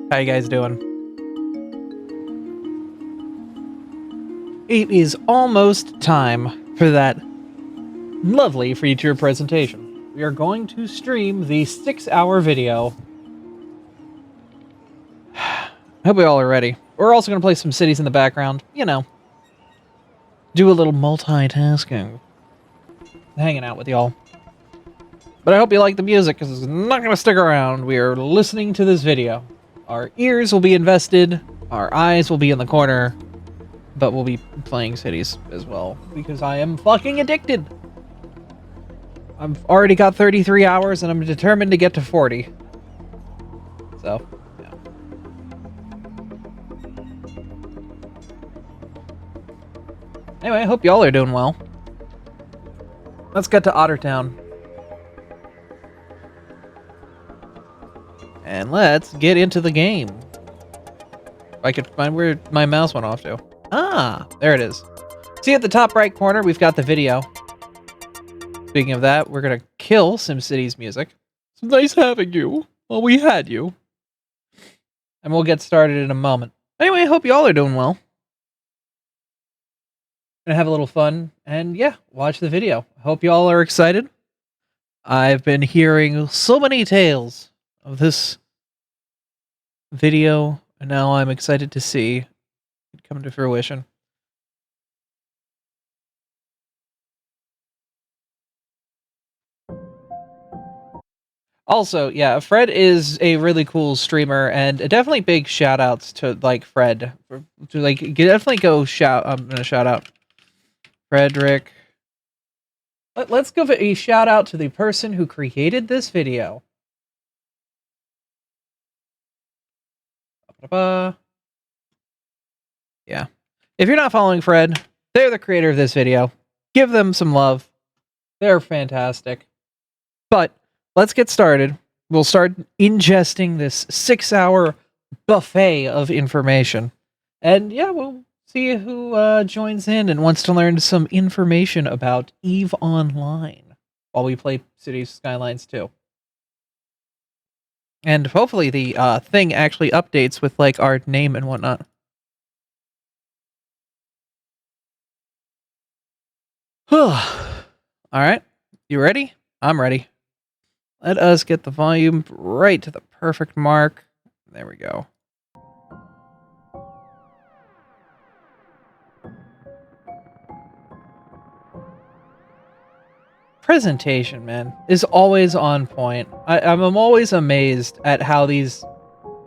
How you guys doing? It is almost time for that lovely feature presentation. We are going to stream the 6-hour video. I hope we all are ready. We're also going to play some cities in the background. You know, do a little multitasking. Hanging out with y'all. But I hope you like the music, because it's not going to stick around. We are listening to this video. Our ears will be invested. Our eyes will be in the corner. But we'll be playing cities as well, because I am fucking addicted. I've already got 33 hours, and I'm determined to get to 40. So, yeah. Anyway, I hope y'all are doing well. Let's get to Ottertown. And let's get into the game. If I could find where my mouse went off to. Ah, there it is. See at the top right corner, we've got the video. Speaking of that, we're going to kill SimCity's music. It's nice having you. Well, we had you. And we'll get started in a moment. Anyway, I hope y'all are doing well. Gonna have a little fun. And yeah, watch the video. I hope y'all are excited. I've been hearing so many tales of this video. And now I'm excited to see it come to fruition. Also, yeah, Fred is a really cool streamer, and definitely big shout outs to like Fred. To like definitely go I'm gonna shout out Frederick. Let's give a shout out to the person who created this video. Yeah. If you're not following Fred, they're the creator of this video. Give them some love. They're fantastic. But let's get started. We'll start ingesting this 6-hour buffet of information. And yeah, we'll see who joins in and wants to learn some information about EVE Online while we play Cities Skylines 2. And hopefully the thing actually updates with like our name and whatnot. Alright, you ready? I'm ready. Let us get the volume right to the perfect mark. There we go. Presentation, man, is always on point. I'm always amazed at how these...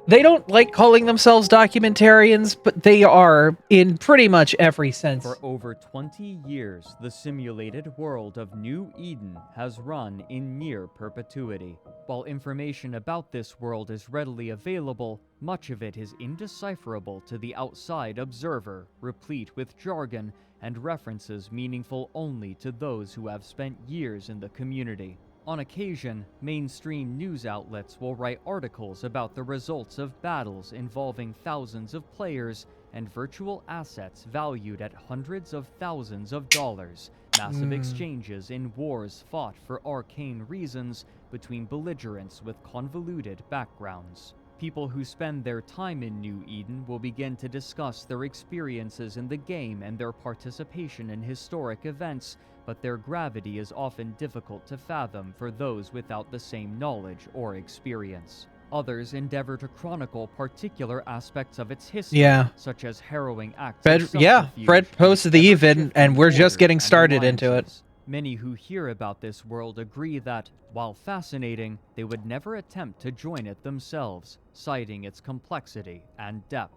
They don't like calling themselves documentarians, but they are in pretty much every sense. For over 20 years, the simulated world of New Eden has run in near perpetuity. While information about this world is readily available, much of it is indecipherable to the outside observer, replete with jargon and references meaningful only to those who have spent years in the community. On occasion, mainstream news outlets will write articles about the results of battles involving thousands of players and virtual assets valued at hundreds of thousands of dollars, massive exchanges in wars fought for arcane reasons between belligerents with convoluted backgrounds. People who spend their time in New Eden will begin to discuss their experiences in the game and their participation in historic events, but their gravity is often difficult to fathom for those without the same knowledge or experience. Others endeavor to chronicle particular aspects of its history, such as harrowing acts of subterfuge. Fred posted the EVE, and we're just getting started into it. Many who hear about this world agree that, while fascinating, they would never attempt to join it themselves, citing its complexity and depth.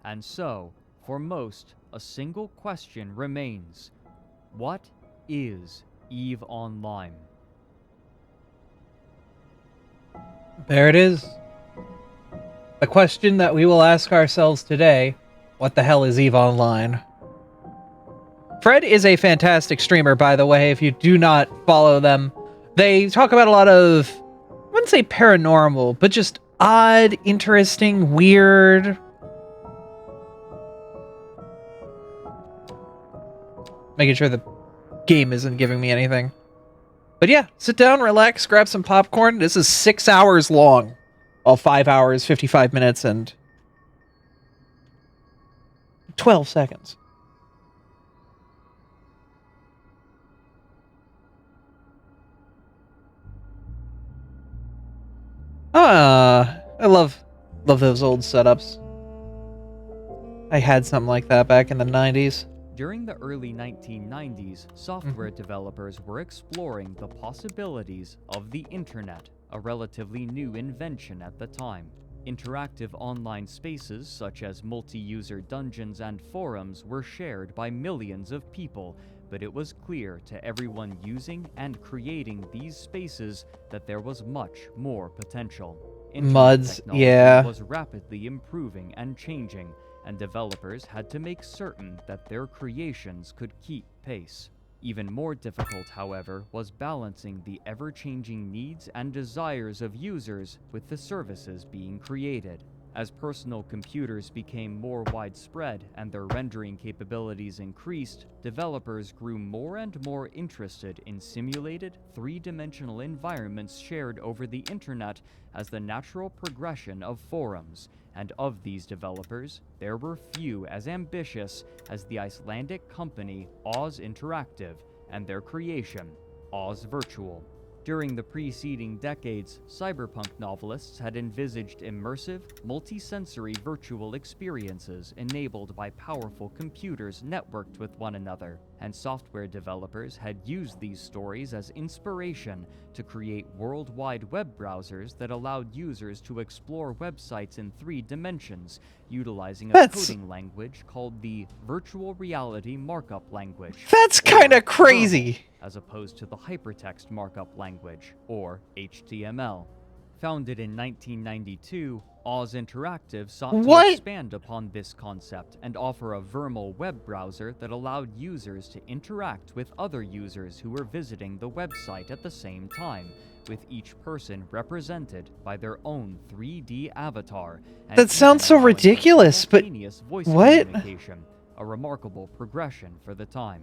And so, for most, a single question remains: what is EVE Online? There it is. The question that we will ask ourselves today: what the hell is EVE Online? Fred is a fantastic streamer, by the way, if you do not follow them. They talk about a lot of, I wouldn't say paranormal, but just odd, interesting, weird... Making sure the game isn't giving me anything. But yeah, sit down, relax, grab some popcorn. This is 6 hours long. Well, 5 hours, 55 minutes, and 12 seconds. I love those old setups. I had something like that back in the 90s. During the early 1990s, software developers were exploring the possibilities of the internet, a relatively new invention at the time. Interactive online spaces such as multi-user dungeons and forums were shared by millions of people, but it was clear to everyone using and creating these spaces that there was much more potential. Muds, Technology yeah. was rapidly improving and changing, and developers had to make certain that their creations could keep pace. Even more difficult, however, was balancing the ever-changing needs and desires of users with the services being created. As personal computers became more widespread and their rendering capabilities increased, developers grew more and more interested in simulated, three-dimensional environments shared over the internet as the natural progression of forums. And of these developers, there were few as ambitious as the Icelandic company Oz Interactive and their creation, Oz Virtual. During the preceding decades, cyberpunk novelists had envisaged immersive, multi-sensory virtual experiences enabled by powerful computers networked with one another, and software developers had used these stories as inspiration to create worldwide web browsers that allowed users to explore websites in 3 dimensions, utilizing a coding language called the Virtual Reality Markup Language. That's kind of crazy. As opposed to the Hypertext Markup Language, or HTML. Founded in 1992, Oz Interactive sought to expand upon this concept and offer a vermal web browser that allowed users to interact with other users who were visiting the website at the same time, with each person represented by their own 3D avatar. That sounds so ridiculous, but what? A remarkable progression for the time.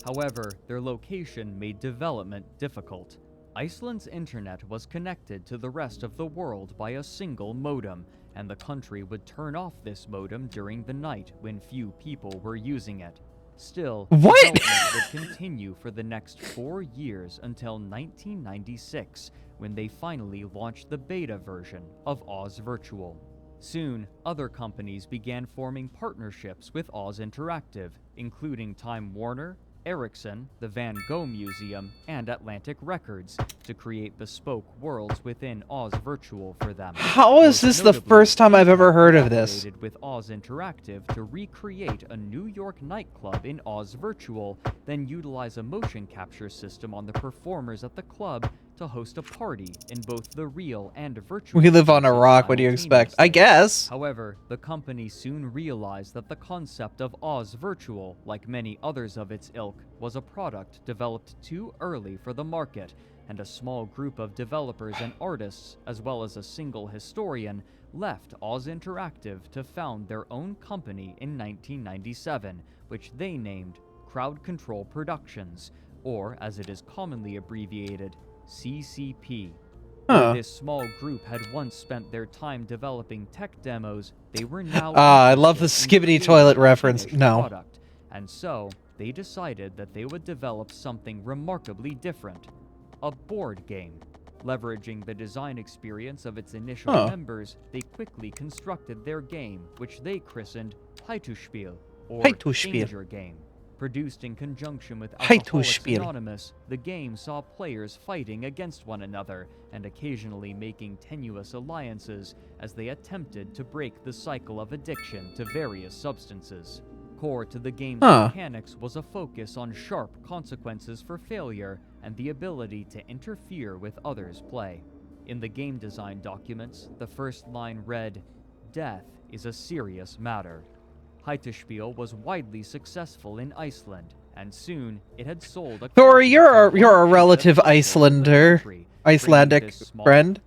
However, their location made development difficult. Iceland's internet was connected to the rest of the world by a single modem, and the country would turn off this modem during the night when few people were using it. Still, development would continue for the next 4 years until 1996, when they finally launched the beta version of Oz Virtual. Soon, other companies began forming partnerships with Oz Interactive, including Time Warner, Ericsson, the Van Gogh Museum, and Atlantic Records, to create bespoke worlds within Oz Virtual for them. How is this the first time I've ever heard of this? With Oz Interactive to recreate a New York nightclub in Oz Virtual, then utilize a motion capture system on the performers at the club to host a party in both the real and virtual. We live on a rock, what do you expect? I guess. However, the company soon realized that the concept of Oz Virtual, like many others of its ilk, was a product developed too early for the market, and a small group of developers and artists, as well as a single historian, left Oz Interactive to found their own company in 1997, which they named Crowd Control Productions, or as it is commonly abbreviated, CCP. Where this small group had once spent their time developing tech demos, they were now I love the skibbity toilet reference. No. Product, and so they decided that they would develop something remarkably different, a board game. Leveraging the design experience of its initial members, they quickly constructed their game, which they christened Hættuspil, or Danger Game. Produced in conjunction with Alcoholics Anonymous, the game saw players fighting against one another and occasionally making tenuous alliances as they attempted to break the cycle of addiction to various substances. Core to the game's mechanics was a focus on sharp consequences for failure and the ability to interfere with others' play. In the game design documents, the first line read, "Death is a serious matter." Hættuspil was widely successful in Iceland, and soon it had sold a Thor, you're a relative Icelandic friend.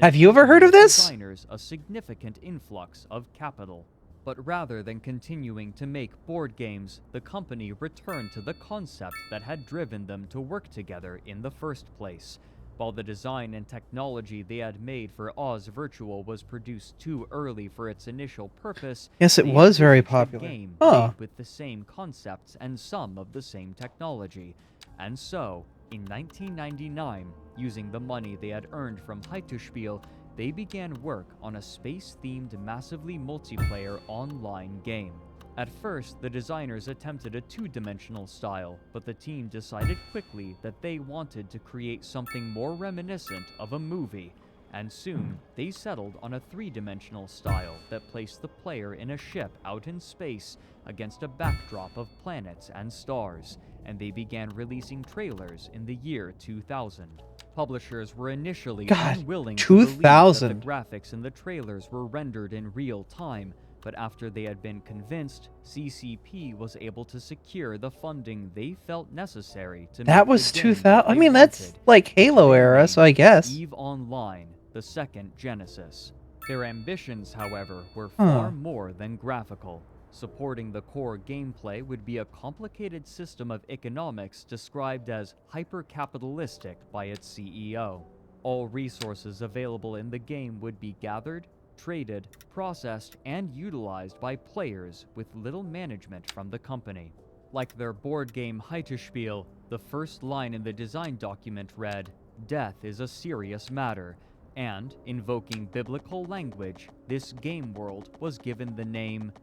Have you ever heard of this? A significant influx of capital. But rather than continuing to make board games, the company returned to the concept that had driven them to work together in the first place. While the design and technology they had made for Oz Virtual was produced too early for its initial purpose, Yes, it they was very envisaged a popular. game Huh. made with the same concepts and some of the same technology. And so, in 1999, using the money they had earned from ENVTuber, they began work on a space-themed massively multiplayer online game. At first, the designers attempted a two-dimensional style, but the team decided quickly that they wanted to create something more reminiscent of a movie, and soon they settled on a three-dimensional style that placed the player in a ship out in space against a backdrop of planets and stars, and they began releasing trailers in the year 2000. Publishers were initially God, unwilling to believe that 2000. the graphics in the trailers were rendered in real time, but after they had been convinced, CCP was able to secure the funding they felt necessary to That make was the game 2000. I they mean, that's wanted. like Halo They era, named so I guess. EVE Online, the second Genesis. Their ambitions, however, were Huh. far more than graphical. Supporting the core gameplay would be a complicated system of economics described as hyper-capitalistic by its CEO. All resources available in the game would be gathered, traded, processed, and utilized by players with little management from the company. Like their board game ENVTuber, the first line in the design document read, "Death is a serious matter," and, invoking biblical language, this game world was given the name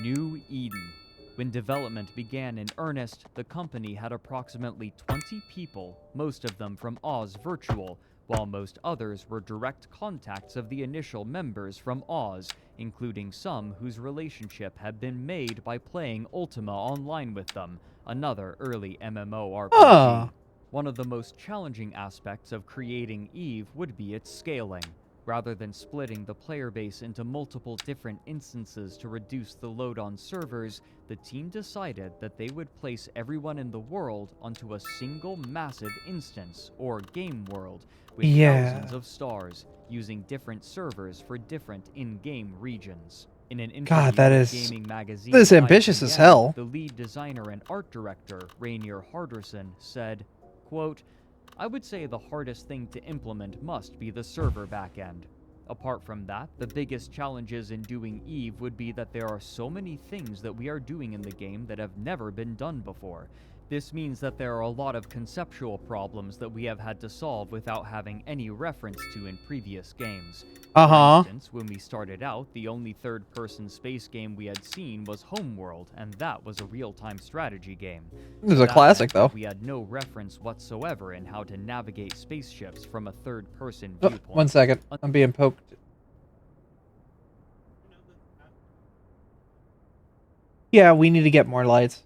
New Eden. When development began in earnest, the company had approximately 20 people, most of them from Oz Virtual, while most others were direct contacts of the initial members from Oz, including some whose relationship had been made by playing Ultima Online with them, another early MMORPG. Huh. One of the most challenging aspects of creating EVE would be its scaling. Rather than splitting the player base into multiple different instances to reduce the load on servers, the team decided that they would place everyone in the world onto a single massive instance, or game world, with thousands of stars, using different servers for different in-game regions. In an interview that with is- gaming magazine that is ambitious as IGN, hell. the lead designer and art director, Rainier Harderson, said, quote, "I would say the hardest thing to implement must be the server backend. Apart from that, the biggest challenges in doing EVE would be that there are so many things that we are doing in the game that have never been done before. This means that there are a lot of conceptual problems that we have had to solve without having any reference to in previous games. For instance, when we started out, the only third-person space game we had seen was Homeworld, and that was a real-time strategy game. It was a That classic, meant that though. we had no reference whatsoever in how to navigate spaceships from a third-person viewpoint. 1 second. I'm being poked. Yeah, we need to get more lights.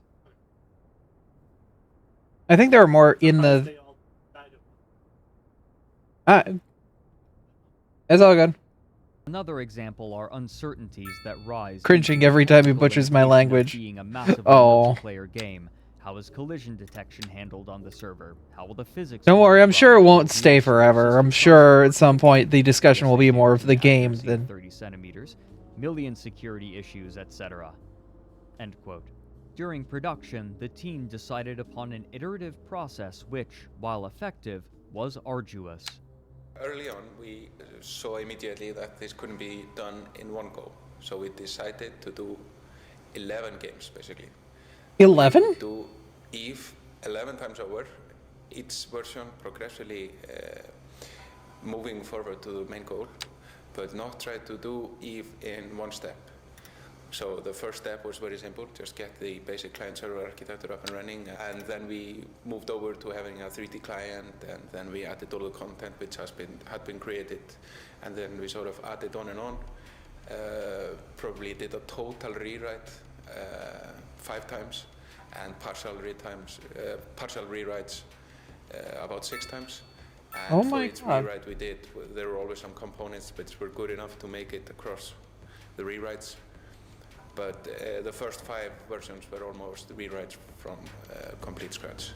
I think there are more in the... It's all good. Another example are uncertainties that rise. Cringing due to every time he the butchers my limitation of language. Being a massively Oh. multiplayer game. How is collision detection handled on the server? How will the physics? Don't worry, I'm sure it won't Will stay the forever. system I'm sure at some working? point the discussion Yes, will they be do, more of with the an game accuracy of than... 30 centimeters, million security issues, etc. End quote. During production, the team decided upon an iterative process which, while effective, was arduous. Early on, we saw immediately that this couldn't be done in one go. So we decided to do 11 games, basically. 11? We would do EVE 11 times over, each version progressively moving forward to the main goal, but not try to do EVE in one step. So the first step was very simple, just get the basic client-server architecture up and running, and then we moved over to having a 3D client, and then we added all the content which had been created, and then we sort of added on and on. Probably did a total rewrite 5 times, and partial rewrites about 6 times. And Oh for my each God. rewrite we did, there were always some components which were good enough to make it across the rewrites. But the first 5 versions were almost rewrites from complete scratch.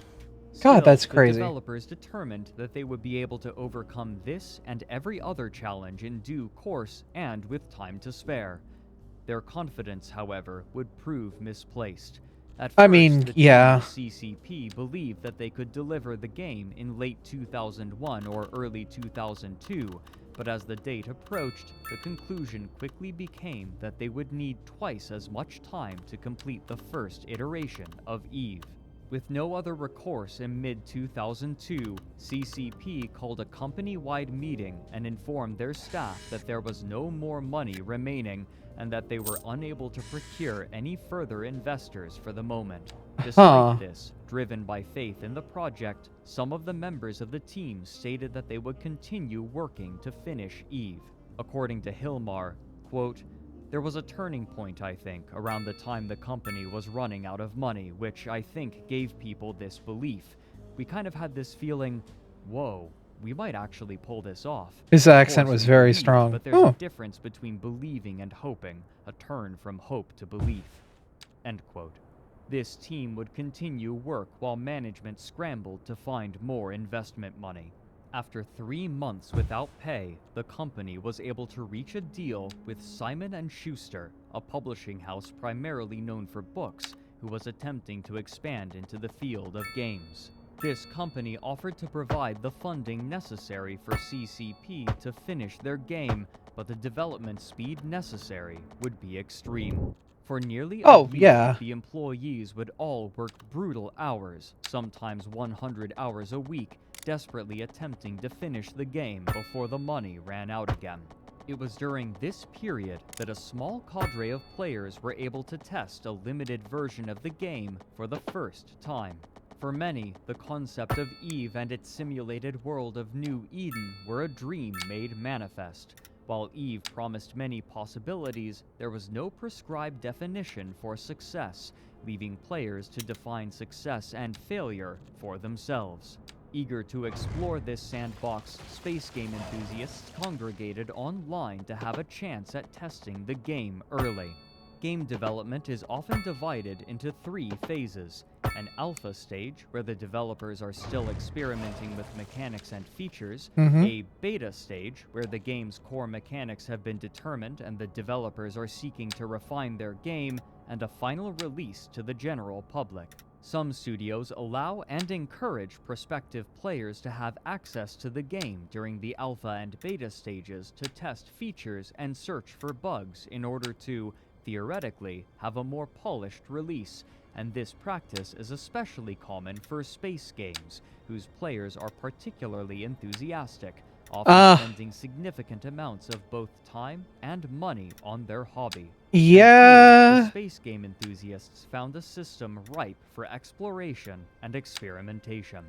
God, that's Still, crazy. The developers determined that they would be able to overcome this and every other challenge in due course and with time to spare. Their confidence, however, would prove misplaced. At I first, mean, the team yeah. of CCP believed that they could deliver the game in late 2001 or early 2002, but as the date approached, the conclusion quickly became that they would need twice as much time to complete the first iteration of EVE. With no other recourse in mid-2002, CCP called a company-wide meeting and informed their staff that there was no more money remaining and that they were unable to procure any further investors for the moment. Despite this, driven by faith in the project, some of the members of the team stated that they would continue working to finish EVE. According to Hilmar, quote, "There was a turning point, I think, around the time the company was running out of money, which I think gave people this belief. We kind of had this feeling, whoa, we might actually pull this off." His Of accent course, was we very believed, strong. But there's a difference between believing and hoping, a turn from hope to belief. End quote. This team would continue work while management scrambled to find more investment money. After 3 months without pay, the company was able to reach a deal with Simon & Schuster, a publishing house primarily known for books, who was attempting to expand into the field of games. This company offered to provide the funding necessary for CCP to finish their game, but the development speed necessary would be extreme. For nearly a year, the employees would all work brutal hours, sometimes 100 hours a week, desperately attempting to finish the game before the money ran out again. It was during this period that a small cadre of players were able to test a limited version of the game for the first time. For many, the concept of EVE and its simulated world of New Eden were a dream made manifest. While EVE promised many possibilities, there was no prescribed definition for success, leaving players to define success and failure for themselves. Eager to explore this sandbox, space game enthusiasts congregated online to have a chance at testing the game early. Game development is often divided into 3 phases: an alpha stage, where the developers are still experimenting with mechanics and features, a beta stage, where the game's core mechanics have been determined and the developers are seeking to refine their game, and a final release to the general public. Some studios allow and encourage prospective players to have access to the game during the alpha and beta stages to test features and search for bugs in order to, theoretically, have a more polished release, and this practice is especially common for space games, whose players are particularly enthusiastic, often spending significant amounts of both time and money on their hobby. The space game enthusiasts found a system ripe for exploration and experimentation.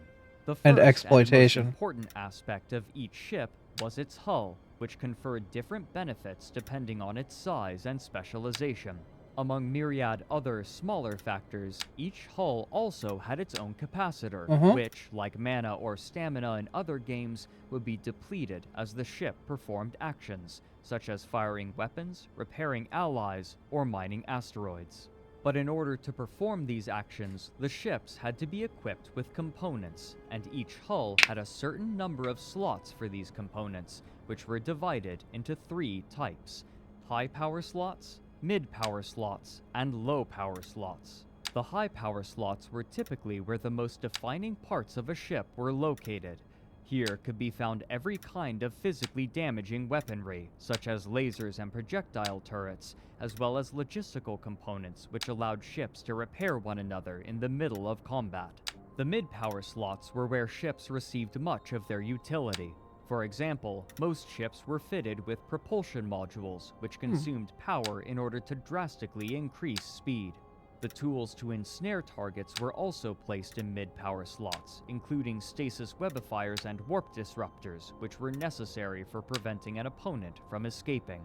The first and most important aspect of each ship was its hull, which conferred different benefits depending on its size and specialization. Among myriad other smaller factors, each hull also had its own capacitor, which, like mana or stamina in other games, would be depleted as the ship performed actions, such as firing weapons, repairing allies, or mining asteroids. But in order to perform these actions, the ships had to be equipped with components, and each hull had a certain number of slots for these components, which were divided into 3 types: high-power slots, mid-power slots, and low-power slots. The high-power slots were typically where the most defining parts of a ship were located. Here could be found every kind of physically damaging weaponry, such as lasers and projectile turrets, as well as logistical components which allowed ships to repair one another in the middle of combat. The mid-power slots were where ships received much of their utility. For example, most ships were fitted with propulsion modules, which consumed power in order to drastically increase speed. The tools to ensnare targets were also placed in mid-power slots, including stasis webifiers and warp disruptors, which were necessary for preventing an opponent from escaping.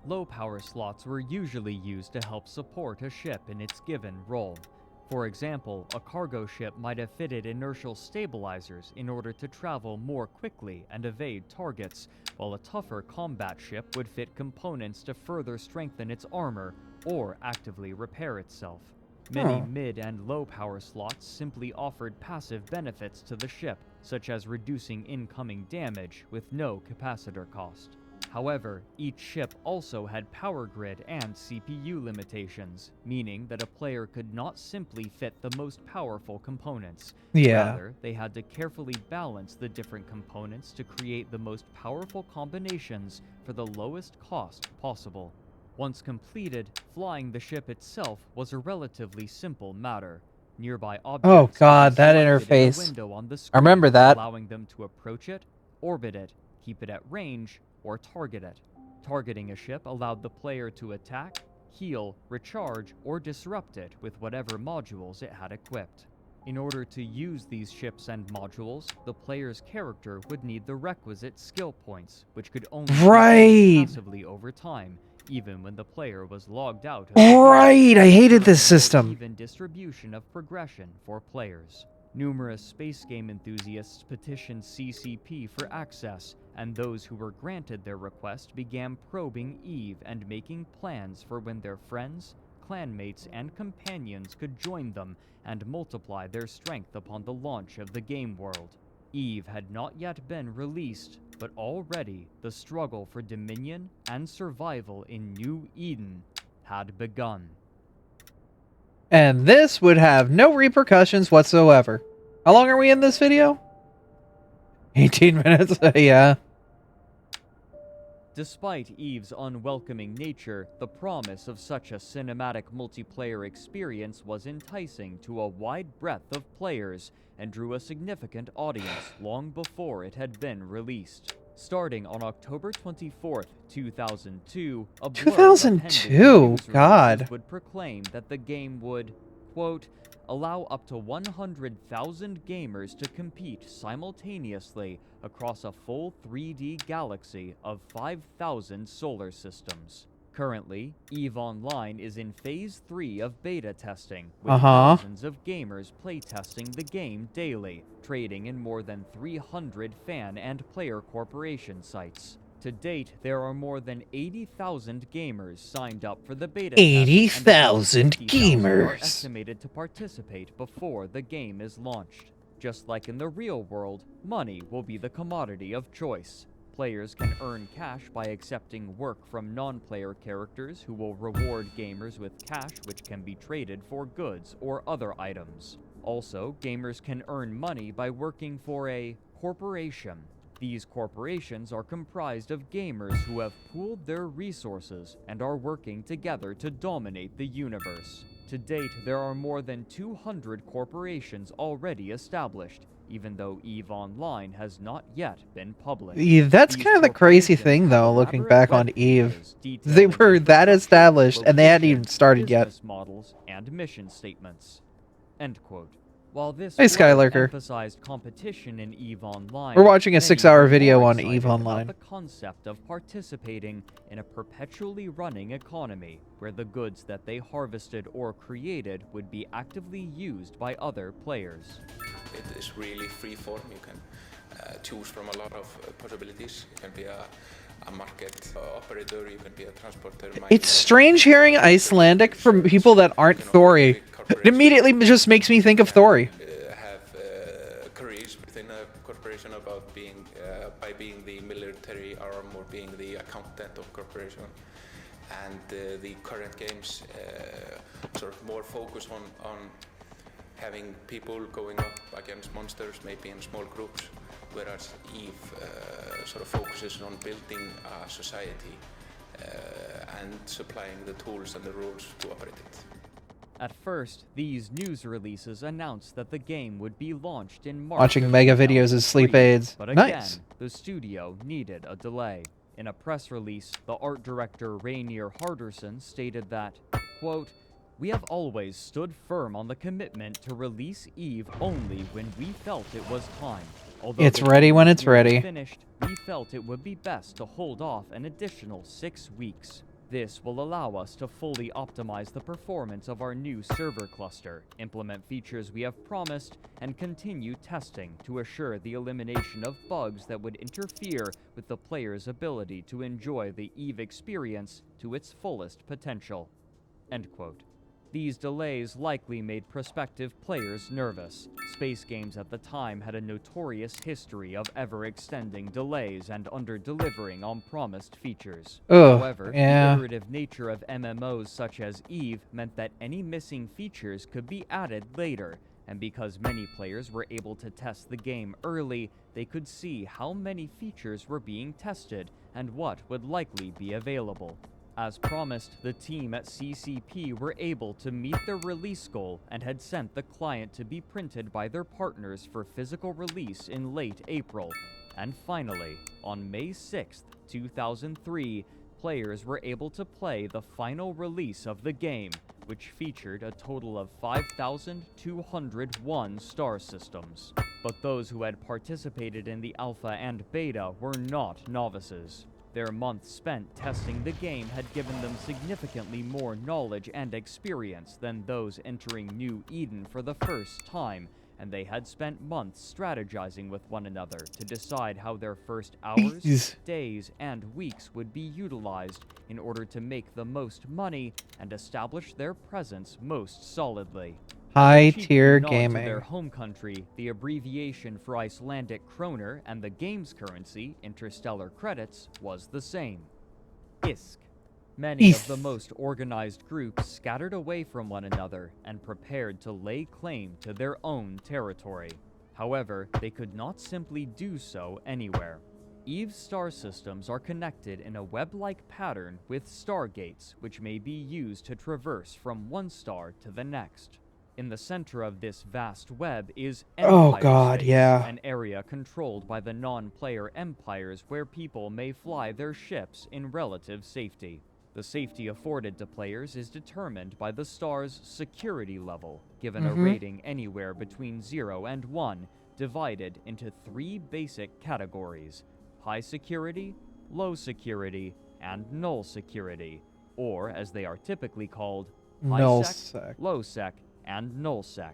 Low-power slots were usually used to help support a ship in its given role. For example, a cargo ship might have fitted inertial stabilizers in order to travel more quickly and evade targets, while a tougher combat ship would fit components to further strengthen its armor or actively repair itself. Many mid and low power slots simply offered passive benefits to the ship, such as reducing incoming damage with no capacitor cost. However, each ship also had power grid and CPU limitations, meaning that a player could not simply fit the most powerful components. Yeah. Rather, they had to carefully balance the different components to create the most powerful combinations for the lowest cost possible. Once completed, flying the ship itself was a relatively simple matter. Nearby objects God, that selected in a interface. window on the I remember screen, that. allowing them to approach it, orbit it, keep it at range, or target it. Targeting a ship allowed the player to attack, heal, recharge, or disrupt it with whatever modules it had equipped. In order to use these ships and modules, the player's character would need the requisite skill points, which could only be gained passively over time, even when the player was logged out of the game. Right, I hated this There was system. even distribution of progression for players. Numerous space game enthusiasts petitioned CCP for access, and those who were granted their request began probing EVE and making plans for when their friends, clanmates, and companions could join them and multiply their strength upon the launch of the game world. EVE had not yet been released, but already the struggle for dominion and survival in New Eden had begun. And this would have no repercussions whatsoever. How long are we in this video? 18 minutes, yeah. Despite EVE's unwelcoming nature, the promise of such a cinematic multiplayer experience was enticing to a wide breadth of players and drew a significant audience long before it had been released. Starting on October 24th, 2002, a blurb appended to 2002? news God. releases would proclaim that the game would, quote, allow up to 100,000 gamers to compete simultaneously across a full 3D galaxy of 5,000 solar systems. Currently, EVE Online is in Phase 3 of beta testing, with thousands of gamers playtesting the game daily, trading in more than 300 fan and player corporation sites. To date, there are more than 80,000 gamers signed up for the beta test, 80,000 are gamers. estimated to participate before the game is launched. Just like in the real world, money will be the commodity of choice. Players can earn cash by accepting work from non-player characters who will reward gamers with cash which can be traded for goods or other items. Also, gamers can earn money by working for a corporation. These corporations are comprised of gamers who have pooled their resources and are working together to dominate the universe. To date, there are more than 200 corporations already established, even though EVE Online has not yet been published. Yeah, that's kind of the crazy thing, though, looking back on EVE. They were that established, and they hadn't even started yet. Business models and mission statements. End quote. While this Hey, blurb Skylurker. emphasized competition in EVE Online, We're watching a many 6-hour were video more on excited EVE about Online. the concept of participating in a perpetually running economy where the goods that they harvested or created would be actively used by other players. It is really free form. You can choose from a lot of possibilities. You can be a market operator, you can be a transporter. It's strange hearing Icelandic from people that aren't Thori. It immediately just makes me think of Thori. Have careers within a corporation about being by being the military arm or being the accountant of corporation. And the current games sort of more focus on having people going up against monsters, maybe in small groups, whereas EVE sort of focuses on building a society and supplying the tools and the rules to operate it. At first, these news releases announced that the game would be launched in March. Watching of mega videos as sleep 2003, aids. But again, Nice. the studio needed a delay. In a press release, the art director Rainier Harderson stated that, quote, "We have always stood firm on the commitment to release EVE only when we felt it was time. Although It's the ready game when was it's nearly ready. finished, we felt it would be best to hold off an additional 6 weeks. This will allow us to fully optimize the performance of our new server cluster, implement features we have promised, and continue testing to assure the elimination of bugs that would interfere with the player's ability to enjoy the EVE experience to its fullest potential." End quote. These delays likely made prospective players nervous. Space games at the time had a notorious history of ever-extending delays and under-delivering on promised features. Ugh, However, yeah. the iterative nature of MMOs such as EVE meant that any missing features could be added later, and because many players were able to test the game early, they could see how many features were being tested and what would likely be available. As promised, the team at CCP were able to meet their release goal and had sent the client to be printed by their partners for physical release in late April. And finally, on May 6, 2003, players were able to play the final release of the game, which featured a total of 5,201 star systems. But those who had participated in the alpha and beta were not novices. Their months spent testing the game had given them significantly more knowledge and experience than those entering New Eden for the first time, and they had spent months strategizing with one another to decide how their first hours, days, and weeks would be utilized in order to make the most money and establish their presence most solidly. High-tier To gaming. their home country, the abbreviation for Icelandic kroner and the game's currency, interstellar credits, was the same. ISK. Many of the most organized groups scattered away from one another and prepared to lay claim to their own territory. However, they could not simply do so anywhere. EVE's star systems are connected in a web-like pattern with stargates, which may be used to traverse from one star to the next. In the center of this vast web is Empire Space, an area controlled by the non-player empires where people may fly their ships in relative safety. The safety afforded to players is determined by the star's security level, given a rating anywhere between 0 and 1, divided into 3 basic categories: high security, low security, and null security, or as they are typically called, high sec, low sec, and nullsec.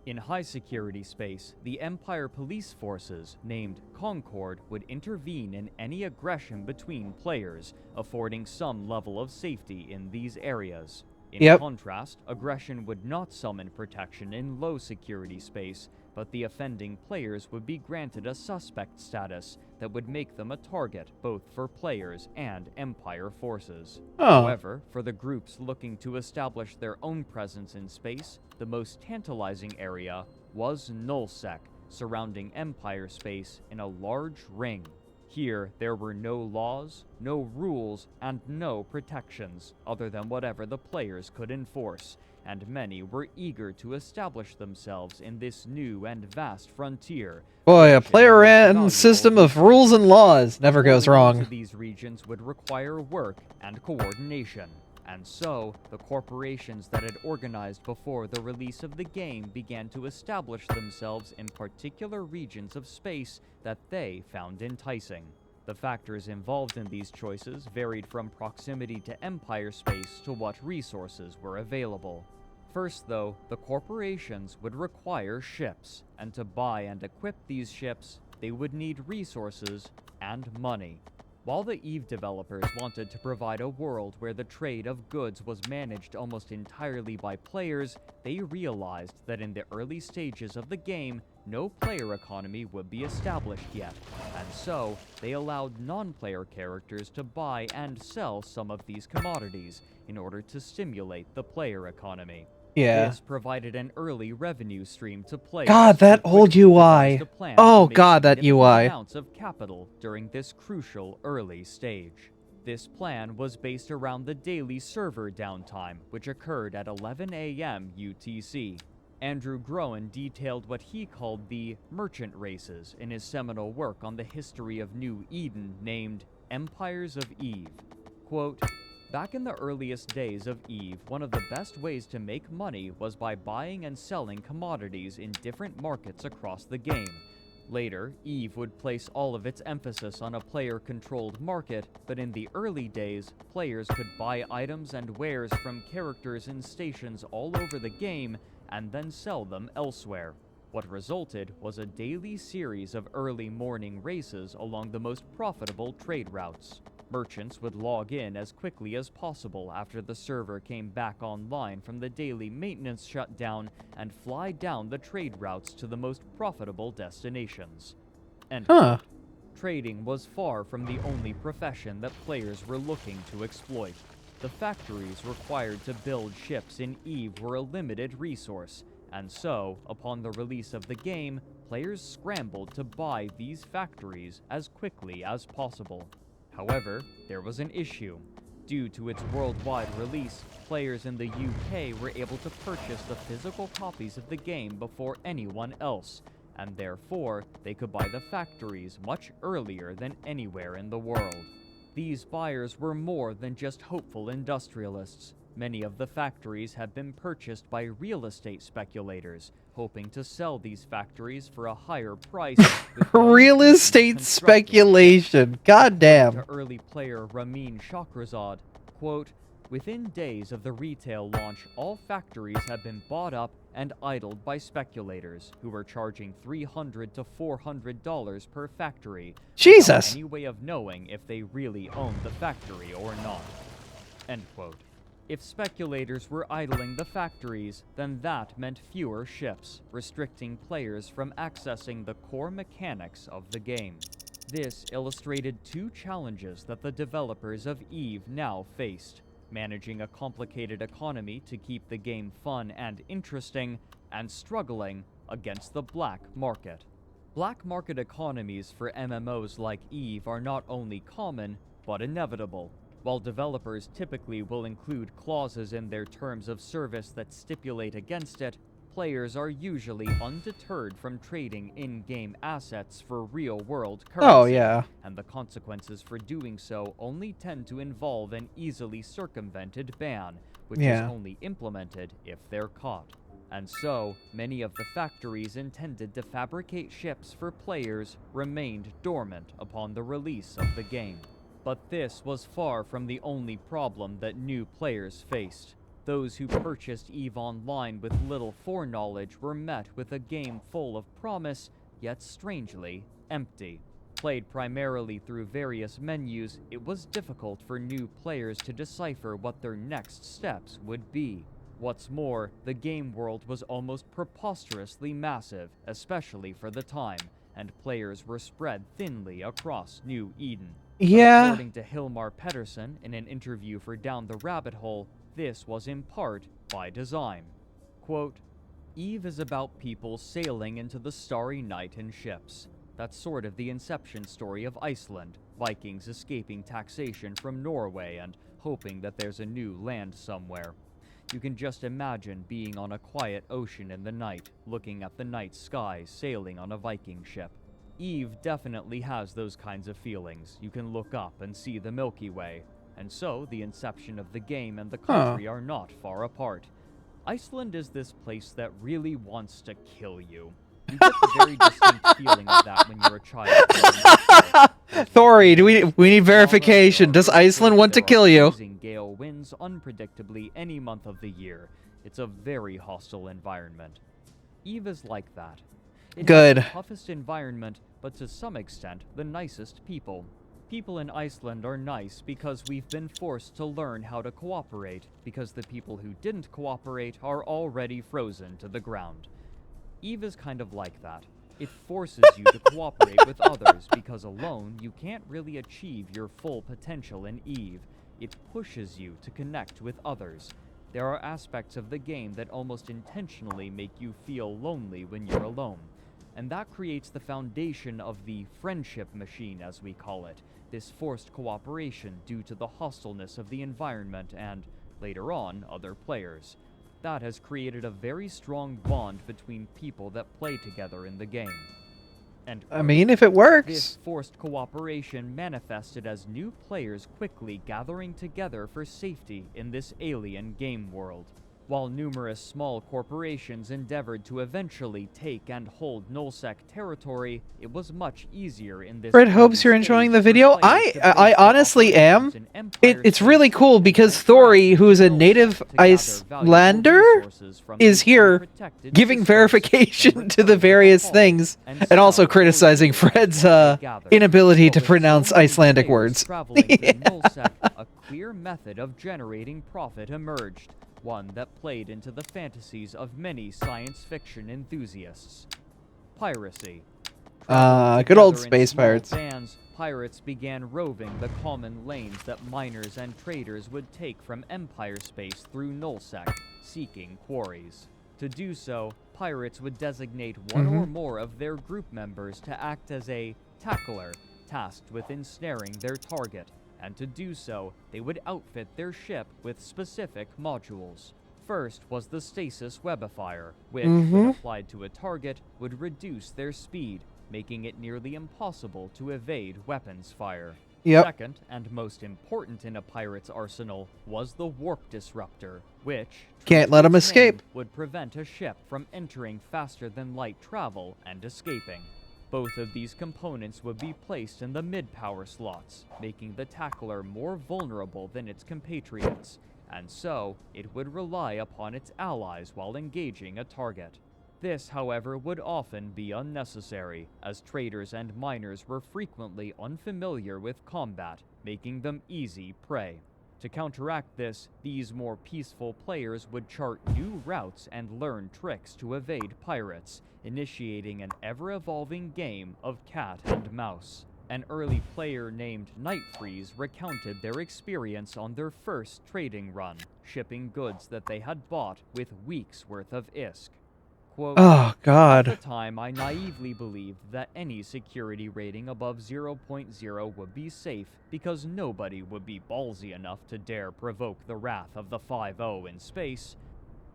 In high security space, the Empire police forces, named Concord, would intervene in any aggression between players, affording some level of safety in these areas. In contrast, aggression would not summon protection in low security space, but the offending players would be granted a suspect status that would make them a target both for players and Empire forces. However, for the groups looking to establish their own presence in space, the most tantalizing area was nullsec, surrounding Empire space in a large ring. Here, there were no laws, no rules, and no protections, other than whatever the players could enforce, and many were eager to establish themselves in this new and vast frontier. Boy, a player-ran system of rules and laws never goes wrong. These regions would require work and coordination. And so, the corporations that had organized before the release of the game began to establish themselves in particular regions of space that they found enticing. The factors involved in these choices varied from proximity to Empire space to what resources were available. First, though, the corporations would require ships, and to buy and equip these ships, they would need resources and money. While the EVE developers wanted to provide a world where the trade of goods was managed almost entirely by players, they realized that in the early stages of the game, no player economy would be established yet, and so they allowed non-player characters to buy and sell some of these commodities in order to stimulate the player economy. This provided an early revenue stream to players. God, that old UI. Oh God, that UI. Amounts of capital during this crucial early stage. This plan was based around the daily server downtime, which occurred at 11 a.m. UTC. Andrew Groen detailed what he called the merchant races in his seminal work on the history of New Eden named Empires of Eve. Quote, "Back in the earliest days of EVE, one of the best ways to make money was by buying and selling commodities in different markets across the game. Later, EVE would place all of its emphasis on a player-controlled market, but in the early days, players could buy items and wares from characters in stations all over the game and then sell them elsewhere. What resulted was a daily series of early morning races along the most profitable trade routes. Merchants would log in as quickly as possible after the server came back online from the daily maintenance shutdown and fly down the trade routes to the most profitable destinations. End Huh. quote. Trading was far from the only profession that players were looking to exploit. The factories required to build ships in EVE were a limited resource, and so, upon the release of the game, players scrambled to buy these factories as quickly as possible. However, there was an issue. Due to its worldwide release, players in the UK were able to purchase the physical copies of the game before anyone else, and therefore they could buy the factories much earlier than anywhere in the world. These buyers were more than just hopeful industrialists. Many of the factories had been purchased by real estate speculators, hoping to sell these factories for a higher price. with no Real intention of estate constructing. speculation. God damn. To early player Ramin Shahrazad, quote, "Within days of the retail launch, all factories had been bought up and idled by speculators who were charging $300 to $400 per factory. Jesus. Without any way of knowing if they really owned the factory or not." End quote. If speculators were idling the factories, then that meant fewer ships, restricting players from accessing the core mechanics of the game. This illustrated two challenges that the developers of EVE now faced: managing a complicated economy to keep the game fun and interesting, and struggling against the black market. Black market economies for MMOs like EVE are not only common, but inevitable. While developers typically will include clauses in their terms of service that stipulate against it, players are usually undeterred from trading in-game assets for real-world currency. Oh, yeah. And the consequences for doing so only tend to involve an easily circumvented ban, which Yeah. is only implemented if they're caught. And so, many of the factories intended to fabricate ships for players remained dormant upon the release of the game. But this was far from the only problem that new players faced. Those who purchased EVE Online with little foreknowledge were met with a game full of promise, yet strangely empty. Played primarily through various menus, it was difficult for new players to decipher what their next steps would be. What's more, the game world was almost preposterously massive, especially for the time, and players were spread thinly across New Eden. But Yeah. according to Hilmar Pettersson in an interview for Down the Rabbit Hole, this was in part by design. Quote, "EVE is about people sailing into the starry night in ships. That's sort of the inception story of Iceland, Vikings escaping taxation from Norway and hoping that there's a new land somewhere. You can just imagine being on a quiet ocean in the night, looking at the night sky, sailing on a Viking ship. EVE definitely has those kinds of feelings. You can look up and see the Milky Way. And so, the inception of the game and the country are not far apart. Iceland is this place that really wants to kill you. You get the very distinct feeling of that when you're a child. Thori, we need verification. Does Iceland want to kill you? Freezing gale winds unpredictably any month of the year. It's a very hostile environment. EVE is like that. It Good. has the toughest environment, but to some extent, the nicest people. People in Iceland are nice because we've been forced to learn how to cooperate, because the people who didn't cooperate are already frozen to the ground. EVE is kind of like that. It forces you to cooperate with others because alone you can't really achieve your full potential in EVE. It pushes you to connect with others. There are aspects of the game that almost intentionally make you feel lonely when you're alone. And that creates the foundation of the friendship machine, as we call it, this forced cooperation due to the hostileness of the environment and, later on, other players. That has created a very strong bond between people that play together in the game. And I mean, if it works. this forced cooperation manifested as new players quickly gathering together for safety in this alien game world. While numerous small corporations endeavored to eventually take and hold nullsec territory, it was much easier in this Fred early hopes you're enjoying stage the for video. players to base I their honestly am. operations in Empire It's space really cool and because interact Thori, who is a with native nullsec to gather valuable Icelander, resources from is these here unprotected giving systems, verification then to the return various Hall things, and and also sell or criticizing utilize Fred's what they gathered. inability But to with so pronounce many Icelandic players words. traveling through Yeah. nullsec, a clear method of generating profit emerged, one that played into the fantasies of many science fiction enthusiasts. Piracy. Traveling Good old together in space small pirates. bands, pirates began roving the common lanes that miners and traders would take from Empire space through nullsec, seeking quarries. To do so, pirates would designate one or more of their group members to act as a tackler, tasked with ensnaring their target, and to do so, they would outfit their ship with specific modules. First was the stasis webifier, which, when applied to a target, would reduce their speed, making it nearly impossible to evade weapons fire. Yep. Second, and most important in a pirate's arsenal, was the warp disruptor, which, Can't true let to 'em its escape. name, would prevent a ship from entering faster than light travel and escaping. Both of these components would be placed in the mid-power slots, making the tackler more vulnerable than its compatriots, and so it would rely upon its allies while engaging a target. This, however, would often be unnecessary, as traders and miners were frequently unfamiliar with combat, making them easy prey. To counteract this, these more peaceful players would chart new routes and learn tricks to evade pirates, initiating an ever-evolving game of cat and mouse. An early player named Nightfreeze recounted their experience on their first trading run, shipping goods that they had bought with weeks' worth of ISK. Quote, Oh, At God. the time, I naively believed that any security rating above 0.0 would be safe because nobody would be ballsy enough to dare provoke the wrath of the 5-0 in space.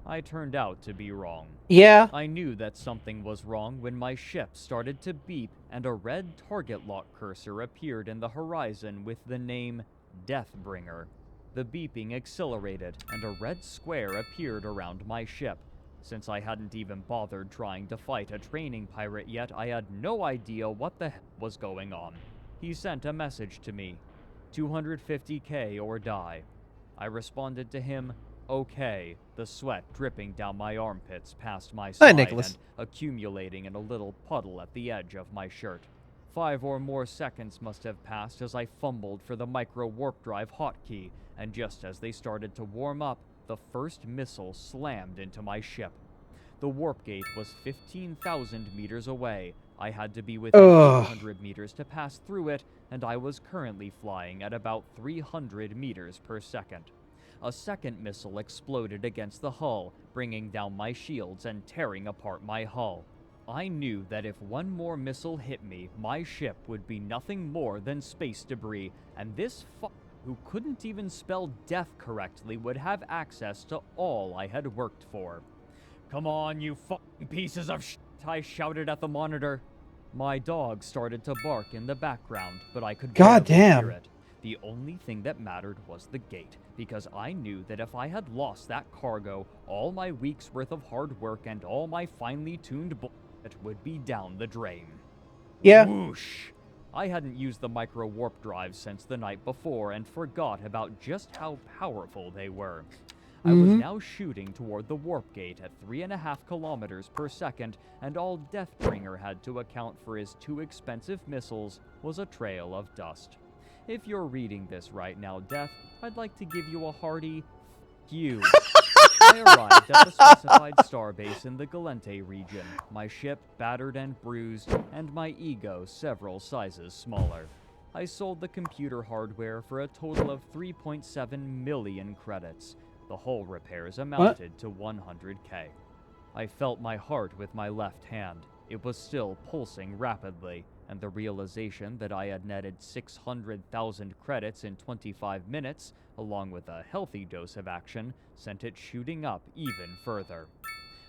I turned out to be wrong. Yeah. I knew that something was wrong when my ship started to beep and a red target lock cursor appeared in the horizon with the name Deathbringer. The beeping accelerated and a red square appeared around my ship. Since I hadn't even bothered trying to fight a training pirate yet, I had no idea what the hell was going on. He sent a message to me, 250k or die. I responded to him, okay, the sweat dripping down my armpits past my Hi, side Nicholas. and accumulating in a little puddle at the edge of my shirt. 5 or more seconds must have passed as I fumbled for the micro warp drive hotkey, and just as they started to warm up, the first missile slammed into my ship. The warp gate was 15,000 meters away. I had to be within 200 meters to pass through it, and I was currently flying at about 300 meters per second. A second missile exploded against the hull, bringing down my shields and tearing apart my hull. I knew that if one more missile hit me, my ship would be nothing more than space debris, and this who couldn't even spell death correctly would have access to all I had worked for. Come on, you fucking pieces of shit, I shouted at the monitor. My dog started to bark in the background, but I could barely hear it. The only thing that mattered was the gate, because I knew that if I had lost that cargo, all my week's worth of hard work and all my finely tuned bullshit would be down the drain. Yeah. Whoosh! I hadn't used the micro warp drives since the night before and forgot about just how powerful they were. I was now shooting toward the warp gate at 3.5 kilometers per second, and all Deathbringer had to account for his 2 expensive missiles was a trail of dust. If you're reading this right now, Death, I'd like to give you a hearty f*** you. I arrived at the specified starbase in the Galente region, my ship battered and bruised, and my ego several sizes smaller. I sold the computer hardware for a total of 3.7 million credits. The hull repairs amounted to 100k. I felt my heart with my left hand. It was still pulsing rapidly, and the realization that I had netted 600,000 credits in 25 minutes, along with a healthy dose of action, sent it shooting up even further.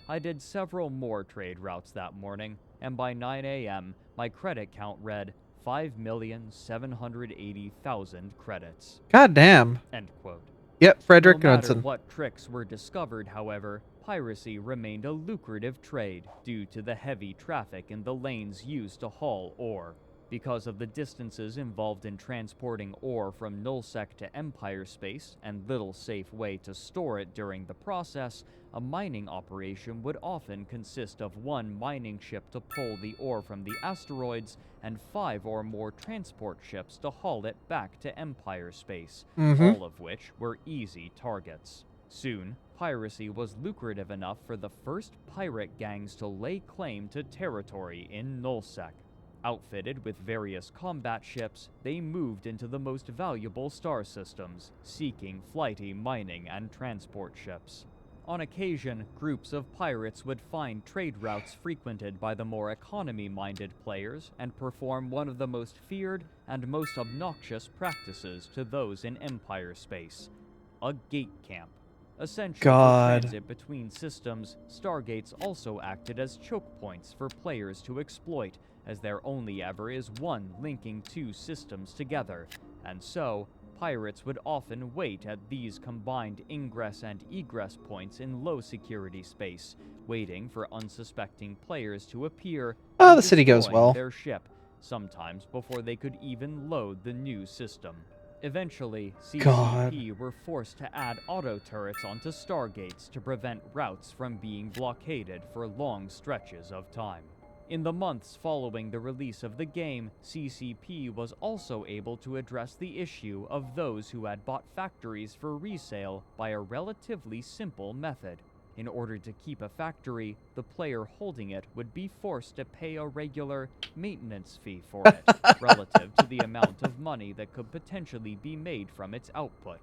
I did several more trade routes that morning, and by 9 a.m., my credit count read 5,780,000 credits. God damn. End quote. Yep, Frederick No matter Knudsen. what tricks were discovered, however, piracy remained a lucrative trade due to the heavy traffic in the lanes used to haul ore. Because of the distances involved in transporting ore from Nullsec to Empire space and little safe way to store it during the process, a mining operation would often consist of one mining ship to pull the ore from the asteroids and 5 or more transport ships to haul it back to Empire space, all of which were easy targets. Soon, piracy was lucrative enough for the first pirate gangs to lay claim to territory in Nullsec. Outfitted with various combat ships, they moved into the most valuable star systems, seeking flighty mining and transport ships. On occasion, groups of pirates would find trade routes frequented by the more economy-minded players and perform one of the most feared and most obnoxious practices to those in Empire space: a gate camp. Essential for transit between systems, stargates also acted as choke points for players to exploit, as there only ever is one linking two systems together, and so, pirates would often wait at these combined ingress and egress points in low security space, waiting for unsuspecting players to appear Oh, and the city goes destroying well. their ship, sometimes before they could even load the new system. Eventually, CCP were forced to add auto turrets onto stargates to prevent routes from being blockaded for long stretches of time. In the months following the release of the game, CCP was also able to address the issue of those who had bought factories for resale by a relatively simple method. In order to keep a factory, the player holding it would be forced to pay a regular maintenance fee for it, relative to the amount of money that could potentially be made from its output.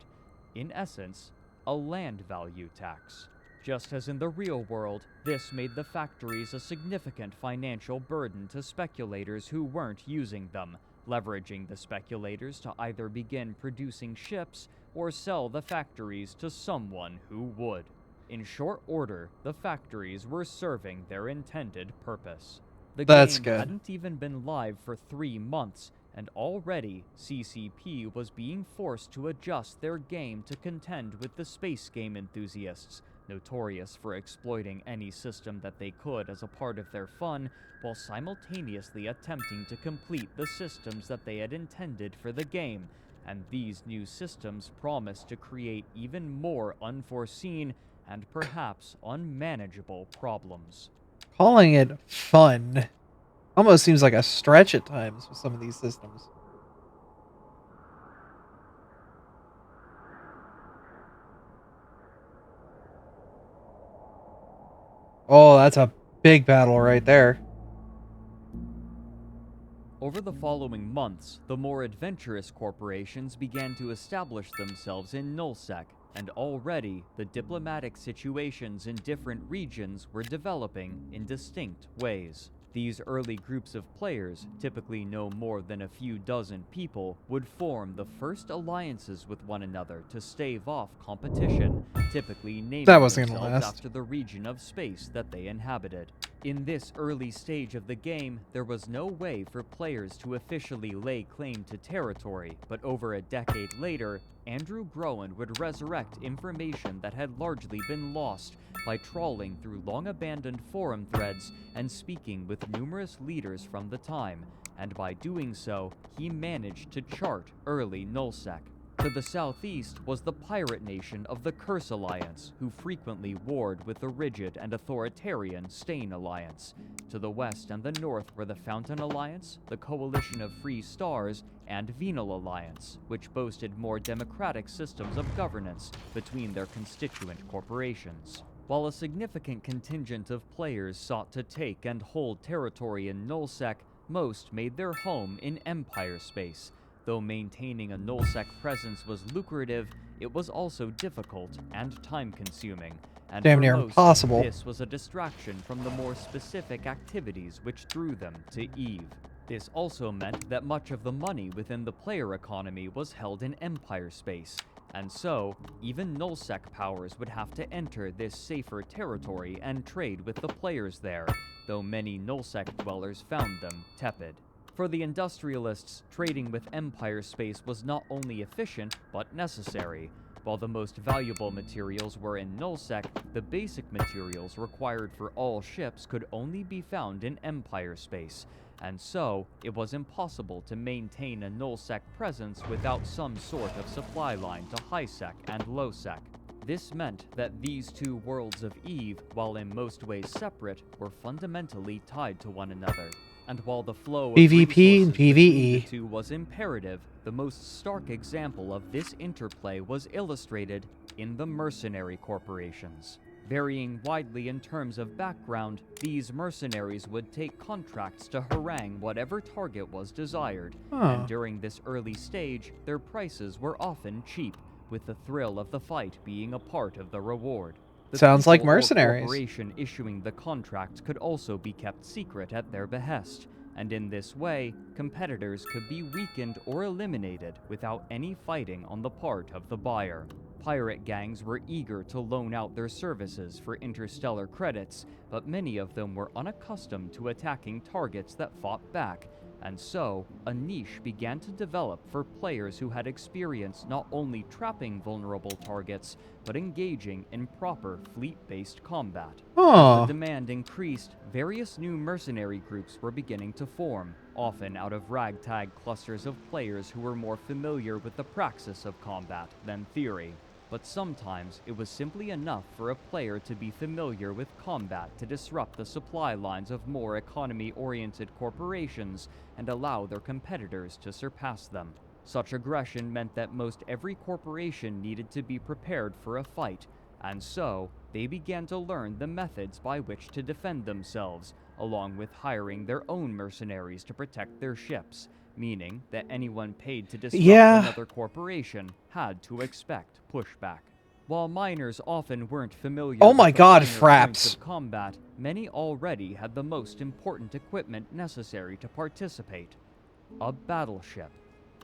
In essence, a land value tax. Just as in the real world, this made the factories a significant financial burden to speculators who weren't using them, leveraging the speculators to either begin producing ships or sell the factories to someone who would. In short order, the factories were serving their intended purpose. The game hadn't even been live for 3 months, and already CCP was being forced to adjust their game to contend with the space game enthusiasts, notorious for exploiting any system that they could as a part of their fun, while simultaneously attempting to complete the systems that they had intended for the game, and these new systems promised to create even more unforeseen and perhaps unmanageable problems. Calling it fun almost seems like a stretch at times with some of these systems. Oh, that's a big battle right there. Over the following months, the more adventurous corporations began to establish themselves in Nullsec, and already the diplomatic situations in different regions were developing in distinct ways. These early groups of players, typically no more than a few dozen people, would form the first alliances with one another to stave off competition, typically naming themselves after the region of space that they inhabited. In this early stage of the game, there was no way for players to officially lay claim to territory, but over a decade later, Andrew Groen would resurrect information that had largely been lost by trawling through long-abandoned forum threads and speaking with numerous leaders from the time, and by doing so, he managed to chart early Nullsec. To the southeast was the pirate nation of the Curse Alliance, who frequently warred with the rigid and authoritarian Stain Alliance. To the west and the north were the Fountain Alliance, the Coalition of Free Stars, and Venal Alliance, which boasted more democratic systems of governance between their constituent corporations. While a significant contingent of players sought to take and hold territory in Nullsec, most made their home in Empire space. Though maintaining a Nullsec presence was lucrative, it was also difficult and time-consuming, and damn for near most, impossible. This was a distraction from the more specific activities which drew them to EVE. This also meant that much of the money within the player economy was held in Empire space, and so, even Nullsec powers would have to enter this safer territory and trade with the players there, though many Nullsec dwellers found them tepid. For the industrialists, trading with Empire space was not only efficient, but necessary. While the most valuable materials were in nullsec, the basic materials required for all ships could only be found in Empire space, and so it was impossible to maintain a nullsec presence without some sort of supply line to highsec and lowsec. This meant that these two worlds of EVE, while in most ways separate, were fundamentally tied to one another. And while the flow of PvP and resources between the PvE. two was imperative, the most stark example of this interplay was illustrated in the mercenary corporations. Varying widely in terms of background, these mercenaries would take contracts to harangue whatever target was desired, and during this early stage, their prices were often cheap, with the thrill of the fight being a part of the reward. The Sounds like people or mercenaries. corporation issuing the contract could also be kept secret at their behest, and in this way, competitors could be weakened or eliminated without any fighting on the part of the buyer. Pirate gangs were eager to loan out their services for interstellar credits, but many of them were unaccustomed to attacking targets that fought back, and so a niche began to develop for players who had experience not only trapping vulnerable targets, but engaging in proper fleet-based combat. As the demand increased, various new mercenary groups were beginning to form, often out of ragtag clusters of players who were more familiar with the praxis of combat than theory. But sometimes it was simply enough for a player to be familiar with combat to disrupt the supply lines of more economy-oriented corporations and allow their competitors to surpass them. Such aggression meant that most every corporation needed to be prepared for a fight, and so they began to learn the methods by which to defend themselves, along with hiring their own mercenaries to protect their ships, meaning that anyone paid to disrupt another corporation had to expect pushback. While miners often weren't familiar with the finer points of combat, many already had the most important equipment necessary to participate: a battleship.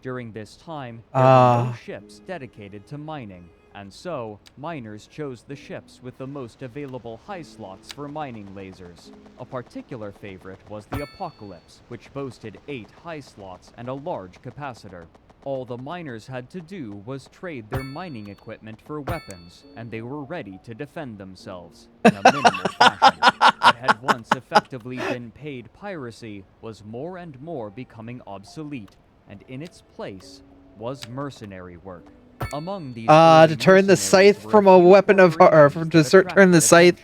During this time, there were no ships dedicated to mining, and so miners chose the ships with the most available high slots for mining lasers. A particular favorite was the Apocalypse, which boasted 8 high slots and a large capacitor. All the miners had to do was trade their mining equipment for weapons, and they were ready to defend themselves in a minimal fashion. What had once effectively been paid piracy was more and more becoming obsolete, and in its place was mercenary work. Among these to turn the scythe from a weapon of, or to turn the scythe,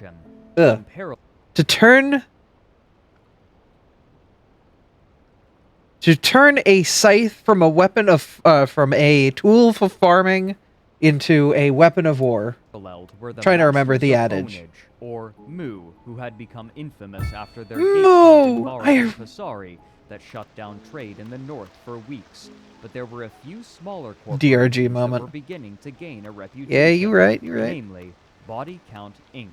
to turn a scythe from a weapon of, from a tool for farming into a weapon of war. Trying to remember the adage. Or Mu, who had become infamous after their Pasari that shut down trade in the north for weeks. But there were a few smaller corporations that were beginning to gain a reputation. Yeah, you're right. Namely, Body Count Inc.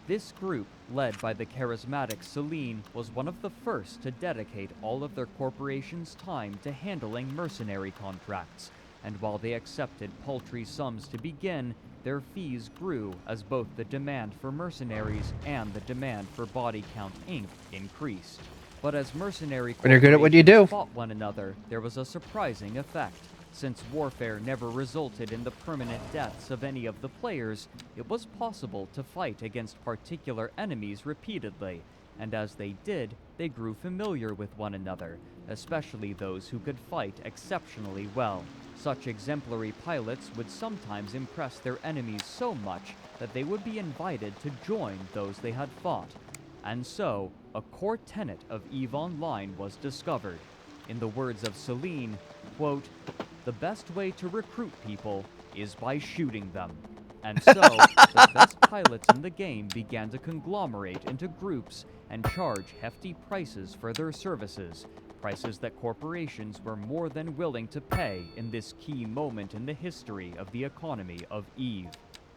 This group, led by the charismatic Celine, was one of the first to dedicate all of their corporation's time to handling mercenary contracts, and while they accepted paltry sums to begin, their fees grew as both the demand for mercenaries and the demand for Body Count Inc. increased. But as mercenary corporations fought one another, there was a surprising effect. Since warfare never resulted in the permanent deaths of any of the players, it was possible to fight against particular enemies repeatedly, and as they did, they grew familiar with one another, especially those who could fight exceptionally well. Such exemplary pilots would sometimes impress their enemies so much that they would be invited to join those they had fought. And so, a core tenet of EVE Online was discovered. In the words of Celine, quote, "The best way to recruit people is by shooting them." And so, the best pilots in the game began to conglomerate into groups and charge hefty prices for their services, prices that corporations were more than willing to pay in this key moment in the history of the economy of EVE.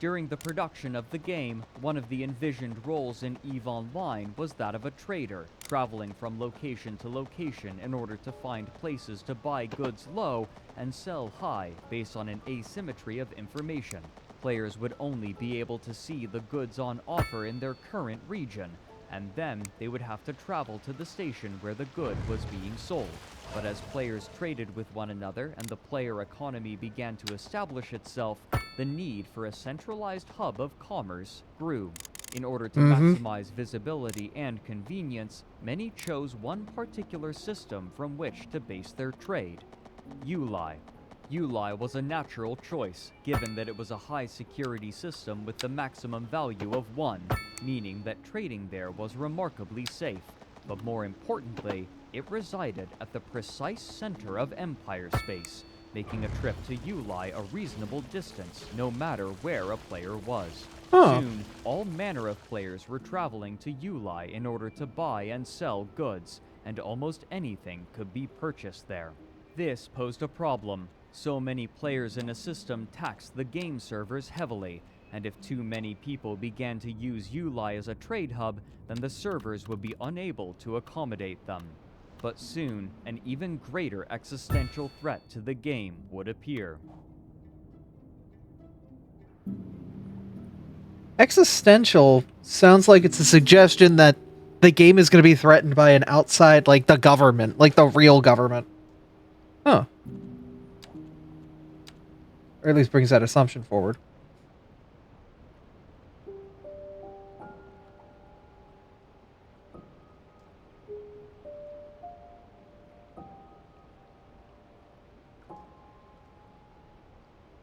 During the production of the game, one of the envisioned roles in EVE Online was that of a trader, traveling from location to location in order to find places to buy goods low and sell high based on an asymmetry of information. Players would only be able to see the goods on offer in their current region, and then they would have to travel to the station where the good was being sold. But as players traded with one another and the player economy began to establish itself, the need for a centralized hub of commerce grew. In order to maximize visibility and convenience, many chose one particular system from which to base their trade: Uli. Uli was a natural choice, given that it was a high-security system with the maximum value of 1, meaning that trading there was remarkably safe. But more importantly, it resided at the precise center of Empire space, making a trip to Uli a reasonable distance, no matter where a player was. Soon, all manner of players were traveling to Uli in order to buy and sell goods, and almost anything could be purchased there. This posed a problem. So many players in a system taxed the game servers heavily, and if too many people began to use Uli as a trade hub, then the servers would be unable to accommodate them. But soon, an even greater existential threat to the game would appear. Existential sounds like it's a suggestion that the game is going to be threatened by an outside, like the government, like the real government. Huh. Or at least brings that assumption forward.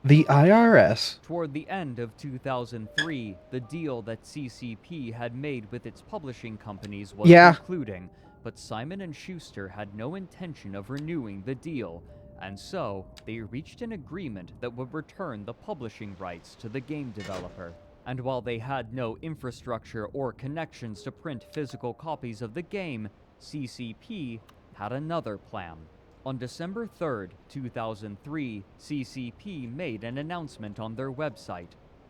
The IRS. Toward the end of 2003, the deal that CCP had made with its publishing companies was concluding, but Simon & Schuster had no intention of renewing the deal, and so they reached an agreement that would return the publishing rights to the game developer. And while they had no infrastructure or connections to print physical copies of the game, CCP had another plan. On December 3rd, 2003, CCP made an announcement on their website.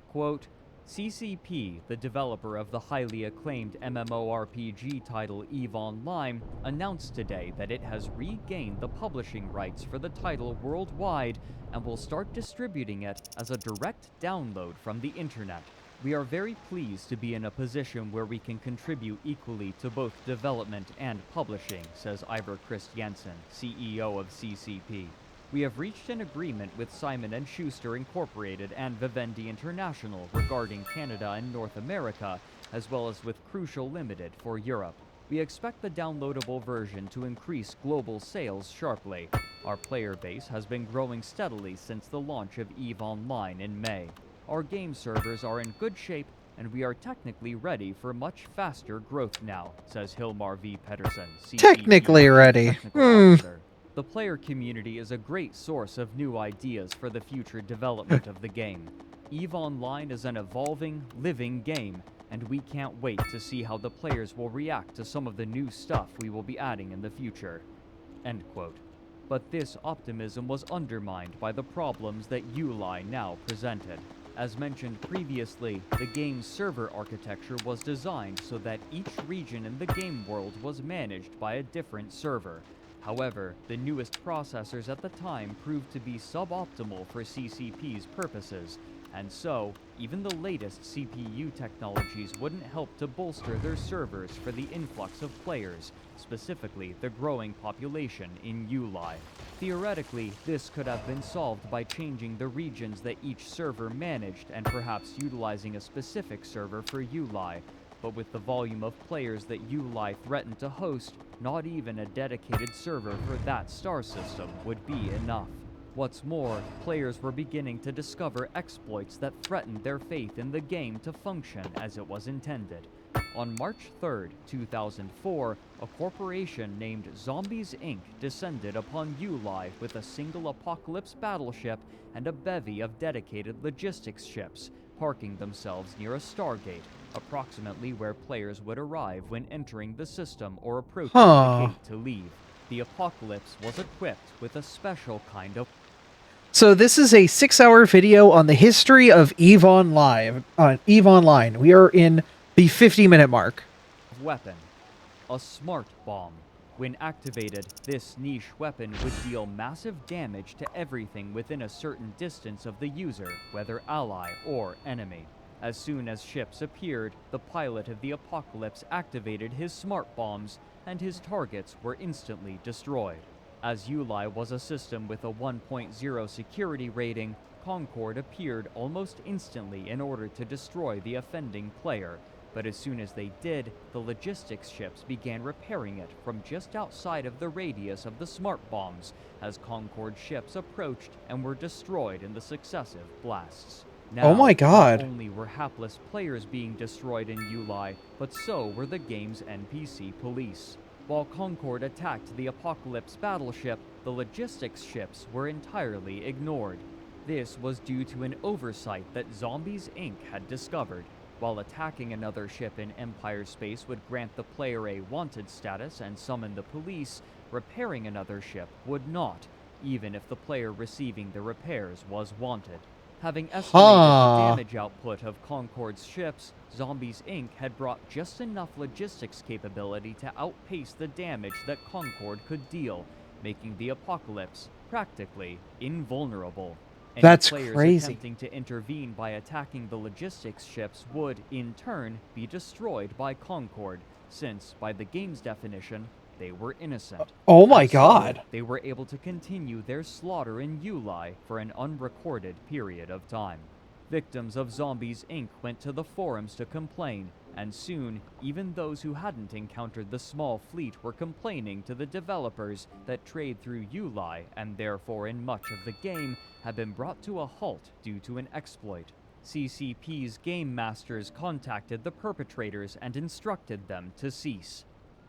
Quote, CCP, the developer of the highly acclaimed MMORPG title EVE Online, announced today that it has regained the publishing rights for the title worldwide and will start distributing it as a direct download from the internet. We are very pleased to be in a position where we can contribute equally to both development and publishing, says Ivor Christiansen, CEO of CCP. We have reached an agreement with Simon & Schuster Incorporated and Vivendi International regarding Canada and North America, as well as with Crucial Limited for Europe. We expect the downloadable version to increase global sales sharply. Our player base has been growing steadily since the launch of EVE Online in May. Our game servers are in good shape, and we are technically ready for much faster growth now, says Hilmar V. Pedersen, CCP Technically ready. Technical Officer. The player community is a great source of new ideas for the future development of the game. EVE Online is an evolving, living game, and we can't wait to see how the players will react to some of the new stuff we will be adding in the future. End quote. But this optimism was undermined by the problems that Uli now presented. As mentioned previously, the game's server architecture was designed so that each region in the game world was managed by a different server. However, the newest processors at the time proved to be suboptimal for CCP's purposes, and so, even the latest CPU technologies wouldn't help to bolster their servers for the influx of players, specifically the growing population in Uli. Theoretically, this could have been solved by changing the regions that each server managed and perhaps utilizing a specific server for Uli, but with the volume of players that Uli threatened to host, not even a dedicated server for that star system would be enough. What's more, players were beginning to discover exploits that threatened their faith in the game to function as it was intended. On March 3rd, 2004, a corporation named Zombies Inc. descended upon Uli with a single Apocalypse battleship and a bevy of dedicated logistics ships, parking themselves near a Stargate, approximately where players would arrive when entering the system or approaching the gate to leave. The Apocalypse was equipped with a special kind of... So this is a 6-hour video on the history of EVE Online. We are in the 50-minute mark. Weapon. A smart bomb. When activated, this niche weapon would deal massive damage to everything within a certain distance of the user, whether ally or enemy. As soon as ships appeared, the pilot of the Apocalypse activated his smart bombs, and his targets were instantly destroyed. As Uli was a system with a 1.0 security rating, Concord appeared almost instantly in order to destroy the offending player, but as soon as they did, the logistics ships began repairing it from just outside of the radius of the smart bombs as Concord ships approached and were destroyed in the successive blasts. Now, Oh my god. not only were hapless players being destroyed in Uli, but so were the game's NPC police. While Concord attacked the Apocalypse battleship, the logistics ships were entirely ignored. This was due to an oversight that Zombies Inc. had discovered. While attacking another ship in Empire space would grant the player a wanted status and summon the police, repairing another ship would not, even if the player receiving the repairs was wanted. Having estimated the damage output of Concord's ships, Zombies Inc. had brought just enough logistics capability to outpace the damage that Concord could deal, making the Apocalypse practically invulnerable. Any That's players crazy. attempting to intervene by attacking the logistics ships would, in turn, be destroyed by Concord, since, by the game's definition, they were innocent. Oh my And so, god. they were able to continue their slaughter in Uli for an unrecorded period of time. Victims of Zombies Inc. went to the forums to complain, and soon, even those who hadn't encountered the small fleet were complaining to the developers that trade through Uli, and therefore in much of the game, had been brought to a halt due to an exploit. CCP's game masters contacted the perpetrators and instructed them to cease.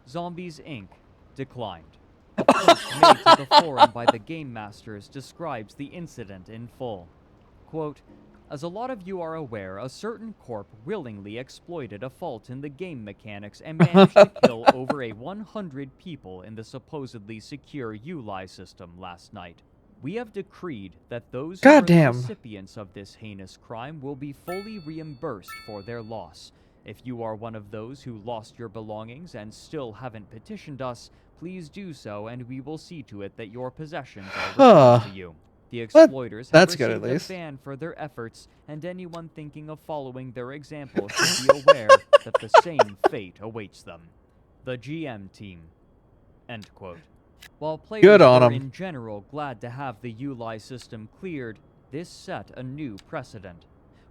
Zombies Inc. declined. A post made to the forum by the game masters describes the incident in full. Quote, "As a lot of you are aware, a certain corp willingly exploited a fault in the game mechanics and managed to kill over 100 people in the supposedly secure Uli system last night. We have decreed that those who are the Goddamn. recipients of this heinous crime will be fully reimbursed for their loss. If you are one of those who lost your belongings and still haven't petitioned us, please do so and we will see to it that your possessions are returned to you. The exploiters have that's good, received at least. a ban for their efforts, and anyone thinking of following their example should be aware that the same fate awaits them. The GM team." End quote. While players Good on were 'em. in general glad to have the Uli system cleared, this set a new precedent.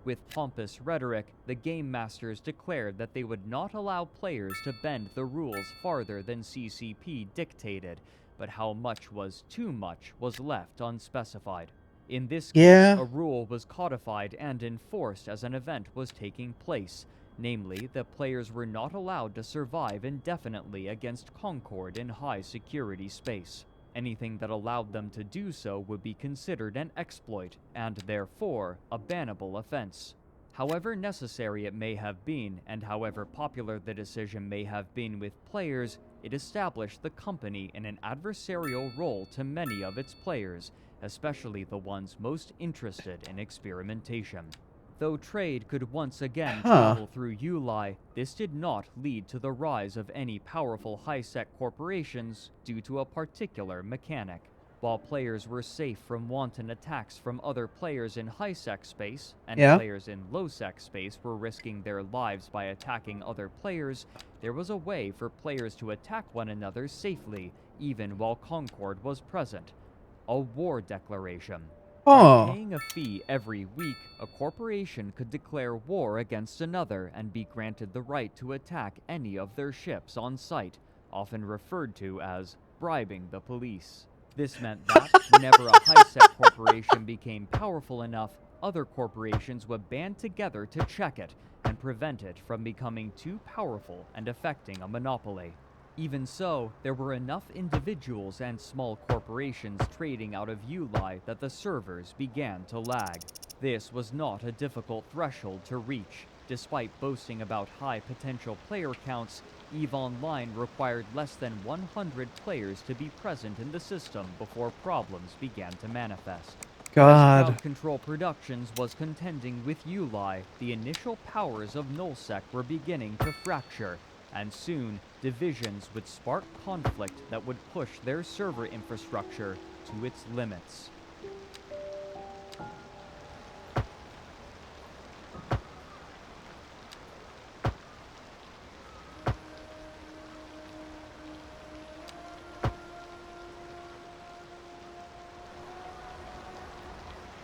With pompous rhetoric, the game masters declared that they would not allow players to bend the rules farther than CCP dictated, but how much was too much was left unspecified. In this case, Yeah. a rule was codified and enforced as an event was taking place, namely that players were not allowed to survive indefinitely against Concord in high security space. Anything that allowed them to do so would be considered an exploit, and therefore a bannable offense. However necessary it may have been, and however popular the decision may have been with players, it established the company in an adversarial role to many of its players, especially the ones most interested in experimentation. Though trade could once again travel through Uli, this did not lead to the rise of any powerful high-sec corporations due to a particular mechanic. While players were safe from wanton attacks from other players in high-sec space, and players in low-sec space were risking their lives by attacking other players, there was a way for players to attack one another safely, even while Concord was present. A war declaration. By paying a fee every week, a corporation could declare war against another and be granted the right to attack any of their ships on site, often referred to as bribing the police. This meant that, whenever a high-sec corporation became powerful enough, other corporations would band together to check it and prevent it from becoming too powerful and affecting a monopoly. Even so, there were enough individuals and small corporations trading out of Uli that the servers began to lag. This was not a difficult threshold to reach. Despite boasting about high potential player counts, EVE Online required less than 100 players to be present in the system before problems began to manifest. As Crowd Control Productions was contending with Uli, the initial powers of nullsec were beginning to fracture, and soon, divisions would spark conflict that would push their server infrastructure to its limits.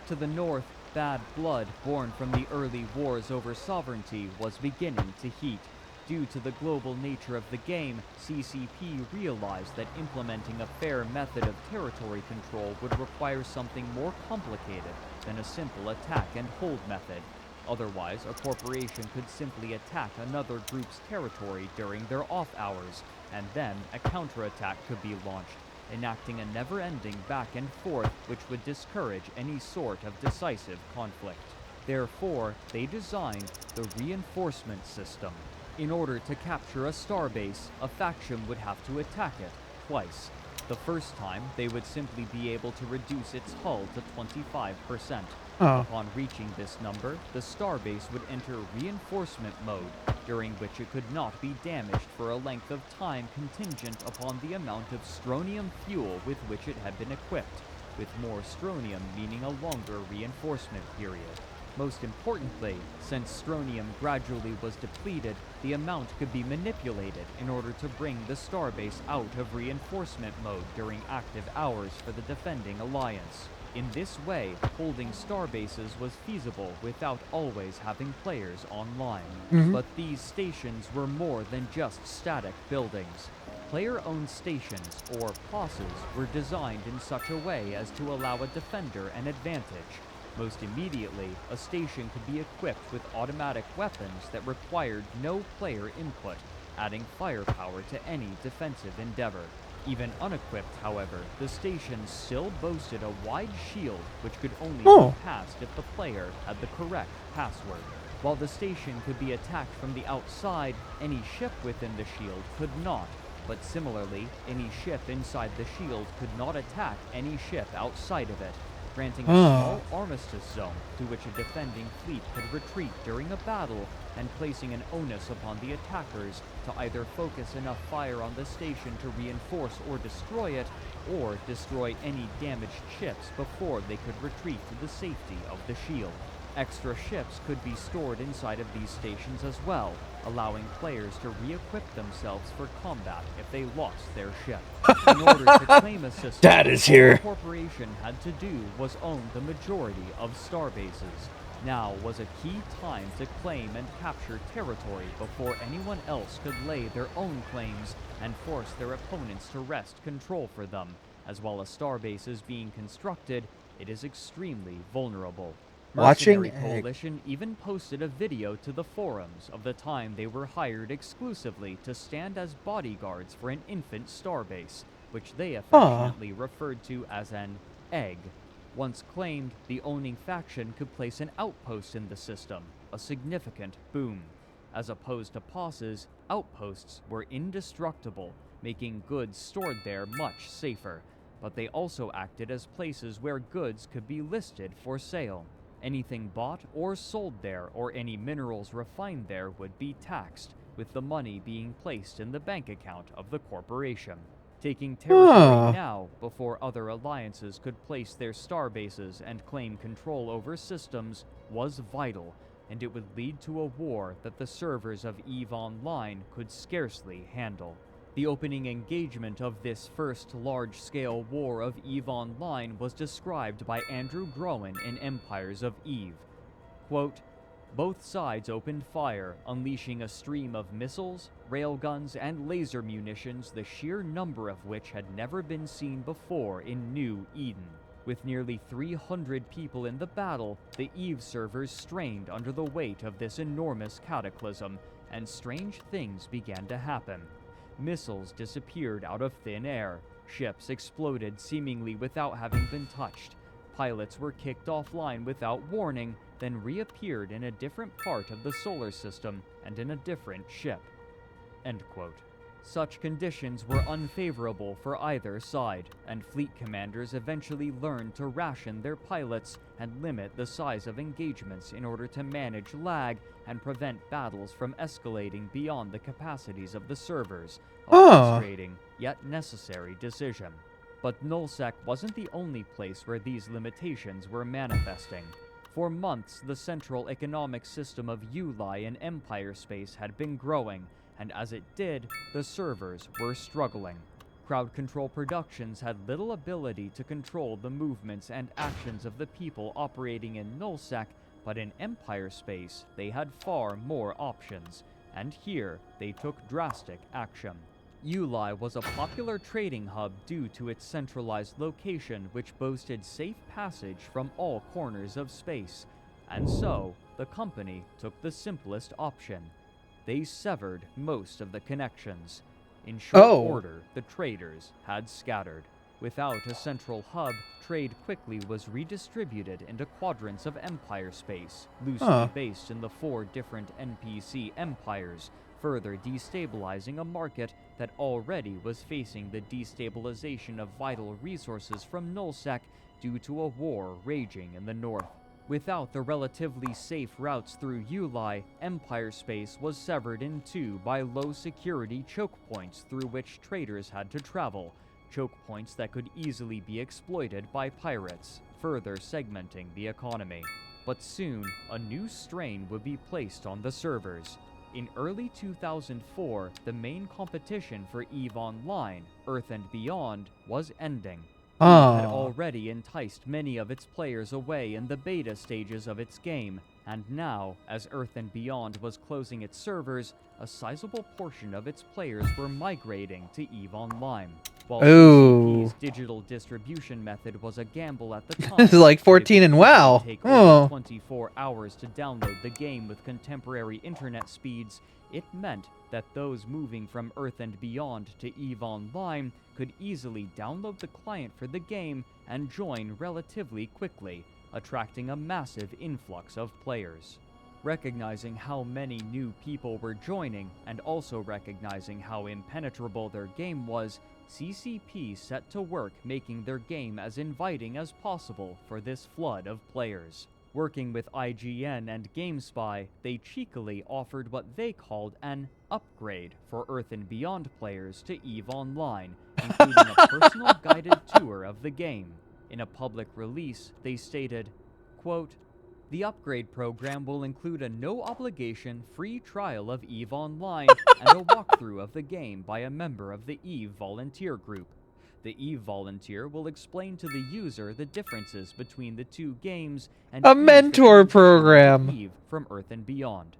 To the north, bad blood born from the early wars over sovereignty was beginning to heat. Due to the global nature of the game, CCP realized that implementing a fair method of territory control would require something more complicated than a simple attack and hold method. Otherwise, a corporation could simply attack another group's territory during their off hours, and then a counterattack could be launched, enacting a never-ending back and forth which would discourage any sort of decisive conflict. Therefore, they designed the reinforcement system. In order to capture a starbase, a faction would have to attack it twice. The first time, they would simply be able to reduce its hull to 25%. Upon reaching this number, the starbase would enter reinforcement mode, during which it could not be damaged for a length of time contingent upon the amount of strontium fuel with which it had been equipped, with more strontium meaning a longer reinforcement period. Most importantly, since strontium gradually was depleted, the amount could be manipulated in order to bring the starbase out of reinforcement mode during active hours for the defending alliance. In this way, holding starbases was feasible without always having players online. But these stations were more than just static buildings. Player-owned stations, or POSs, were designed in such a way as to allow a defender an advantage. Most immediately, a station could be equipped with automatic weapons that required no player input, adding firepower to any defensive endeavor. Even unequipped, however, the station still boasted a wide shield which could only be passed if the player had the correct password. While the station could be attacked from the outside, any ship within the shield could not. But similarly, any ship inside the shield could not attack any ship outside of it, granting a small armistice zone to which a defending fleet could retreat during a battle, and placing an onus upon the attackers to either focus enough fire on the station to reinforce or destroy it, or destroy any damaged ships before they could retreat to the safety of the shield. Extra ships could be stored inside of these stations as well, allowing players to re-equip themselves for combat if they lost their ship. In order to claim a system, Dad is here. all the corporation had to do was own the majority of starbases. Now was a key time to claim and capture territory before anyone else could lay their own claims and force their opponents to wrest control for them, as while a starbase is being constructed, it is extremely vulnerable. Mercenary Coalition even posted a video to the forums of the time they were hired exclusively to stand as bodyguards for an infant starbase, which they affectionately referred to as an egg. Once claimed, the owning faction could place an outpost in the system, a significant boom. As opposed to POSs, outposts were indestructible, making goods stored there much safer, but they also acted as places where goods could be listed for sale. Anything bought or sold there, or any minerals refined there, would be taxed, with the money being placed in the bank account of the corporation. Taking territory now, before other alliances could place their starbases and claim control over systems, was vital, and it would lead to a war that the servers of EVE Online could scarcely handle. The opening engagement of this first large-scale war of EVE Online was described by Andrew Groen in Empires of EVE. Quote, "Both sides opened fire, unleashing a stream of missiles, railguns, and laser munitions, the sheer number of which had never been seen before in New Eden. With nearly 300 people in the battle, the EVE servers strained under the weight of this enormous cataclysm, and strange things began to happen. Missiles disappeared out of thin air, ships exploded seemingly without having been touched, pilots were kicked offline without warning, then reappeared in a different part of the solar system and in a different ship." End quote. Such conditions were unfavorable for either side, and fleet commanders eventually learned to ration their pilots and limit the size of engagements in order to manage lag and prevent battles from escalating beyond the capacities of the servers, a frustrating yet necessary decision. But Nullsec wasn't the only place where these limitations were manifesting. For months, the central economic system of Uli in Empire space had been growing, and as it did, the servers were struggling. Crowd Control Productions had little ability to control the movements and actions of the people operating in Nullsec, but in Empire Space, they had far more options, and here they took drastic action. Uli was a popular trading hub due to its centralized location, which boasted safe passage from all corners of space, and so the company took the simplest option. They severed most of the connections. In short order, the traders had scattered. Without a central hub, trade quickly was redistributed into quadrants of Empire Space, loosely based in the 4 different NPC empires, further destabilizing a market that already was facing the destabilization of vital resources from Nullsec due to a war raging in the north. Without the relatively safe routes through Uli, Empire Space was severed in 2 by low-security choke points through which traders had to travel, choke points that could easily be exploited by pirates, further segmenting the economy. But soon, a new strain would be placed on the servers. In early 2004, the main competition for EVE Online, Earth and Beyond, was ending. EVE had already enticed many of its players away in the beta stages of its game, and now, as Earth and Beyond was closing its servers, a sizable portion of its players were migrating to EVE Online. While CCP's digital distribution method was a gamble at the time, this is like 14 and WoW. Take over 24 hours to download the game with contemporary internet speeds, it meant that those moving from Earth and Beyond to EVE Online could easily download the client for the game and join relatively quickly, attracting a massive influx of players. Recognizing how many new people were joining, and also recognizing how impenetrable their game was, CCP set to work making their game as inviting as possible for this flood of players. Working with IGN and GameSpy, they cheekily offered what they called an upgrade for Earth and Beyond players to EVE Online, including a personal guided tour of the game. In a public release, they stated, quote, "The upgrade program will include a no-obligation free trial of EVE Online and a walkthrough of the game by a member of the EVE volunteer group. The EVE volunteer will explain to the user the differences between the 2 games and a mentor program. EVE from Earth and Beyond."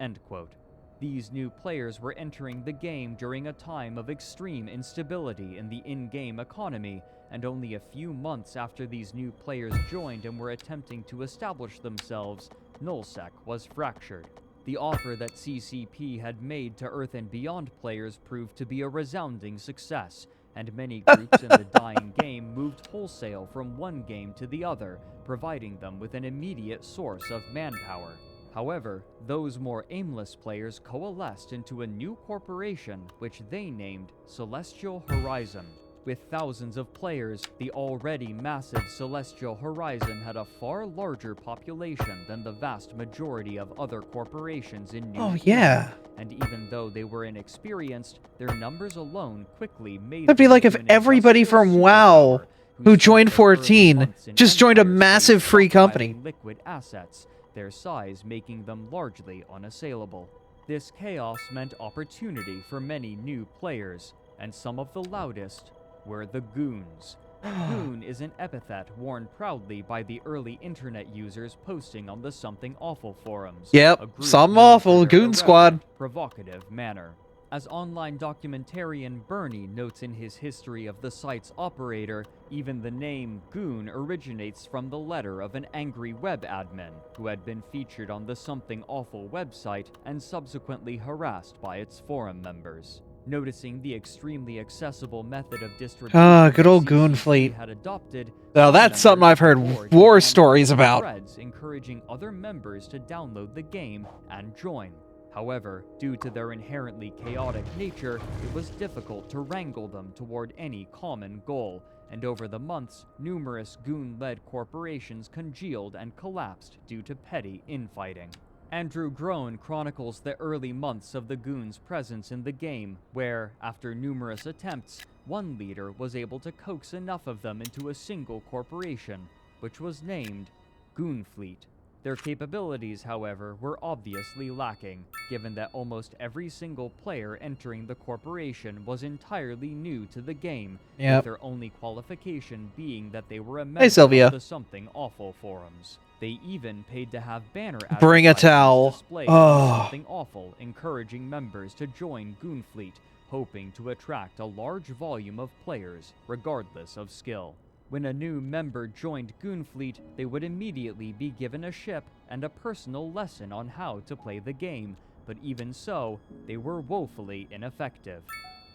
End quote. These new players were entering the game during a time of extreme instability in the in-game economy, and only a few months after these new players joined and were attempting to establish themselves, Nullsec was fractured. The offer that CCP had made to Earth and Beyond players proved to be a resounding success, and many groups in the dying game moved wholesale from one game to the other, providing them with an immediate source of manpower. However, those more aimless players coalesced into a new corporation which they named Celestial Horizon. With thousands of players, the already massive Celestial Horizon had a far larger population than the vast majority of other corporations in New Eden. And even though they were inexperienced, their numbers alone quickly made That'd be like if everybody from WoW who joined 14 just joined a massive free company. Liquid assets, their size making them largely unassailable. This chaos meant opportunity for many new players, and some of the loudest were the goons. Goon is an epithet worn proudly by the early internet users posting on the Something Awful forums. Yep, Something Awful, Goon Squad. Provocative manner. As online documentarian Bernie notes in his history of the site's operator, even the name Goon originates from the letter of an angry web admin who had been featured on the Something Awful website and subsequently harassed by its forum members. Noticing the extremely accessible method of distribution good old Goon Fleet. had adopted, now that's something I've heard war stories about. Threads encouraging other members to download the game and join. However, due to their inherently chaotic nature, it was difficult to wrangle them toward any common goal, and over the months, numerous goon-led corporations congealed and collapsed due to petty infighting. Andrew Groen chronicles the early months of the goons' presence in the game, where, after numerous attempts, one leader was able to coax enough of them into a single corporation, which was named Goonfleet. Their capabilities, however, were obviously lacking, given that almost every single player entering the corporation was entirely new to the game, Yep. with their only qualification being that they were a member Hey, Sylvia. of the Something Awful forums. They even paid to have banner Bring a advertisements towel. displayed on the Oh. Something Awful, encouraging members to join Goonfleet, hoping to attract a large volume of players, regardless of skill. When a new member joined Goonfleet, they would immediately be given a ship and a personal lesson on how to play the game, but even so, they were woefully ineffective.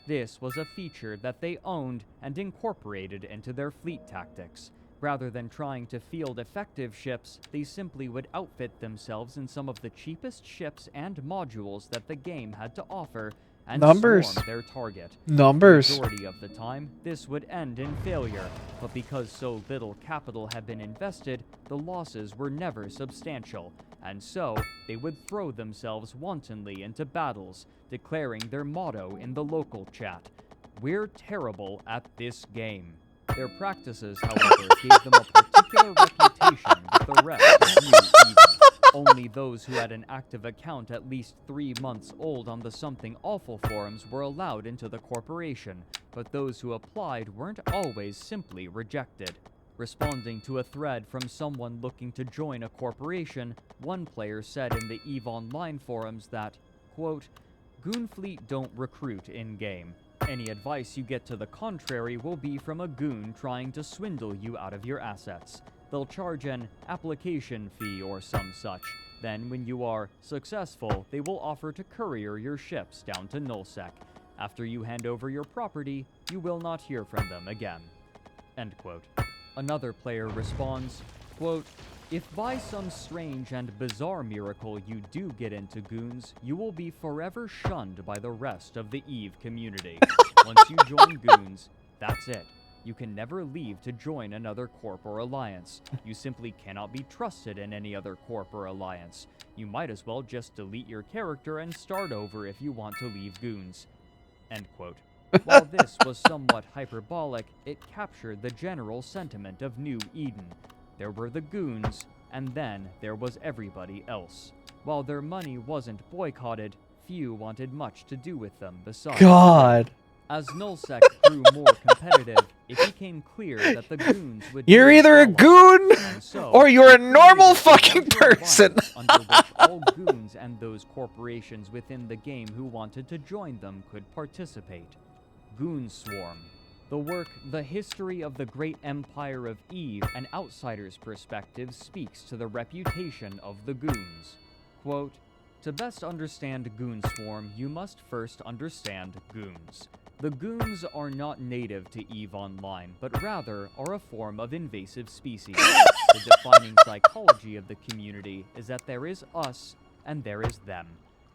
This was a feature that they owned and incorporated into their fleet tactics. Rather than trying to field effective ships, they simply would outfit themselves in some of the cheapest ships and modules that the game had to offer and Numbers. swarm their target. Numbers. The majority of the time, this would end in failure, but because so little capital had been invested, the losses were never substantial, and so they would throw themselves wantonly into battles, declaring their motto in the local chat: "We're terrible at this game." Their practices, however, gave them a particular reputation with the rest of New Eden. Only those who had an active account at least 3 months old on the Something Awful forums were allowed into the corporation, but those who applied weren't always simply rejected. Responding to a thread from someone looking to join a corporation, one player said in the EVE Online forums that, quote, "Goonfleet don't recruit in-game. Any advice you get to the contrary will be from a goon trying to swindle you out of your assets. They'll charge an application fee or some such. Then, when you are successful, they will offer to courier your ships down to Nullsec. After you hand over your property, you will not hear from them again." End quote. Another player responds, quote, "If by some strange and bizarre miracle you do get into Goons, you will be forever shunned by the rest of the EVE community. Once you join Goons, that's it. You can never leave to join another corp or alliance. You simply cannot be trusted in any other corp or alliance. You might as well just delete your character and start over if you want to leave Goons." End quote. While this was somewhat hyperbolic, it captured the general sentiment of New Eden. There were the Goons, and then there was everybody else. While their money wasn't boycotted, few wanted much to do with them besides. God. As Nullsec grew more competitive, it became clear that the Goons would You're be either a allies, goon and so or you're a they normal created fucking virtual person. alliance under which all Goons and those corporations within the game who wanted to join them could participate. Goon Swarm. The work, The History of the Great Empire of Eve, an outsider's perspective, speaks to the reputation of the Goons. Quote, "To best understand Goon Swarm, you must first understand Goons. The Goons are not native to EVE Online, but rather are a form of invasive species. The defining psychology of the community is that there is us and there is them.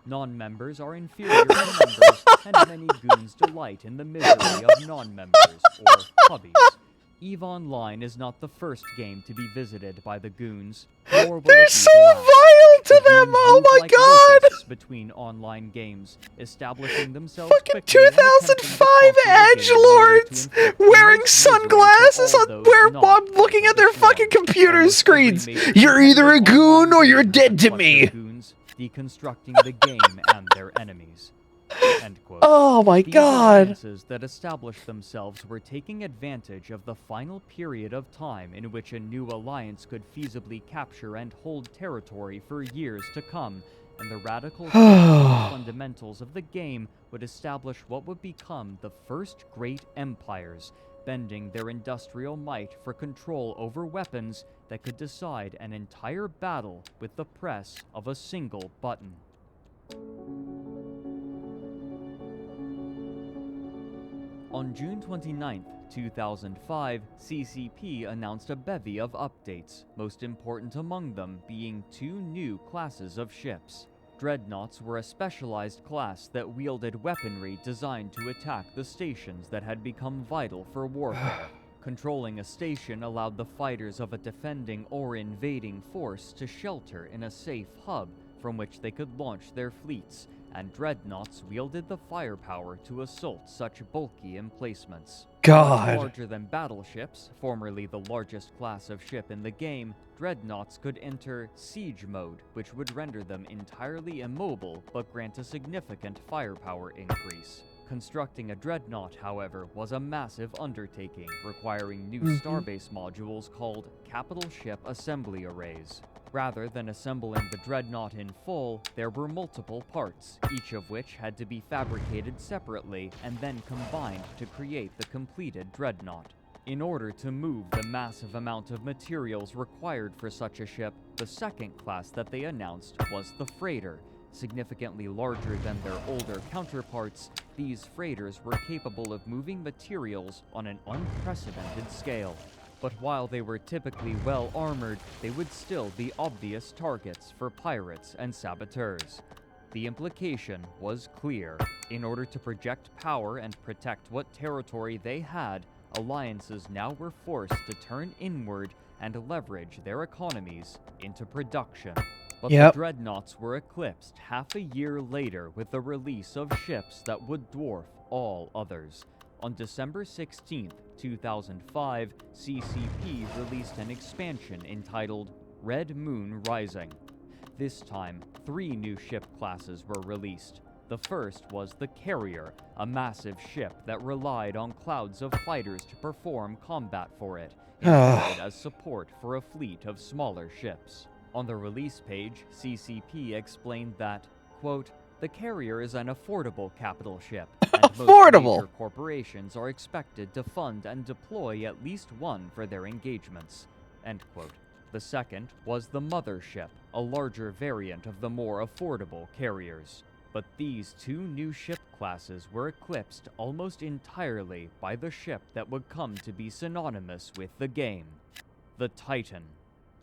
Non-members are inferior to members, and many Goons delight in the misery of non-members, or hubbies. EVE Online is not the first game to be visited by the Goons, nor will They're it be so the last. vile to The them. Goons Oh move my like god. locusts between online games, establishing themselves Fucking quickly and attempting to 2005 conquer the game in order to edgelords inflict wearing immense misery to sunglasses all on those where not while part looking of at their the swarm. fucking computer Almost every screens. major You're either a competitive goon online or you're game dead to has a me. bunch of Goons deconstructing the game and their enemies." End quote. Oh my These god. alliances that established themselves were taking advantage of the final period of time in which a new alliance could feasibly capture and hold territory for years to come, and the radical shifts in the fundamentals of the game would establish what would become the first great empires, bending their industrial might for control over weapons that could decide an entire battle with the press of a single button. On June 29, 2005, CCP announced a bevy of updates, most important among them being 2 new classes of ships. Dreadnoughts were a specialized class that wielded weaponry designed to attack the stations that had become vital for warfare. Controlling a station allowed the fighters of a defending or invading force to shelter in a safe hub from which they could launch their fleets, and dreadnoughts wielded the firepower to assault such bulky emplacements. Much God. larger than battleships, formerly the largest class of ship in the game, dreadnoughts could enter siege mode, which would render them entirely immobile but grant a significant firepower increase. Constructing a dreadnought, however, was a massive undertaking, requiring new starbase modules called capital ship assembly arrays. Rather than assembling the dreadnought in full, there were multiple parts, each of which had to be fabricated separately and then combined to create the completed dreadnought. In order to move the massive amount of materials required for such a ship, the second class that they announced was the freighter. Significantly larger than their older counterparts, these freighters were capable of moving materials on an unprecedented scale. But while they were typically well armored, they would still be obvious targets for pirates and saboteurs. The implication was clear. In order to project power and protect what territory they had, alliances now were forced to turn inward and leverage their economies into production. But the dreadnoughts were eclipsed half a year later with the release of ships that would dwarf all others. On December 16, 2005, CCP released an expansion entitled Red Moon Rising. This time, 3 new ship classes were released. The first was the Carrier, a massive ship that relied on clouds of fighters to perform combat for it, intended as support for a fleet of smaller ships. On the release page, CCP explained that, quote, "The Carrier is an affordable capital ship, and most major corporations are expected to fund and deploy at least one for their engagements." End quote. The second was the Mothership, a larger variant of the more affordable carriers. But these 2 new ship classes were eclipsed almost entirely by the ship that would come to be synonymous with the game, the Titan.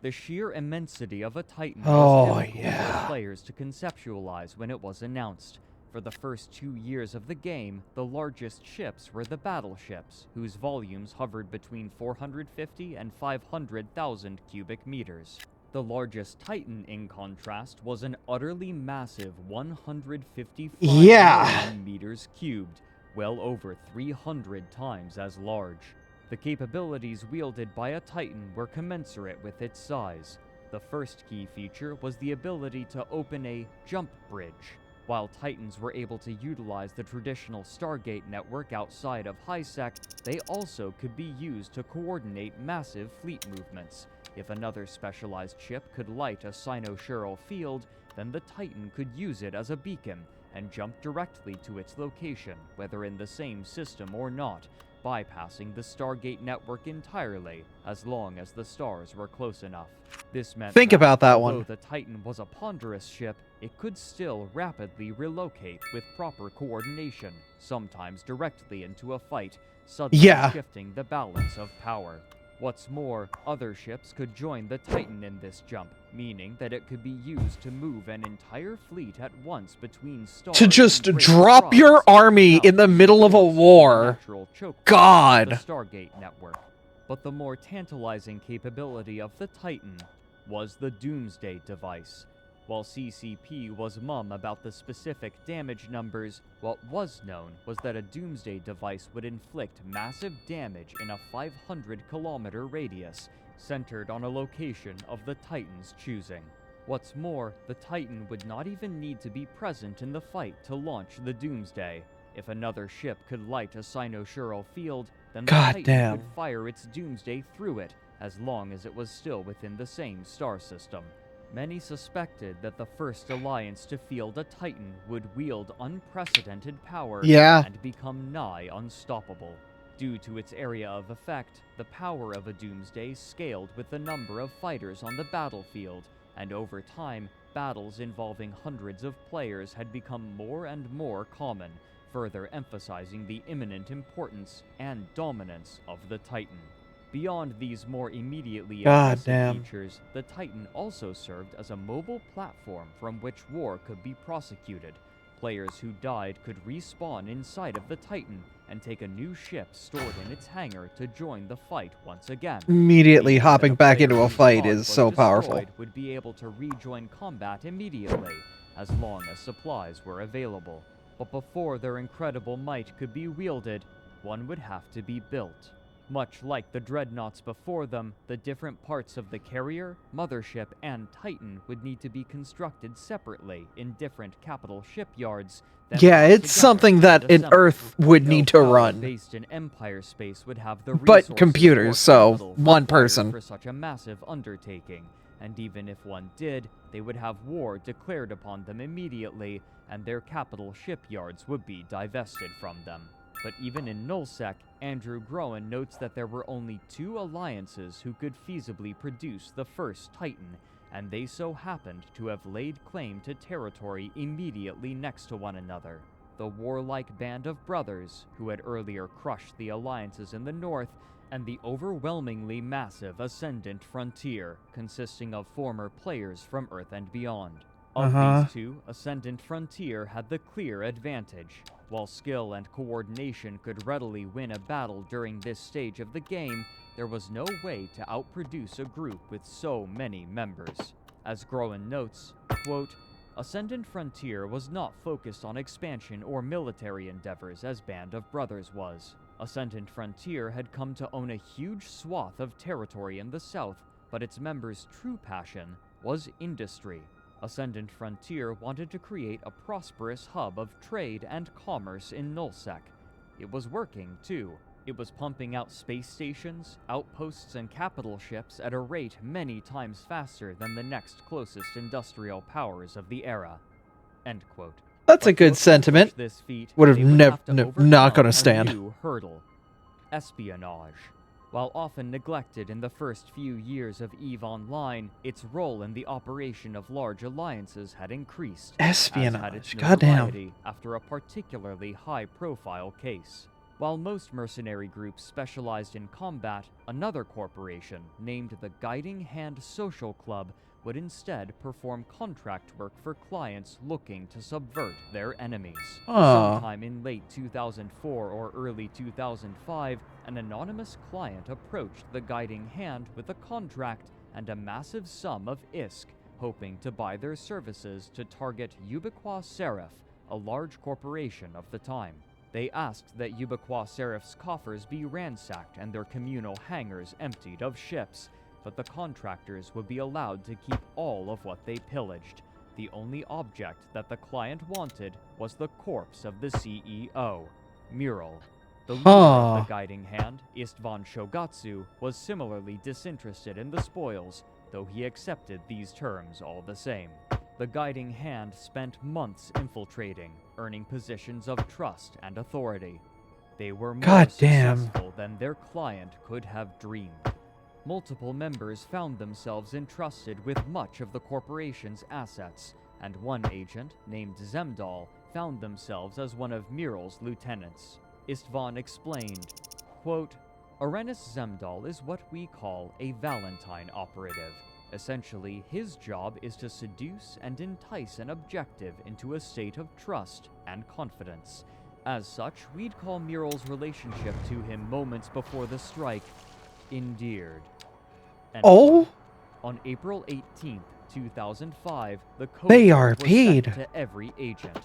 The sheer immensity of a Titan was difficult for players to conceptualize when it was announced. For the first 2 years of the game, the largest ships were the battleships, whose volumes hovered between 450 and 500,000 cubic meters. The largest Titan, in contrast, was an utterly massive 155 million meters cubed, well over 300 times as large. The capabilities wielded by a Titan were commensurate with its size. The first key feature was the ability to open a jump bridge. While Titans were able to utilize the traditional Stargate network outside of HiSec, they also could be used to coordinate massive fleet movements. If another specialized ship could light a cynosural field, then the Titan could use it as a beacon and jump directly to its location, whether in the same system or not, bypassing the Stargate network entirely, as long as the stars were close enough. This meant although the Titan was a ponderous ship, it could still rapidly relocate with proper coordination, sometimes directly into a fight, suddenly shifting the balance of power. What's more, other ships could join the Titan in this jump, meaning that it could be used to move an entire fleet at once between stars. To just drop your army in the middle of a war. God. The Stargate network. But the more tantalizing capability of the Titan was the Doomsday device. While CCP was mum about the specific damage numbers, what was known was that a Doomsday device would inflict massive damage in a 500-kilometer radius, centered on a location of the Titan's choosing. What's more, the Titan would not even need to be present in the fight to launch the Doomsday. If another ship could light a cynosural field, then the Titan could fire its Doomsday through it, as long as it was still within the same star system. Many suspected that the first alliance to field a Titan would wield unprecedented power and become nigh unstoppable. Due to its area of effect, the power of a Doomsday scaled with the number of fighters on the battlefield, and over time, battles involving hundreds of players had become more and more common, further emphasizing the imminent importance and dominance of the Titan. Beyond these more immediately impressive features, the Titan also served as a mobile platform from which war could be prosecuted. Players who died could respawn inside of the Titan and take a new ship stored in its hangar to join the fight once again. Immediately hopping back into a fight is so powerful. Would be able to rejoin combat immediately, as long as supplies were available. But before their incredible might could be wielded, one would have to be built. Much like the dreadnoughts before them, the different parts of the carrier, mothership, and Titan would need to be constructed separately in different capital shipyards. Yeah, it's something that an Earth would need to run. Based in Empire space would have the But resources computers, or so capital one required person. for such a massive undertaking. And even if one did, they would have war declared upon them immediately, and their capital shipyards would be divested from them. But even in Nullsec, Andrew Groen notes that there were only 2 alliances who could feasibly produce the first Titan, and they so happened to have laid claim to territory immediately next to one another. The warlike band of brothers, who had earlier crushed the alliances in the north, and the overwhelmingly massive Ascendant Frontier, consisting of former players from Earth and beyond. Of these 2, Ascendant Frontier had the clear advantage. While skill and coordination could readily win a battle during this stage of the game, there was no way to outproduce a group with so many members. As Groen notes, quote, Ascendant Frontier was not focused on expansion or military endeavors as Band of Brothers was. Ascendant Frontier had come to own a huge swath of territory in the south, but its members' true passion was industry. Ascendant Frontier wanted to create a prosperous hub of trade and commerce in Nullsec. It was working, too. It was pumping out space stations, outposts, and capital ships at a rate many times faster than the next closest industrial powers of the era. End quote. That's a But to good accomplish sentiment. this feat, Would have they not overcome gonna a stand. new hurdle: espionage. While often neglected in the first few years of EVE Online, its role in the operation of large alliances had increased, as had its Espionage. Goddamn. notoriety after a particularly high-profile case. While most mercenary groups specialized in combat, another corporation, named the Guiding Hand Social Club, would instead perform contract work for clients looking to subvert their enemies. Sometime in late 2004 or early 2005, an anonymous client approached the Guiding Hand with a contract and a massive sum of ISK, hoping to buy their services to target Ubiqua Seraph, a large corporation of the time. They asked that Ubiqua Seraph's coffers be ransacked and their communal hangars emptied of ships, but the contractors would be allowed to keep all of what they pillaged. The only object that the client wanted was the corpse of the CEO, Mural. The leader of the Guiding Hand, Istvan Shogatsu, was similarly disinterested in the spoils, though he accepted these terms all the same. The Guiding Hand spent months infiltrating, earning positions of trust and authority. They were more successful than their client could have dreamed. Multiple members found themselves entrusted with much of the corporation's assets, and one agent, named Zemdal, found themselves as one of Mural's lieutenants. Istvan explained, quote, Arenis Zemdal is what we call a Valentine operative. Essentially, his job is to seduce and entice an objective into a state of trust and confidence. As such, we'd call Mural's relationship to him moments before the strike endeared. End quote. On April 18th, 2005, the code They are was paid. sent to every agent.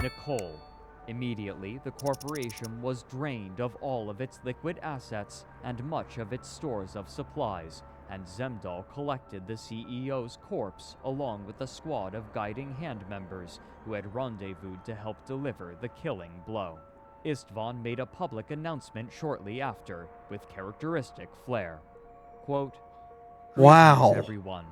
Nicole. Immediately, the corporation was drained of all of its liquid assets and much of its stores of supplies, and Zemdal collected the CEO's corpse along with a squad of Guiding Hand members who had rendezvoused to help deliver the killing blow. Istvan made a public announcement shortly after, with characteristic flair. Quote, Wow. "Greetings, everyone.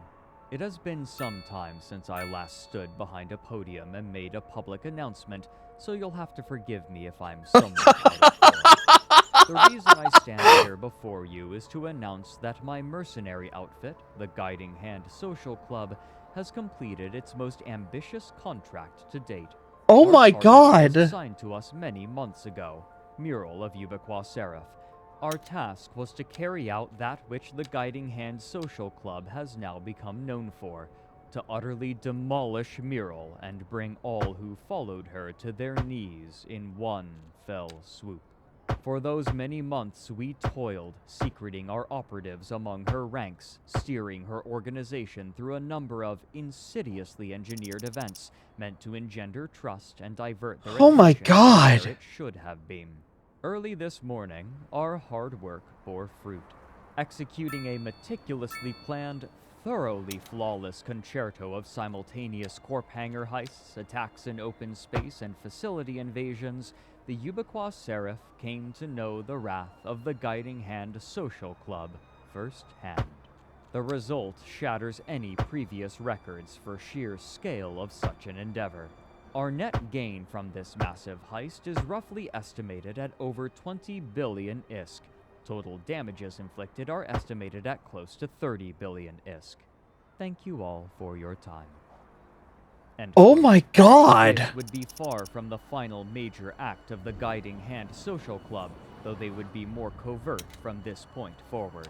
It has been some time since I last stood behind a podium and made a public announcement, so you'll have to forgive me if I'm somewhat out of form. The reason I stand here before you is to announce that my mercenary outfit, the Guiding Hand Social Club, has completed its most ambitious contract to date. Oh Our my target god! was assigned to us many months ago, Mural of Ubiqua Seraph. Our task was to carry out that which the Guiding Hand Social Club has now become known for, to utterly demolish Mural and bring all who followed her to their knees in one fell swoop. For those many months we toiled, secreting our operatives among her ranks, steering her organization through a number of insidiously engineered events meant to engender trust and divert their Oh my attention from God. where it should have been. Early this morning, our hard work bore fruit. Executing a meticulously planned, thoroughly flawless concerto of simultaneous corp hangar heists, attacks in open space, and facility invasions, the Ubiquois Seraph came to know the wrath of the Guiding Hand Social Club firsthand. The result shatters any previous records for sheer scale of such an endeavor. Our net gain from this massive heist is roughly estimated at over 20 billion ISK. Total damages inflicted are estimated at close to 30 billion ISK. Thank you all for your time. End Oh quote. my God. This would be far from the final major act of the Guiding Hand Social Club, though they would be more covert from this point forward.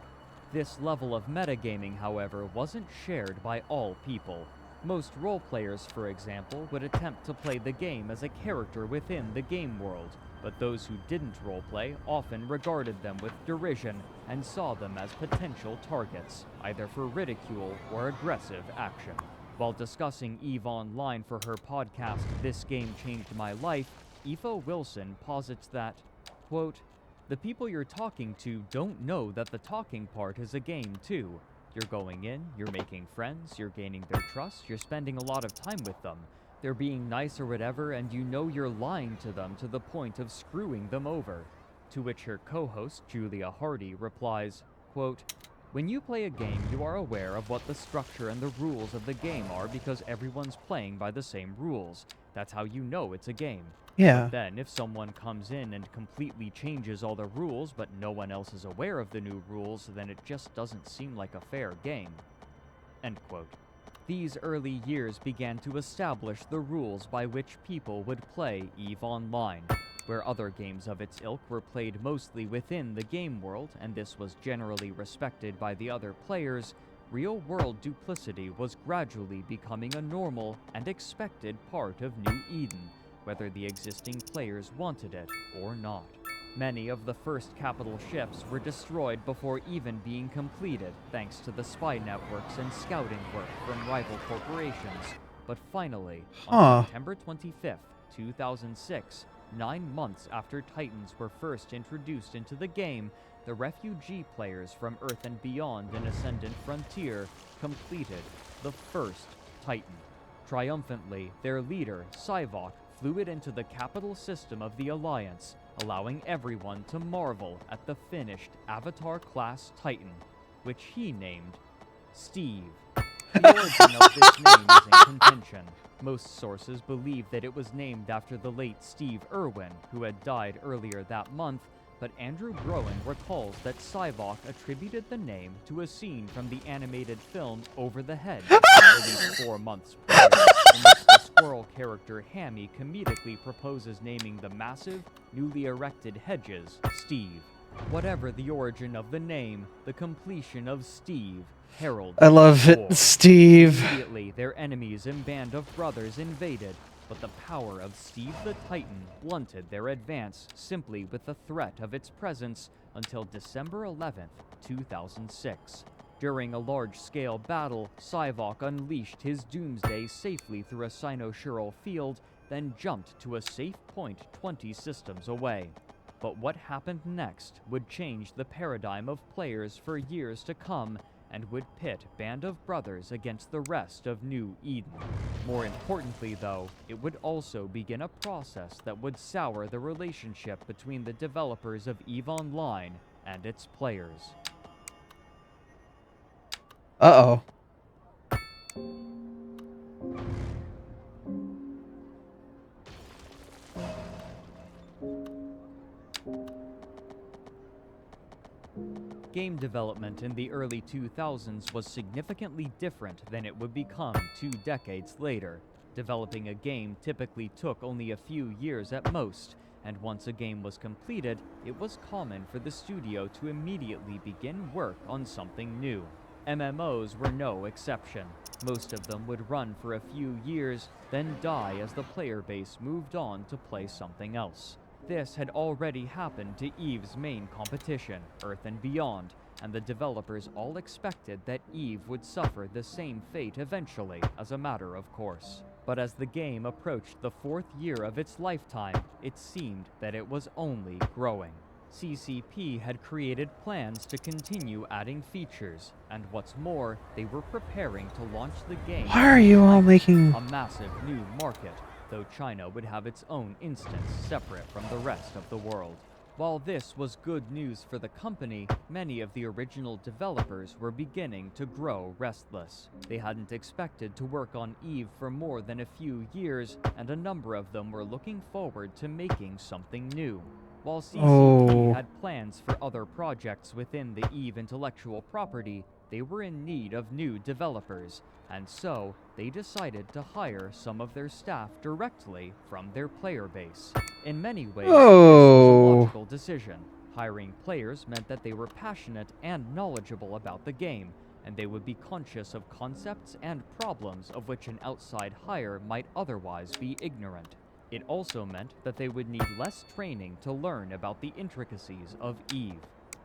This level of metagaming, however, wasn't shared by all people. Most role players, for example, would attempt to play the game as a character within the game world, but those who didn't roleplay often regarded them with derision and saw them as potential targets, either for ridicule or aggressive action. While discussing EVE Online for her podcast, This Game Changed My Life, Aoife Wilson posits that, quote, "The people you're talking to don't know that the talking part is a game too. You're going in, you're making friends, you're gaining their trust, you're spending a lot of time with them. They're being nice or whatever, and you know you're lying to them to the point of screwing them over." To which her co-host, Julia Hardy, replies, quote, "When you play a game, you are aware of what the structure and the rules of the game are because everyone's playing by the same rules. That's how you know it's a game. Yeah. But then, if someone comes in and completely changes all the rules, but no one else is aware of the new rules, then it just doesn't seem like a fair game." End quote. These early years began to establish the rules by which people would play EVE Online. Where other games of its ilk were played mostly within the game world, and this was generally respected by the other players, real-world duplicity was gradually becoming a normal and expected part of New Eden, whether the existing players wanted it or not. Many of the first capital ships were destroyed before even being completed, thanks to the spy networks and scouting work from rival corporations. But finally, on September 25th, 2006, 9 months after Titans were first introduced into the game, the refugee players from Earth and Beyond and Ascendant Frontier completed the first Titan. Triumphantly, their leader, Sivok, flew it into the capital system of the Alliance, allowing everyone to marvel at the finished Avatar-class Titan, which he named Steve. The origin of this name is in contention. Most sources believe that it was named after the late Steve Irwin, who had died earlier that month, but Andrew Groen recalls that Sivok attributed the name to a scene from the animated film Over the Hedge, released 4 months prior, in which the squirrel character Hammy comedically proposes naming the massive, newly erected hedges Steve. Whatever the origin of the name, the completion of Steve heralded I love war. it, Steve. Immediately, their enemies and band of brothers invaded, but the power of Steve the Titan blunted their advance simply with the threat of its presence until December 11th, 2006. During a large-scale battle, Sivok unleashed his doomsday safely through a cynosural field, then jumped to a safe point 20 systems away. But what happened next would change the paradigm of players for years to come, and would pit Band of Brothers against the rest of New Eden. More importantly, though, it would also begin a process that would sour the relationship between the developers of EVE Online and its players. Uh-oh. Game development in the early 2000s was significantly different than it would become 2 decades later. Developing a game typically took only a few years at most, and once a game was completed, it was common for the studio to immediately begin work on something new. MMOs were no exception. Most of them would run for a few years, then die as the player base moved on to play something else. this had already happened to EVE's main competition, Earth and Beyond, and the developers all expected that EVE would suffer the same fate eventually, as a matter of course. But as the game approached the 4th year of its lifetime, it seemed that it was only growing. CCP had created plans to continue adding features, and what's more, they were preparing to launch the game. Why are you all making... a massive new market, though China would have its own instance separate from the rest of the world. While this was good news for the company, many of the original developers were beginning to grow restless. They hadn't expected to work on EVE for more than a few years, and a number of them were looking forward to making something new. While CCP had plans for other projects within the EVE intellectual property, they were in need of new developers, and so they decided to hire some of their staff directly from their player base. In many ways, this was a logical decision. Hiring players meant that they were passionate and knowledgeable about the game, and they would be conscious of concepts and problems of which an outside hire might otherwise be ignorant. It also meant that they would need less training to learn about the intricacies of EVE.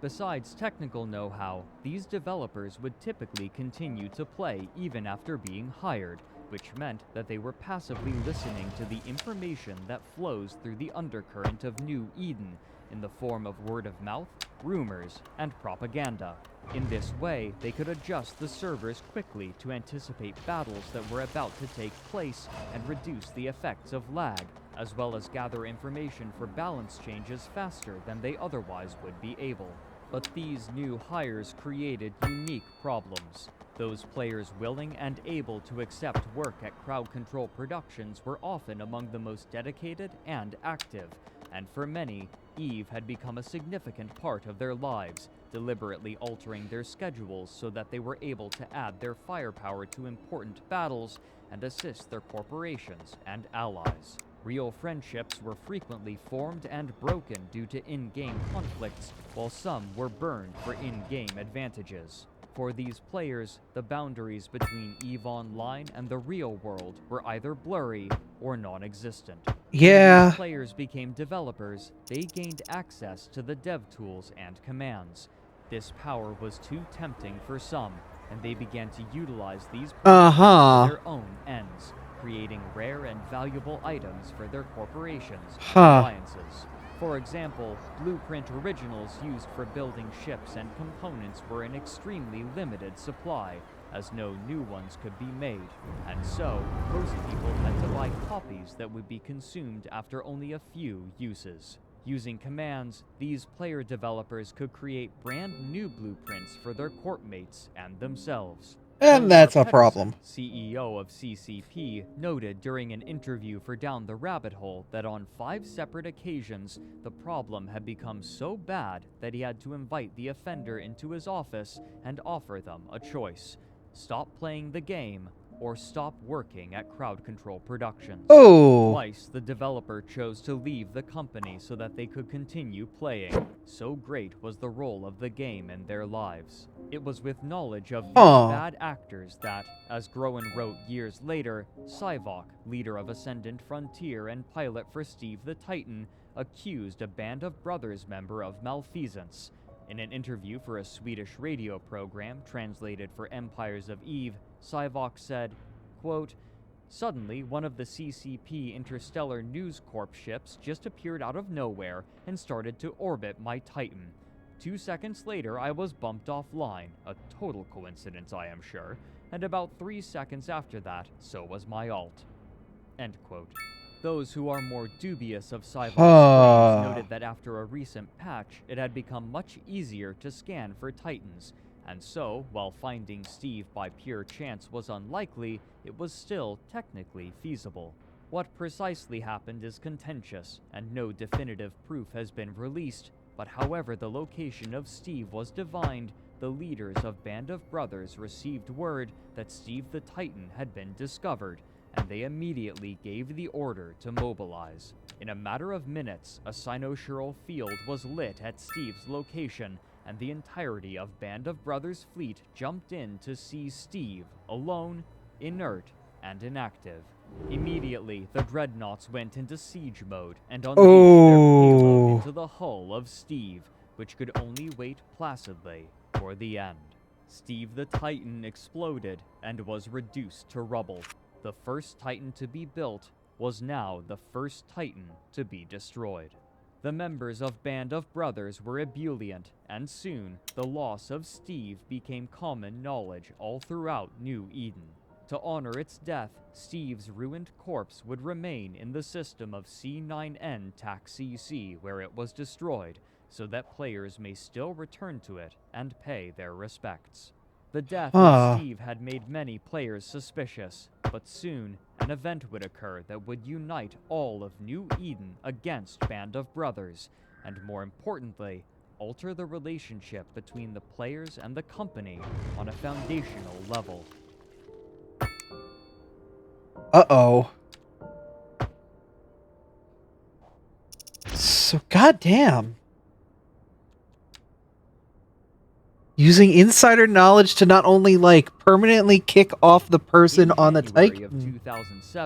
Besides technical know-how, these developers would typically continue to play even after being hired, which meant that they were passively listening to the information that flows through the undercurrent of New Eden in the form of word of mouth, rumors, and propaganda. In this way, they could adjust the servers quickly to anticipate battles that were about to take place and reduce the effects of lag, as well as gather information for balance changes faster than they otherwise would be able. But these new hires created unique problems. Those players willing and able to accept work at Crowd Control Productions were often among the most dedicated and active, and for many, EVE had become a significant part of their lives, deliberately altering their schedules so that they were able to add their firepower to important battles and assist their corporations and allies. Real friendships were frequently formed and broken due to in-game conflicts, while some were burned for in-game advantages. For these players, the boundaries between EVE Online and the real world were either blurry or non-existent. Yeah. When these players became developers, they gained access to the dev tools and commands. This power was too tempting for some, and they began to utilize these powers for their own ends, creating rare and valuable items for their corporations and alliances. For example, blueprint originals used for building ships and components were in extremely limited supply, as no new ones could be made, and so most people had to buy copies that would be consumed after only a few uses. Using commands, these player developers could create brand new blueprints for their corpmates and themselves. And that's a problem. CEO of CCP, noted during an interview for Down the Rabbit Hole that on 5 separate occasions, the problem had become so bad that he had to invite the offender into his office and offer them a choice: stop playing the game or stop working at Crowd Control Productions. Twice, the developer chose to leave the company so that they could continue playing. So great was the role of the game in their lives. It was with knowledge of these bad actors that, as Groen wrote years later, Syvok, leader of Ascendant Frontier and pilot for Steve the Titan, accused a Band of Brothers member of malfeasance. In an interview for a Swedish radio program translated for Empires of Eve, Syvok said, quote, "Suddenly, one of the CCP Interstellar News Corp ships just appeared out of nowhere and started to orbit my Titan. 2 seconds later, I was bumped offline, a total coincidence, I am sure, and about 3 seconds after that, so was my alt." End quote. Those who are more dubious of Syvok's claims noted that after a recent patch, it had become much easier to scan for Titans, and so, while finding Steve by pure chance was unlikely, it was still technically feasible. What precisely happened is contentious, and no definitive proof has been released, but however the location of Steve was divined, the leaders of Band of Brothers received word that Steve the Titan had been discovered, and they immediately gave the order to mobilize. In a matter of minutes, a cynosural field was lit at Steve's location, and the entirety of Band of Brothers' fleet jumped in to see Steve, alone, inert, and inactive. Immediately, the dreadnoughts went into siege mode and unleashed their payload into the hull of Steve, which could only wait placidly for the end. Steve the Titan exploded and was reduced to rubble. The first Titan to be built was now the first Titan to be destroyed. The members of Band of Brothers were ebullient, and soon the loss of Steve became common knowledge all throughout New Eden. To honor its death, Steve's ruined corpse would remain in the system of C9N TAC-CC where it was destroyed, so that players may still return to it and pay their respects. The death of Steve had made many players suspicious, but soon an event would occur that would unite all of New Eden against Band of Brothers, and more importantly, alter the relationship between the players and the company on a foundational level. Uh-oh. So, goddamn. Using insider knowledge to not only, like, permanently kick off the person on the Titan,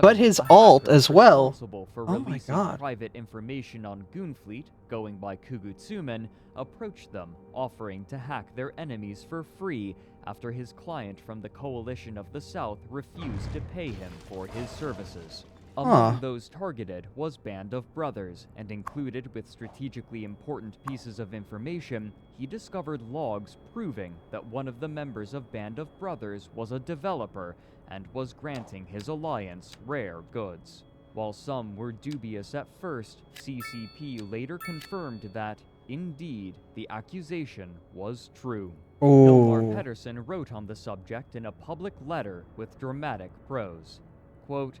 but his alt as well. Oh my god. Private information on Goonfleet, going by Kugutsumen, approached them, offering to hack their enemies for free after his client from the Coalition of the South refused to pay him for his services. Among those targeted was Band of Brothers, and included with strategically important pieces of information, he discovered logs proving that one of the members of Band of Brothers was a developer and was granting his alliance rare goods. While some were dubious at first, CCP later confirmed that, indeed, the accusation was true. Hilmar Pedersen wrote on the subject in a public letter with dramatic prose. Quote,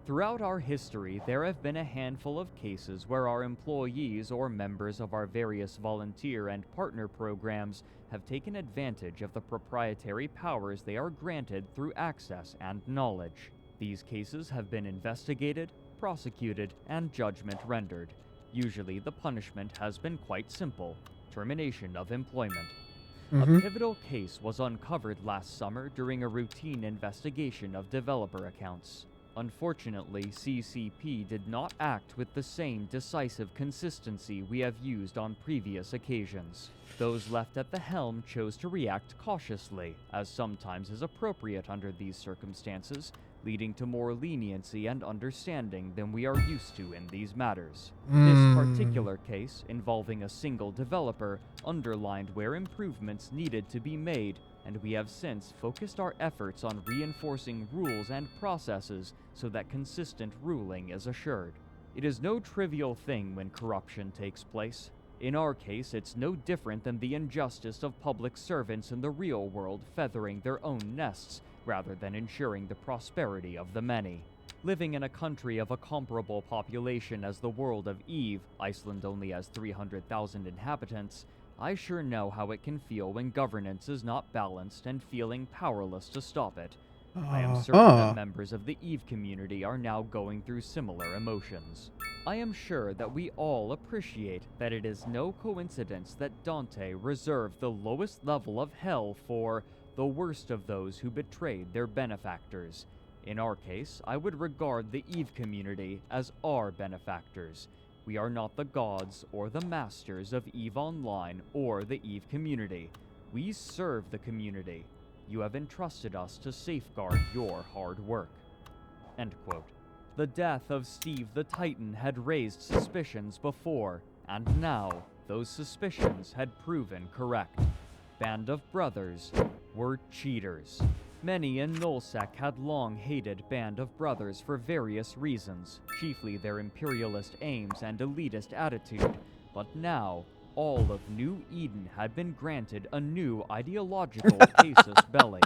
"Throughout our history, there have been a handful of cases where our employees or members of our various volunteer and partner programs have taken advantage of the proprietary powers they are granted through access and knowledge. These cases have been investigated, prosecuted, and judgment rendered. Usually the punishment has been quite simple: termination of employment. A pivotal case was uncovered last summer during a routine investigation of developer accounts. Unfortunately, CCP did not act with the same decisive consistency we have used on previous occasions. Those left at the helm chose to react cautiously, as sometimes is appropriate under these circumstances, leading to more leniency and understanding than we are used to in these matters. This particular case, involving a single developer, underlined where improvements needed to be made, and we have since focused our efforts on reinforcing rules and processes so that consistent ruling is assured. It is no trivial thing when corruption takes place. In our case, it's no different than the injustice of public servants in the real world feathering their own nests rather than ensuring the prosperity of the many. Living in a country of a comparable population as the world of Eve, Iceland only has 300,000 inhabitants, I sure know how it can feel when governance is not balanced and feeling powerless to stop it. I am certain that members of the Eve community are now going through similar emotions. I am sure that we all appreciate that it is no coincidence that Dante reserved the lowest level of hell for the worst of those who betrayed their benefactors. In our case, I would regard the Eve community as our benefactors. We are not the gods or the masters of EVE Online or the EVE community. We serve the community. You have entrusted us to safeguard your hard work." End quote. The death of Steve the Titan had raised suspicions before, and now those suspicions had proven correct. Band of Brothers were cheaters. Many in Nullsec had long hated Band of Brothers for various reasons, chiefly their imperialist aims and elitist attitude, but now all of New Eden had been granted a new ideological casus belli.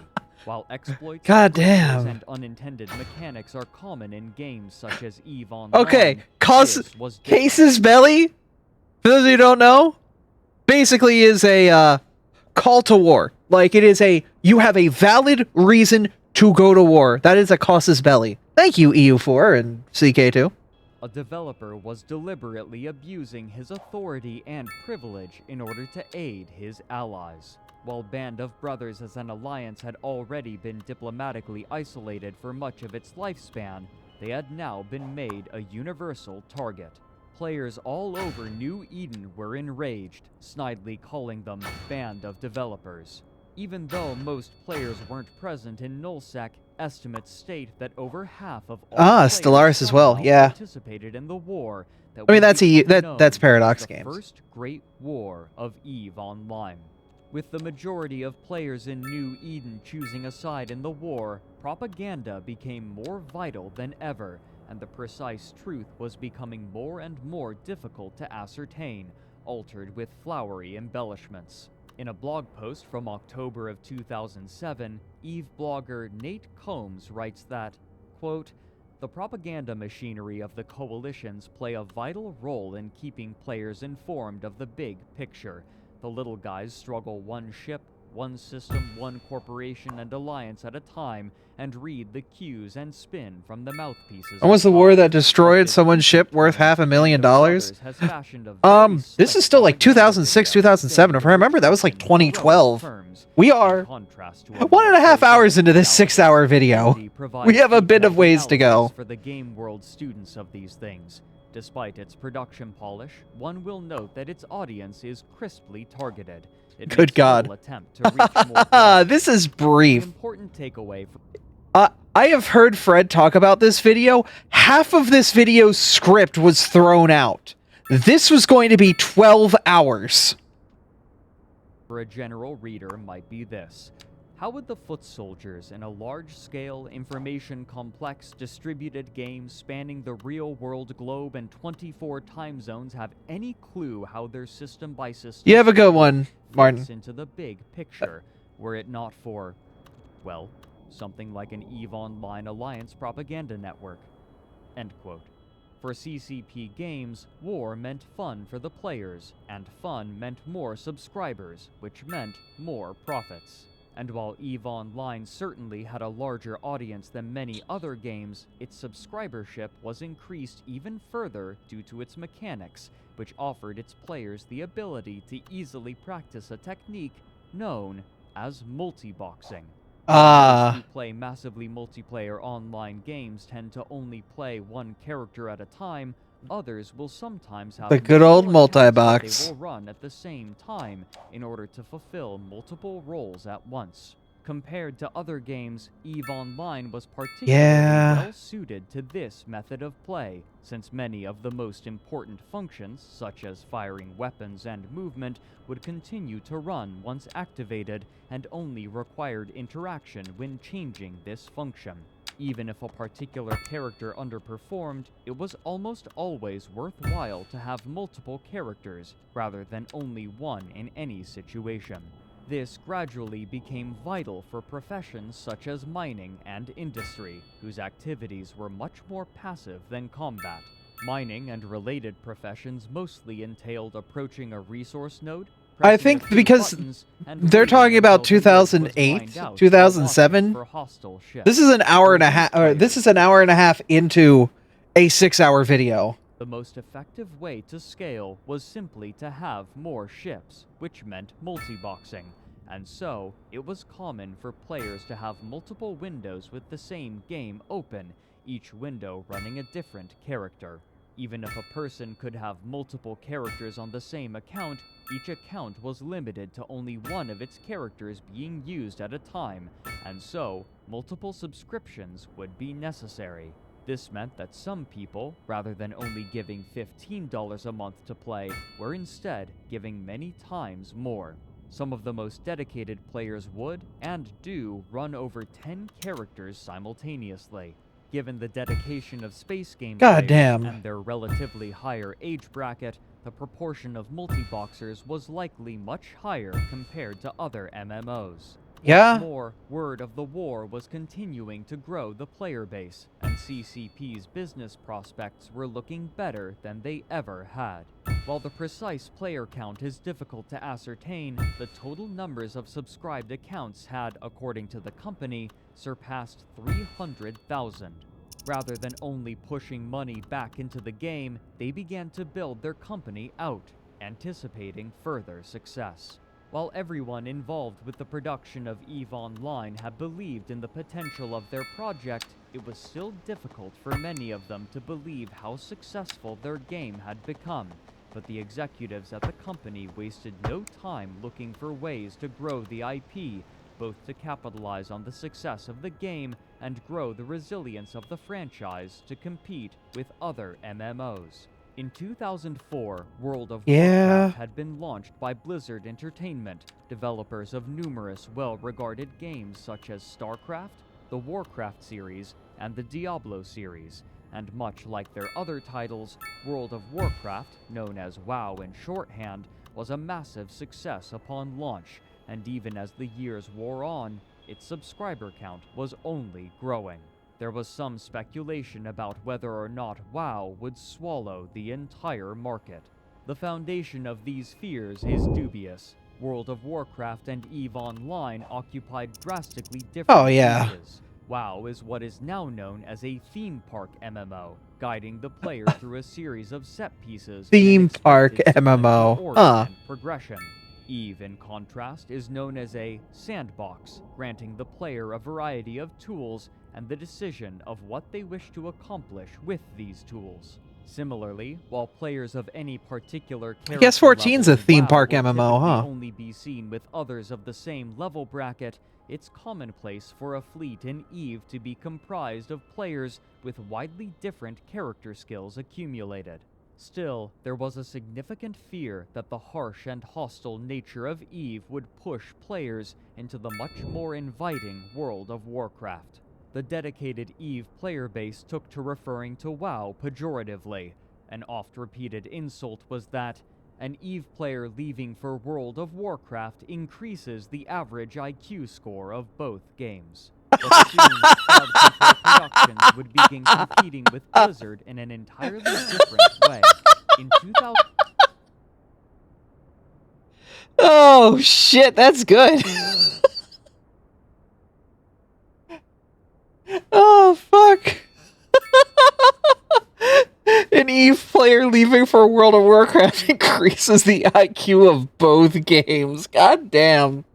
While exploits and unintended mechanics are common in games such as EVE Online, okay, casus belli, for those who don't know, basically is a call to war. Like, it is you have a valid reason to go to war. That is a casus belli. Thank you, EU4 and CK2. A developer was deliberately abusing his authority and privilege in order to aid his allies. While Band of Brothers as an alliance had already been diplomatically isolated for much of its lifespan, they had now been made a universal target. Players all over New Eden were enraged, snidely calling them Band of Developers. Even though most players weren't present in Nullsec, estimates state that over half of all players Stellaris as well, somehow yeah. participated in the war that I mean, would become known that's as Paradox the Games. First Great War of EVE Online. With the majority of players in New Eden choosing a side in the war, propaganda became more vital than ever, and the precise truth was becoming more and more difficult to ascertain, altered with flowery embellishments. In a blog post from October of 2007, EVE blogger Nate Combs writes that, quote, "The propaganda machinery of the coalitions play a vital role in keeping players informed of the big picture. The little guys struggle one ship, one system, one corporation and alliance at a time, and read the cues and spin from the mouthpieces. When was the war that destroyed someone's ship worth $500,000? This is still like 2006, 2007. If I remember, that was like 2012. We are 1.5 hours into this 6-hour video. We have a bit of ways to go. For the game world students of these things. Despite its production polish, one will note that its audience is crisply targeted. It Good God. Attempt to reach more this is brief. An important takeaway from I have heard Fred talk about this video. Half of this video's script was thrown out. This was going to be 12 hours. For a general reader might be this. How would the foot soldiers in a large-scale, information-complex, distributed game spanning the real-world globe and 24 time zones have any clue how their system-by-system... You have a good one, Martin. ...into the big picture, were it not for, well, something like an EVE Online Alliance propaganda network? End quote. For CCP Games, war meant fun for the players, and fun meant more subscribers, which meant more profits. And while EVE Online certainly had a larger audience than many other games, its subscribership was increased even further due to its mechanics, which offered its players the ability to easily practice a technique known as multi-boxing. Those who play massively multiplayer online games tend to only play one character at a time. Others will sometimes have the good old multiple accounts multi-box. that they will run at the same time in order to fulfill multiple roles at once. Compared to other games, EVE Online was particularly well suited to this method of play, since many of the most important functions, such as firing weapons and movement, would continue to run once activated and only required interaction when changing this function. Even if a particular character underperformed, it was almost always worthwhile to have multiple characters, rather than only one in any situation. This gradually became vital for professions such as mining and industry, whose activities were much more passive than combat. Mining and related professions mostly entailed approaching a resource node, I think because they're talking about 2008, 2007. This is an hour and a half. This is an hour and a half into a 6-hour video. The most effective way to scale was simply to have more ships, which meant multi-boxing. And so, it was common for players to have multiple windows with the same game open, each window running a different character. Even if a person could have multiple characters on the same account, each account was limited to only one of its characters being used at a time, and so, multiple subscriptions would be necessary. This meant that some people, rather than only giving $15 a month to play, were instead giving many times more. Some of the most dedicated players would, and do, run over 10 characters simultaneously. Given the dedication of space game players and their relatively higher age bracket, the proportion of multi-boxers was likely much higher compared to other MMOs. What's more, word of the war was continuing to grow the player base, and CCP's business prospects were looking better than they ever had. While the precise player count is difficult to ascertain, the total numbers of subscribed accounts had, according to the company, surpassed 300,000. Rather than only pushing money back into the game, they began to build their company out, anticipating further success. While everyone involved with the production of EVE Online had believed in the potential of their project, it was still difficult for many of them to believe how successful their game had become. But the executives at the company wasted no time looking for ways to grow the IP, both to capitalize on the success of the game and grow the resilience of the franchise to compete with other MMOs. In 2004, World of Warcraft had been launched by Blizzard Entertainment, developers of numerous well-regarded games such as StarCraft, the Warcraft series, and the Diablo series. And much like their other titles, World of Warcraft, known as WoW in shorthand, was a massive success upon launch, and even as the years wore on, its subscriber count was only growing. There was some speculation about whether or not WoW would swallow the entire market. The foundation of these fears is dubious. World of Warcraft and EVE Online occupied drastically different niches. WoW is what is now known as a theme park MMO, guiding the player through a series of set pieces. Theme park MMO. And progression. EVE, in contrast, is known as a sandbox, granting the player a variety of tools and the decision of what they wish to accomplish with these tools. Similarly, while players of any particular character I guess 14's a theme WoW park will MMO, huh? typically only be seen with others of the same level bracket, it's commonplace for a fleet in EVE to be comprised of players with widely different character skills accumulated. Still, there was a significant fear that the harsh and hostile nature of EVE would push players into the much more inviting World of Warcraft. The dedicated EVE player base took to referring to WoW pejoratively. An oft-repeated insult was that an EVE player leaving for World of Warcraft increases the average IQ score of both games. But soon, Cloud Control Productions would begin competing with Blizzard in an entirely different way. In 2000... Oh shit, that's good. Oh fuck. An EVE player leaving for World of Warcraft increases the IQ of both games. God damn.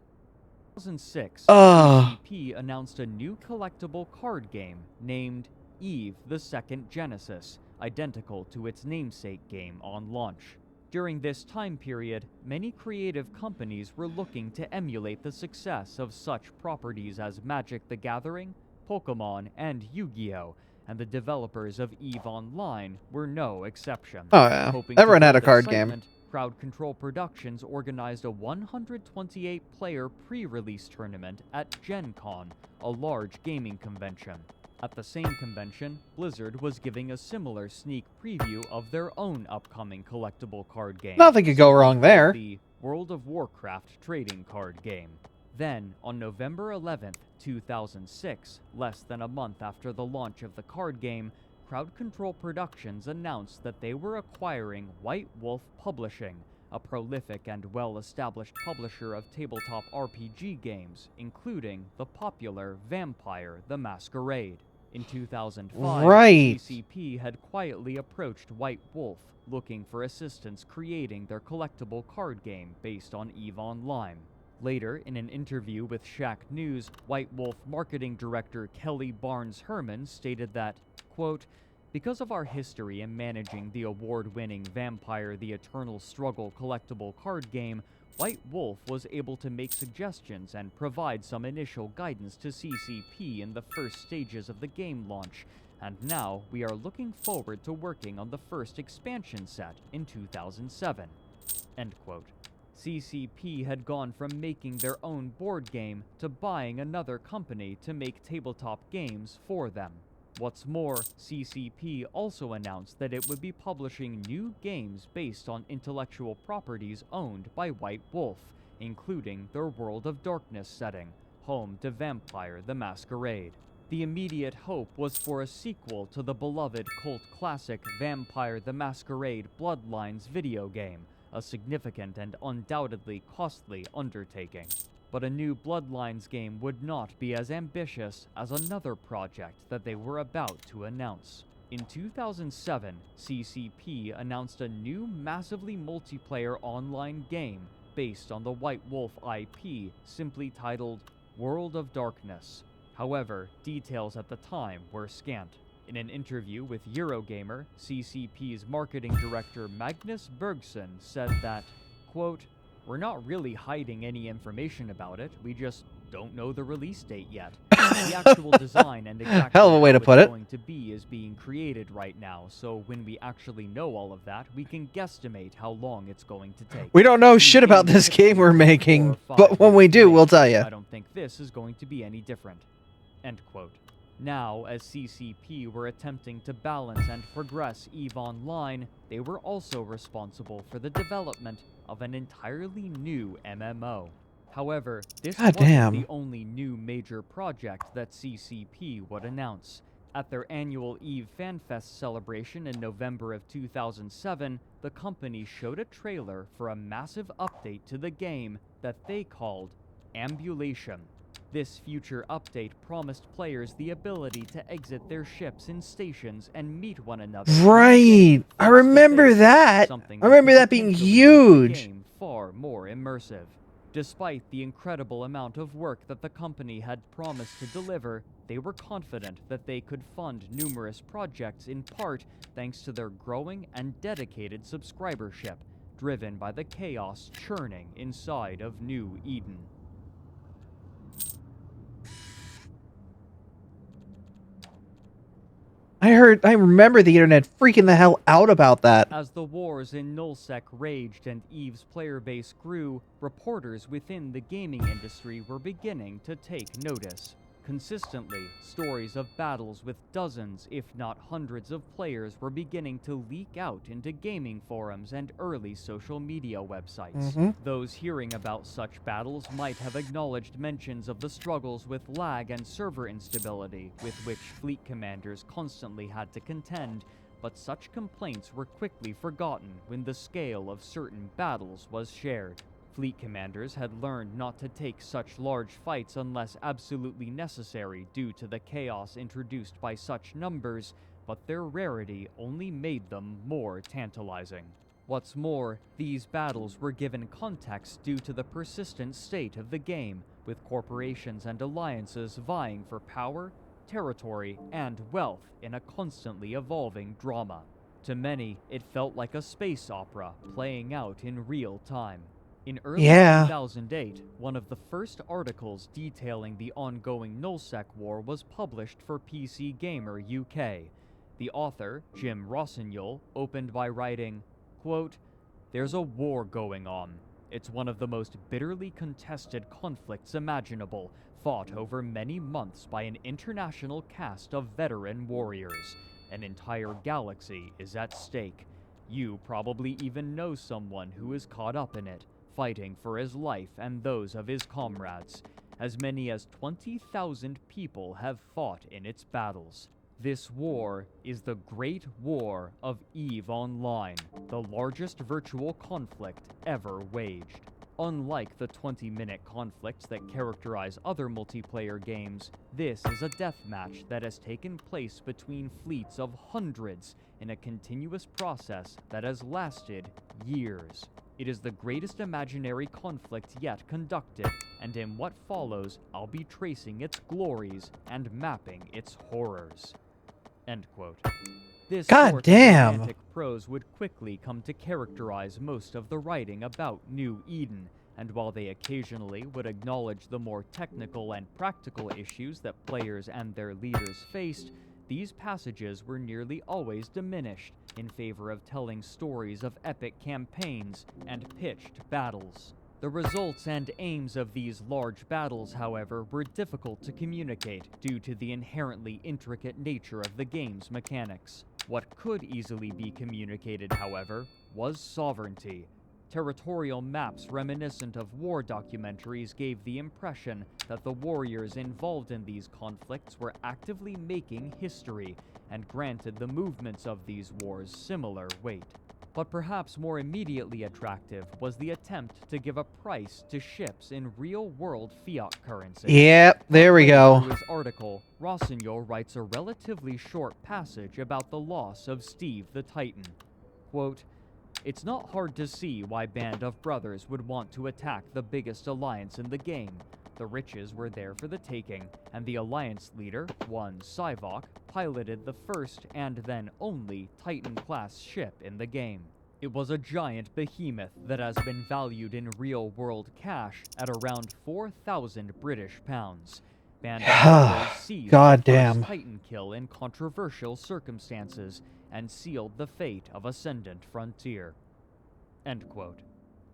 2006, CCP announced a new collectible card game named EVE: The Second Genesis, identical to its namesake game on launch. During this time period, many creative companies were looking to emulate the success of such properties as Magic the Gathering, Pokemon, and Yu-Gi-Oh!, and the developers of EVE Online were no exception. Oh yeah, Hoping everyone to had a build card excitement, game. Crowd Control Productions organized a 128-player pre-release tournament at Gen Con, a large gaming convention. At the same convention, Blizzard was giving a similar sneak preview of their own upcoming collectible card game. Nothing could go wrong there. The World of Warcraft trading card game. Then, on November 11th, 2006, less than a month after the launch of the card game, Crowd Control Productions announced that they were acquiring White Wolf Publishing, a prolific and well-established publisher of tabletop RPG games, including the popular Vampire the Masquerade. In 2005, CCP had quietly approached White Wolf, looking for assistance creating their collectible card game based on EVE Online. Later, in an interview with Shack News, White Wolf marketing director Kelly Barnes Herman stated that, quote, "Because of our history in managing the award-winning Vampire the Eternal Struggle collectible card game, White Wolf was able to make suggestions and provide some initial guidance to CCP in the first stages of the game launch, and now we are looking forward to working on the first expansion set in 2007. End quote. CCP had gone from making their own board game to buying another company to make tabletop games for them. What's more, CCP also announced that it would be publishing new games based on intellectual properties owned by White Wolf, including their World of Darkness setting, home to Vampire the Masquerade. The immediate hope was for a sequel to the beloved cult classic Vampire the Masquerade Bloodlines video game, a significant and undoubtedly costly undertaking. But a new Bloodlines game would not be as ambitious as another project that they were about to announce. In 2007, CCP announced a new massively multiplayer online game based on the White Wolf IP, simply titled World of Darkness. However, details at the time were scant. In an interview with Eurogamer, CCP's marketing director Magnus Bergson said that, quote, "We're not really hiding any information about it, we just don't know the release date yet. The actual design and exactly Hell of a way how to put it's it. going to be is being created right now, so when we actually know all of that, we can guesstimate how long it's going to take. We don't know These shit about games this typically game we're take 4 making, or 5 but when years we to do, we'll make. tell you. I don't think this is going to be any different." End quote. Now, as CCP were attempting to balance and progress EVE Online, they were also responsible for the development of an entirely new MMO. However, this God wasn't damn. the only new major project that CCP would announce. At their annual EVE FanFest celebration in November of 2007, the company showed a trailer for a massive update to the game that they called Ambulation. This future update promised players the ability to exit their ships in stations and meet one another. in the Right. game I face to remember face, that. something I remember could that being potentially make the huge. game far more immersive. Despite the incredible amount of work that the company had promised to deliver, they were confident that they could fund numerous projects in part thanks to their growing and dedicated subscribership, driven by the chaos churning inside of New Eden. I remember the internet freaking the hell out about that. As the wars in Nullsec raged and EVE's player base grew, reporters within the gaming industry were beginning to take notice. Consistently, stories of battles with dozens, if not hundreds of players were beginning to leak out into gaming forums and early social media websites. Those hearing about such battles might have acknowledged mentions of the struggles with lag and server instability with which fleet commanders constantly had to contend, but such complaints were quickly forgotten when the scale of certain battles was shared. Fleet commanders had learned not to take such large fights unless absolutely necessary due to the chaos introduced by such numbers, but their rarity only made them more tantalizing. What's more, these battles were given context due to the persistent state of the game, with corporations and alliances vying for power, territory, and wealth in a constantly evolving drama. To many, it felt like a space opera playing out in real time. In early 2008, one of the first articles detailing the ongoing Nullsec war was published for PC Gamer UK. The author, Jim Rossignol, opened by writing, quote, "There's a war going on. It's one of the most bitterly contested conflicts imaginable, fought over many months by an international cast of veteran warriors. An entire galaxy is at stake. You probably even know someone who is caught up in it, fighting for his life and those of his comrades. As many as 20,000 people have fought in its battles. This war is the Great War of EVE Online, the largest virtual conflict ever waged. Unlike the 20-minute conflicts that characterize other multiplayer games, this is a deathmatch that has taken place between fleets of hundreds in a continuous process that has lasted years. It is the greatest imaginary conflict yet conducted, and in what follows, I'll be tracing its glories and mapping its horrors." End quote. This God sort damn. of romantic prose would quickly come to characterize most of the writing about New Eden, and while they occasionally would acknowledge the more technical and practical issues that players and their leaders faced, these passages were nearly always diminished in favor of telling stories of epic campaigns and pitched battles. The results and aims of these large battles, however, were difficult to communicate due to the inherently intricate nature of the game's mechanics. What could easily be communicated, however, was sovereignty. Territorial maps reminiscent of war documentaries gave the impression that the warriors involved in these conflicts were actively making history, and granted the movements of these wars similar weight. But perhaps more immediately attractive was the attempt to give a price to ships in real-world fiat currency. Yep, there we go. Through his article, Rossignol writes a relatively short passage about the loss of Steve the Titan. Quote, "It's not hard to see why Band of Brothers would want to attack the biggest alliance in the game. The riches were there for the taking, and the Alliance leader, one Sivok, piloted the first and then only Titan-class ship in the game. It was a giant behemoth that has been valued in real-world cash at around 4,000 British pounds. Bandit seized God the damn. first Titan kill in controversial circumstances and sealed the fate of Ascendant Frontier. End quote.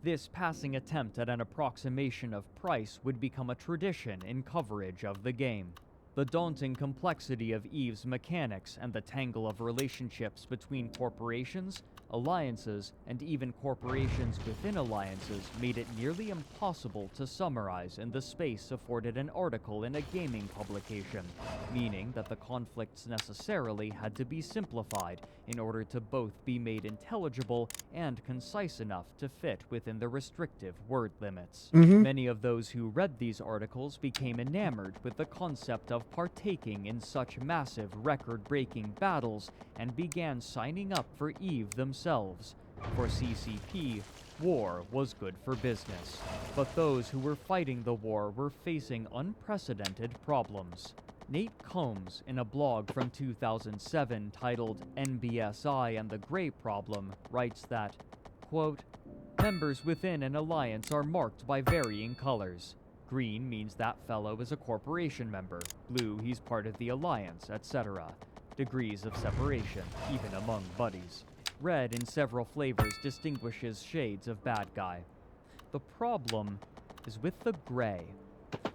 This passing attempt at an approximation of price would become a tradition in coverage of the game. The daunting complexity of EVE's mechanics and the tangle of relationships between corporations, alliances, and even corporations within alliances made it nearly impossible to summarize in the space afforded an article in a gaming publication, meaning that the conflicts necessarily had to be simplified in order to both be made intelligible and concise enough to fit within the restrictive word limits. Many of those who read these articles became enamored with the concept of partaking in such massive record-breaking battles and began signing up for EVE themselves. For CCP, war was good for business, but those who were fighting the war were facing unprecedented problems. Nate Combs, in a blog from 2007 titled NBSI and the Gray Problem, writes that, quote, members within an alliance are marked by varying colors. Green means that fellow is a corporation member, blue he's part of the alliance, etc. Degrees of separation, even among buddies. Red in several flavors distinguishes shades of bad guy. The problem is with the gray.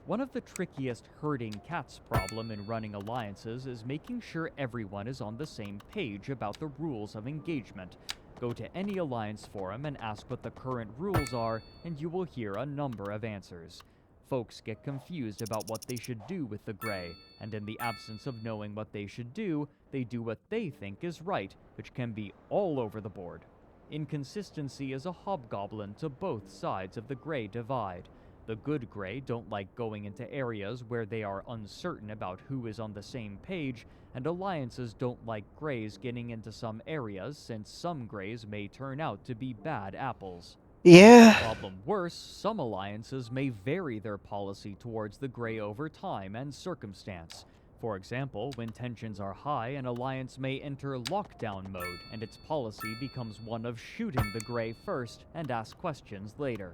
One of the trickiest herding cats problem in running alliances is making sure everyone is on the same page about the rules of engagement. Go to any alliance forum and ask what the current rules are, and you will hear a number of answers. Folks get confused about what they should do with the gray, and in the absence of knowing what they should do, they do what they think is right, which can be all over the board. Inconsistency is a hobgoblin to both sides of the gray divide. The good gray don't like going into areas where they are uncertain about who is on the same page, and alliances don't like grays getting into some areas since some grays may turn out to be bad apples. Yeah. Problem worse, some alliances may vary their policy towards the gray over time and circumstance. For example, when tensions are high, an alliance may enter lockdown mode, and its policy becomes one of shooting the gray first and ask questions later.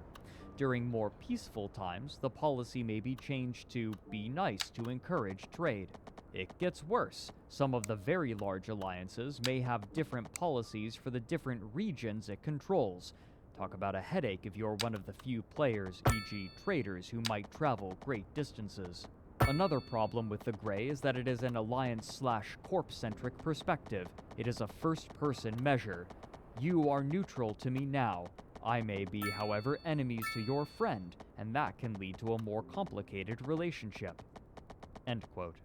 During more peaceful times, the policy may be changed to be nice to encourage trade. It gets worse. Some of the very large alliances may have different policies for the different regions it controls. Talk about a headache if you're one of the few players, e.g. traders, who might travel great distances. Another problem with the gray is that it is an alliance/corp-centric perspective. It is a first-person measure. You are neutral to me now. I may be, however, enemies to your friend, and that can lead to a more complicated relationship. End quote.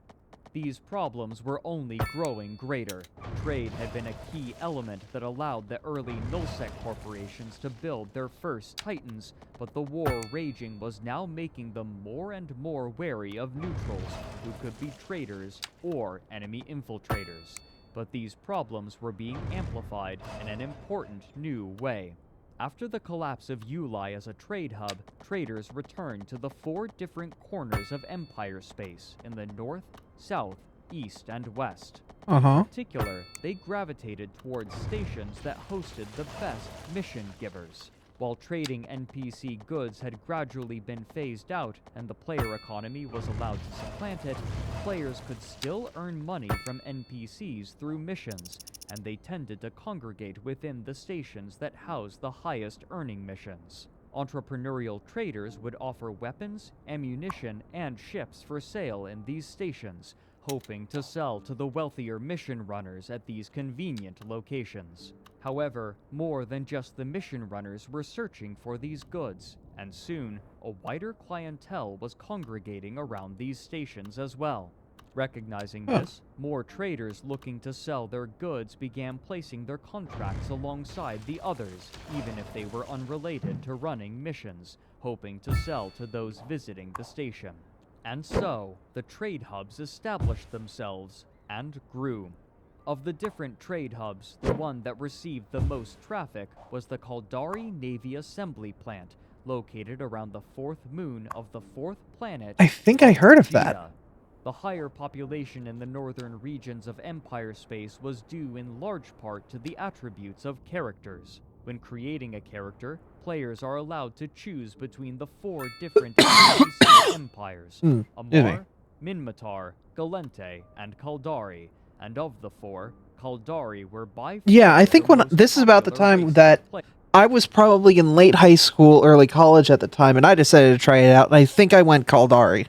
These problems were only growing greater. Trade had been a key element that allowed the early nullsec corporations to build their first Titans, but the war raging was now making them more and more wary of neutrals, who could be traitors or enemy infiltrators. But these problems were being amplified in an important new way. After the collapse of Uli as a trade hub, traders returned to the 4 different corners of Empire space in the north, south, east, and west. In particular, they gravitated towards stations that hosted the best mission givers. While trading NPC goods had gradually been phased out and the player economy was allowed to supplant it, players could still earn money from NPCs through missions, and they tended to congregate within the stations that housed the highest earning missions. Entrepreneurial traders would offer weapons, ammunition, and ships for sale in these stations, hoping to sell to the wealthier mission runners at these convenient locations. However, more than just the mission runners were searching for these goods, and soon, a wider clientele was congregating around these stations as well. Recognizing this, more traders looking to sell their goods began placing their contracts alongside the others, even if they were unrelated to running missions, hoping to sell to those visiting the station. And so, the trade hubs established themselves and grew. Of the different trade hubs, the one that received the most traffic was the Caldari Navy Assembly Plant, located around the fourth moon of the fourth planet. I think I heard of that. Jita. The higher population in the northern regions of Empire Space was due in large part to the attributes of characters. When creating a character, players are allowed to choose between the 4 different NPC empires: Amar, Minmatar, Galente, and Kaldari. And of the 4, Kaldari were by far Yeah, I think the when most this is about the popular time race that to play. I was probably in late high school, early college at the time, and I decided to try it out, and I think I went Kaldari.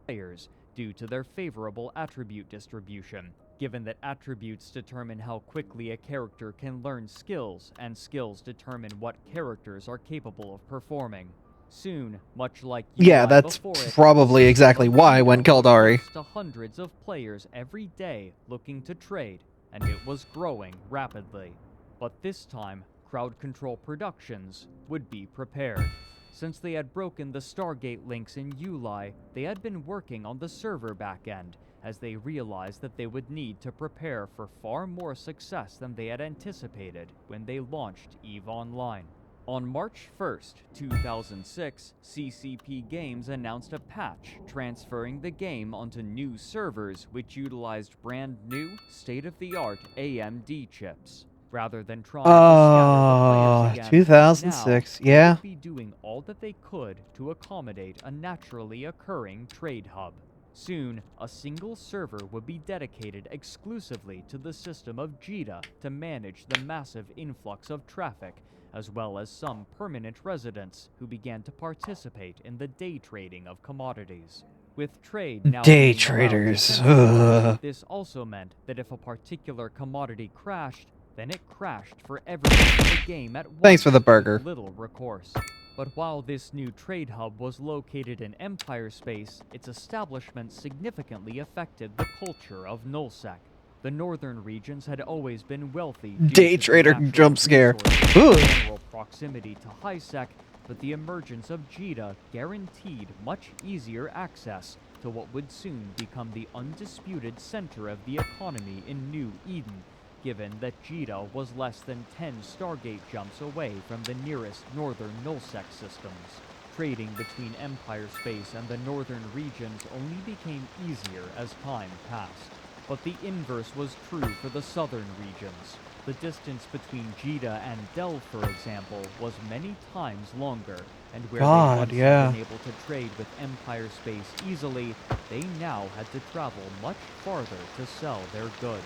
Players due to their favorable attribute distribution, given that attributes determine how quickly a character can learn skills, and skills determine what characters are capable of performing. Soon, much like Yeah, UI that's before it, probably the exactly system why I of went Jita was Kaldari. close to hundreds of players every day looking to trade, and it was growing rapidly. But this time, Crowd Control Productions would be prepared. Since they had broken the Stargate links in UI, they had been working on the server backend, as they realized that they would need to prepare for far more success than they had anticipated when they launched EVE Online. On March 1st, 2006, CCP Games announced a patch transferring the game onto new servers which utilized brand new, state-of-the-art AMD chips. Rather than trying to scatter the players again, 2006, now they yeah. would be doing all that they could to accommodate a naturally occurring trade hub. Soon, a single server would be dedicated exclusively to the system of Jita to manage the massive influx of traffic, as well as some permanent residents who began to participate in the day trading of commodities. With trade now Day being allowed to traders. continue, this also meant that if a particular commodity crashed, then it crashed for everyone in the game at once. Thanks for the burger. With little recourse. But while this new trade hub was located in Empire Space, its establishment significantly affected the culture of Nullsec. The northern regions had always been wealthy due Day to trader natural jump scare. resources Ugh. and general proximity to HighSec, but the emergence of Jita guaranteed much easier access to what would soon become the undisputed center of the economy in New Eden, given that Jita was less than 10 Stargate jumps away from the nearest northern Nullsec systems. Trading between Empire Space and the northern regions only became easier as time passed. But the inverse was true for the southern regions. The distance between Jita and Del, for example, was many times longer, and where they once had been able to trade with Empire Space easily, they now had to travel much farther to sell their goods.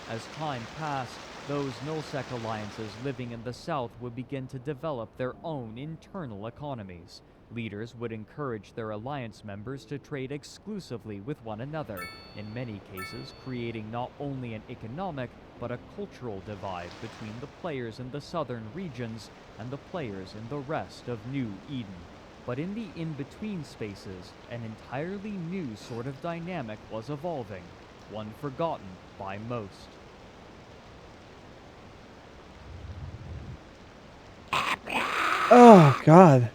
As time passed, those Nullsec alliances living in the south would begin to develop their own internal economies. Leaders would encourage their alliance members to trade exclusively with one another, in many cases creating not only an economic but a cultural divide between the players in the southern regions and the players in the rest of New Eden. But in the in-between spaces, an entirely new sort of dynamic was evolving, one forgotten by most. Oh, God.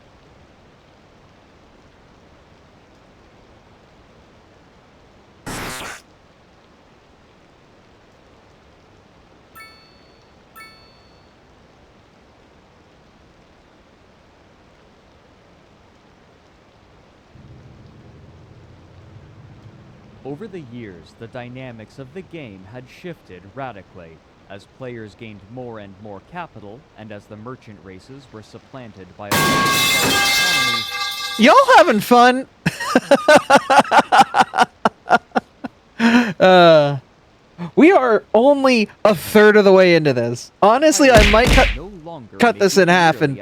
Over the years, the dynamics of the game had shifted radically, as players gained more and more capital, and as the merchant races were supplanted by a economy. Y'all having fun? We are only a third of the way into this. Honestly, I might cut this in half and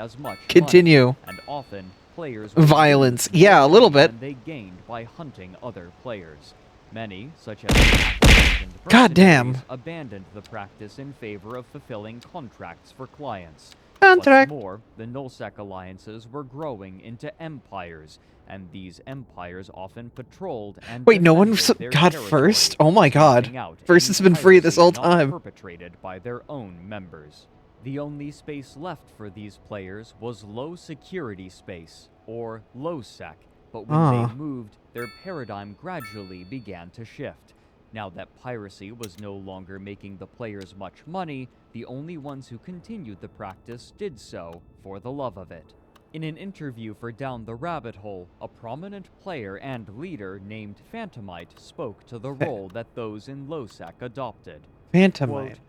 continue. And often, players Violence. Yeah, a little bit. They gained by hunting other players. Many, such as the God damn. abandoned the practice in favor of fulfilling contracts for clients. Contract. What's more, the Nullsec alliances were growing into empires, and these empires often patrolled and Wait, no one defended their got territory, first? Oh my God. keeping out First any has been free this piracy whole not time. perpetrated by their own members. The only space left for these players was low security space, or low sec, but when they moved, their paradigm gradually began to shift. Now that piracy was no longer making the players much money, the only ones who continued the practice did so for the love of it. In an interview for Down the Rabbit Hole, a prominent player and leader named Phantomite spoke to the role that those in Losec adopted. Phantomite. Quote,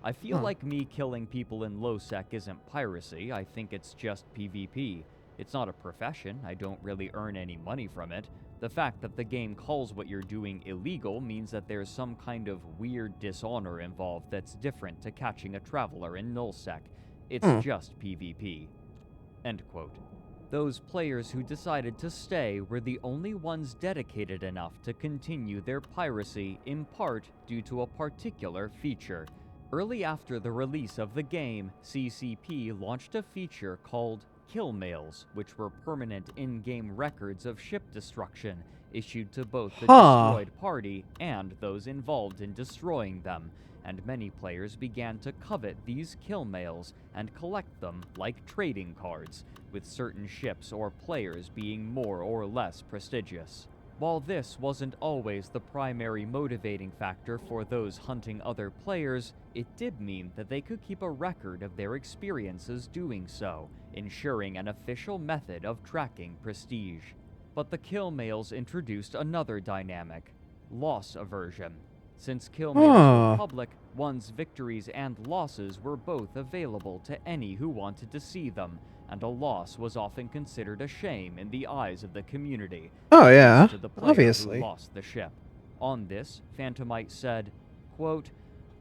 I feel like me killing people in Losec isn't piracy, I think it's just PvP. It's not a profession, I don't really earn any money from it. The fact that the game calls what you're doing illegal means that there's some kind of weird dishonor involved that's different to catching a traveler in Nullsec. It's just PvP. End quote. Those players who decided to stay were the only ones dedicated enough to continue their piracy, in part due to a particular feature. Early after the release of the game, CCP launched a feature called kill mails, which were permanent in-game records of ship destruction issued to both the destroyed party and those involved in destroying them, and many players began to covet these kill mails and collect them like trading cards, with certain ships or players being more or less prestigious. While this wasn't always the primary motivating factor for those hunting other players, it did mean that they could keep a record of their experiences doing so, ensuring an official method of tracking prestige. But the kill mails introduced another dynamic: loss aversion. Since kill mails were public, one's victories and losses were both available to any who wanted to see them, and a loss was often considered a shame in the eyes of the community. Oh yeah, to the player obviously. who lost the ship. On this, Phantomite said, quote,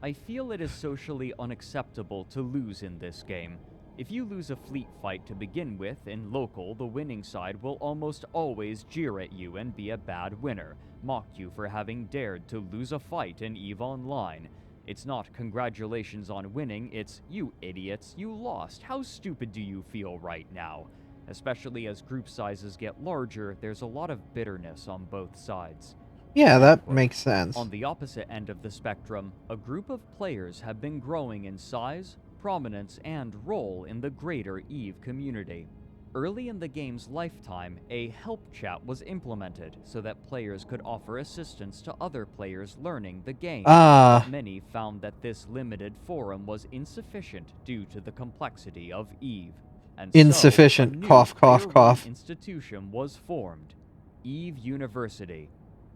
I feel it is socially unacceptable to lose in this game. If you lose a fleet fight to begin with, in local, the winning side will almost always jeer at you and be a bad winner, mock you for having dared to lose a fight in EVE Online. It's not congratulations on winning, it's you idiots, you lost. How stupid do you feel right now? Especially as group sizes get larger, there's a lot of bitterness on both sides. Yeah, that makes sense. On the opposite end of the spectrum, a group of players have been growing in size, prominence, and role in the greater EVE community. Early in the game's lifetime, a help chat was implemented so that players could offer assistance to other players learning the game. Many found that this limited forum was insufficient due to the complexity of EVE. And insufficient, so, a new cough, cough, cough. institution was formed, EVE University.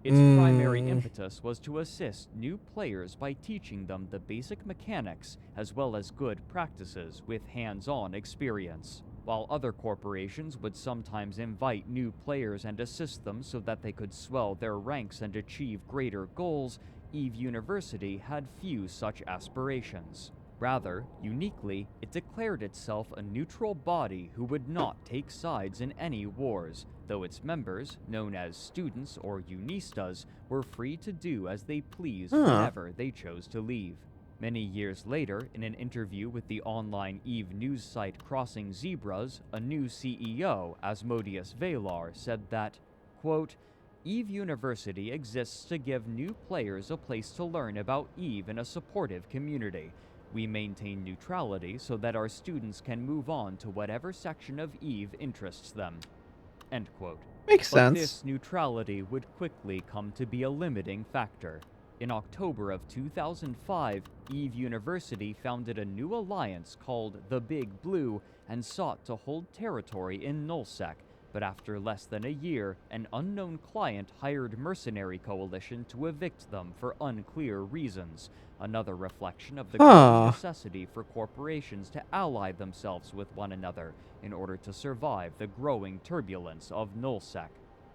Its primary impetus was to assist new players by teaching them the basic mechanics as well as good practices with hands-on experience. While other corporations would sometimes invite new players and assist them so that they could swell their ranks and achieve greater goals, EVE University had few such aspirations. Rather, uniquely, it declared itself a neutral body who would not take sides in any wars, though its members, known as students or unistas, were free to do as they pleased whenever they chose to leave. Many years later, in an interview with the online EVE news site Crossing Zebras, a new CEO, Asmodeus Valar, said that, quote, EVE University exists to give new players a place to learn about EVE in a supportive community. We maintain neutrality so that our students can move on to whatever section of EVE interests them. End quote. Makes But sense. this neutrality would quickly come to be a limiting factor. In October of 2005, EVE University founded a new alliance called the Big Blue and sought to hold territory in Nullsec, but after less than a year, an unknown client hired Mercenary Coalition to evict them for unclear reasons, another reflection of the growing necessity for corporations to ally themselves with one another in order to survive the growing turbulence of Nullsec.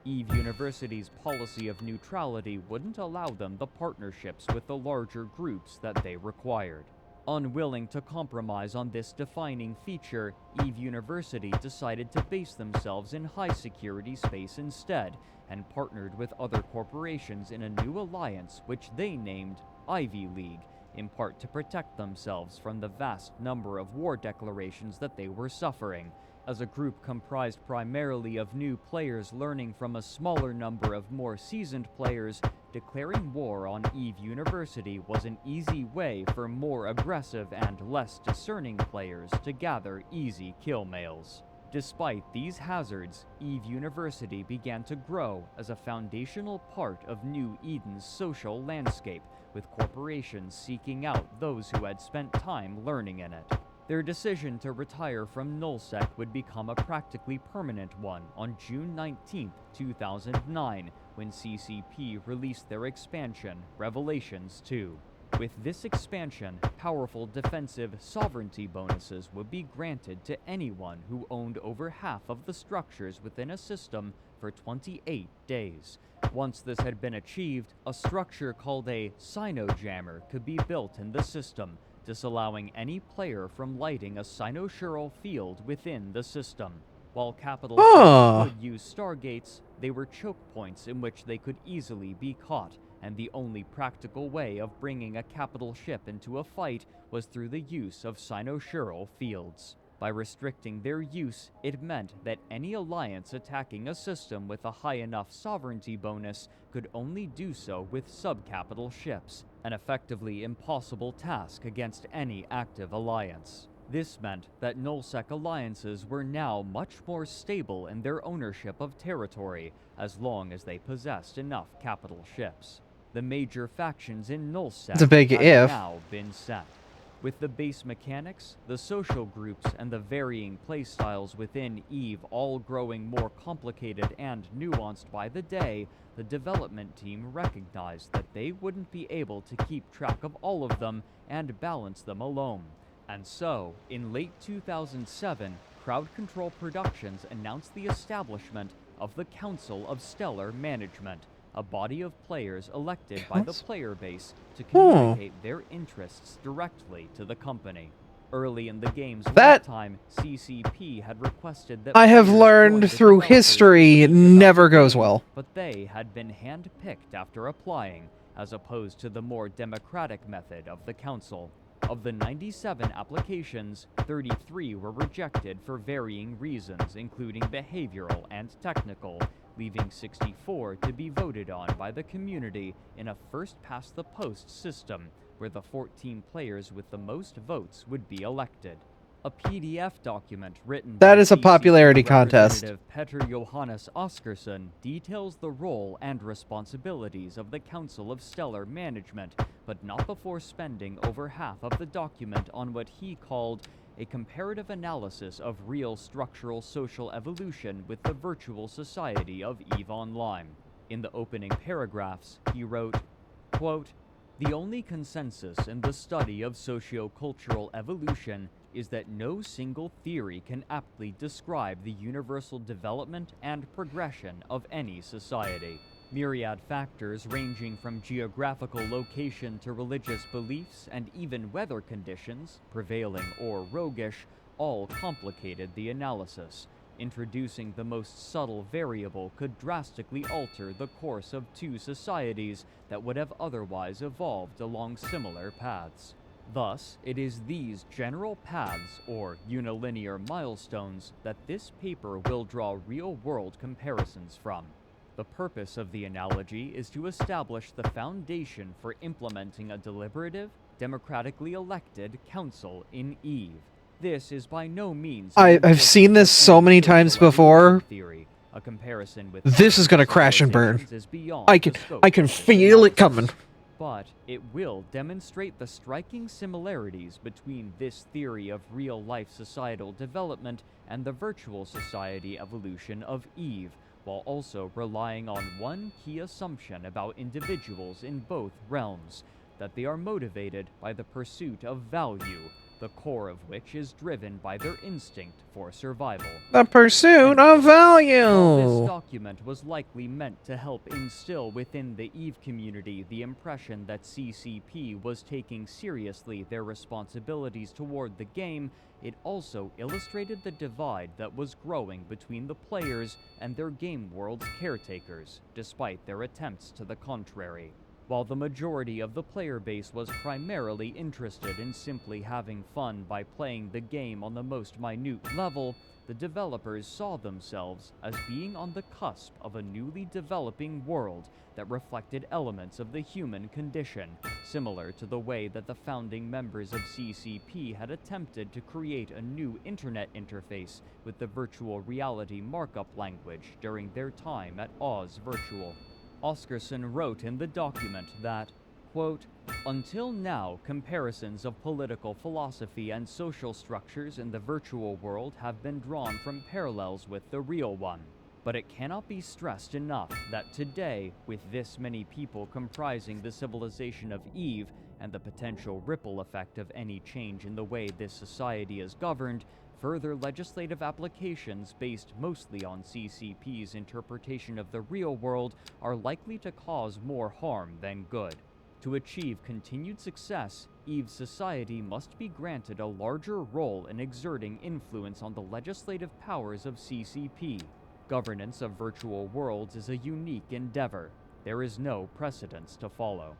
EVE University's policy of neutrality wouldn't allow them the partnerships with the larger groups that they required. Unwilling to compromise on this defining feature, EVE University decided to base themselves in high-security space instead, and partnered with other corporations in a new alliance which they named Ivy League, in part to protect themselves from the vast number of war declarations that they were suffering. As a group comprised primarily of new players learning from a smaller number of more seasoned players, declaring war on EVE University was an easy way for more aggressive and less discerning players to gather easy kill mails. Despite these hazards, Eve University began to grow as a foundational part of New Eden's social landscape, with corporations seeking out those who had spent time learning in it. Their decision to retire from nullsec would become a practically permanent one on June 19, 2009, when CCP released their expansion, Revelations 2. With this expansion, powerful defensive sovereignty bonuses would be granted to anyone who owned over half of the structures within a system for 28 days. Once this had been achieved, a structure called a Sinojammer could be built in the system, disallowing any player from lighting a cynosural field within the system. While capital ships could use stargates, they were choke points in which they could easily be caught, and the only practical way of bringing a capital ship into a fight was through the use of cynosural fields. By restricting their use, it meant that any alliance attacking a system with a high enough sovereignty bonus could only do so with subcapital ships, an effectively impossible task against any active alliance. This meant that nullsec alliances were now much more stable in their ownership of territory, as long as they possessed enough capital ships. The major factions in nullsec have now been set. With the base mechanics, the social groups, and the varying playstyles within EVE all growing more complicated and nuanced by the day, the development team recognized that they wouldn't be able to keep track of all of them and balance them alone. And so, in late 2007, Crowd Control Productions announced the establishment of the Council of Stellar Management, a body of players elected by the player base to communicate their interests directly to the company. Early in the game's lifetime, CCP had requested that I have learned through history never goes well. But they had been hand-picked after applying, as opposed to the more democratic method of the council. Of the 97 applications, 33 were rejected for varying reasons, including behavioral and technical, leaving 64 to be voted on by the community in a first-past-the-post system, where the 14 players with the most votes would be elected. A PDF document written That by is a popularity CCP contest. Representative Petter Johannes Oscarsson details the role and responsibilities of the Council of Stellar Management, but not before spending over half of the document on what he called a comparative analysis of real structural social evolution with the virtual society of EVE Online. In the opening paragraphs, he wrote, quote, "The only consensus in the study of socio-cultural evolution is that no single theory can aptly describe the universal development and progression of any society. Myriad factors ranging from geographical location to religious beliefs and even weather conditions, prevailing or roguish, all complicated the analysis. Introducing the most subtle variable could drastically alter the course of two societies that would have otherwise evolved along similar paths. Thus, it is these general paths, or unilinear milestones, that this paper will draw real-world comparisons from. The purpose of the analogy is to establish the foundation for implementing a deliberative, democratically elected council in EVE. This is by no means... I've seen this so many times before. Theory. A comparison with This is gonna crash and burn. I can feel it coming. But it will demonstrate the striking similarities between this theory of real-life societal development and the virtual society evolution of EVE, while also relying on one key assumption about individuals in both realms, that they are motivated by the pursuit of value, the core of which is driven by their instinct for survival. The pursuit of value! While this document was likely meant to help instill within the EVE community the impression that CCP was taking seriously their responsibilities toward the game, it also illustrated the divide that was growing between the players and their game world's caretakers, despite their attempts to the contrary. While the majority of the player base was primarily interested in simply having fun by playing the game on the most minute level, the developers saw themselves as being on the cusp of a newly developing world that reflected elements of the human condition, similar to the way that the founding members of CCP had attempted to create a new internet interface with the virtual reality markup language during their time at Oz Virtual. Oscarson wrote in the document that, quote, "Until now, comparisons of political philosophy and social structures in the virtual world have been drawn from parallels with the real one. But it cannot be stressed enough that today, with this many people comprising the civilization of Eve and the potential ripple effect of any change in the way this society is governed, further legislative applications based mostly on CCP's interpretation of the real world are likely to cause more harm than good. To achieve continued success, Eve's society must be granted a larger role in exerting influence on the legislative powers of CCP. Governance of virtual worlds is a unique endeavor. There is no precedence to follow."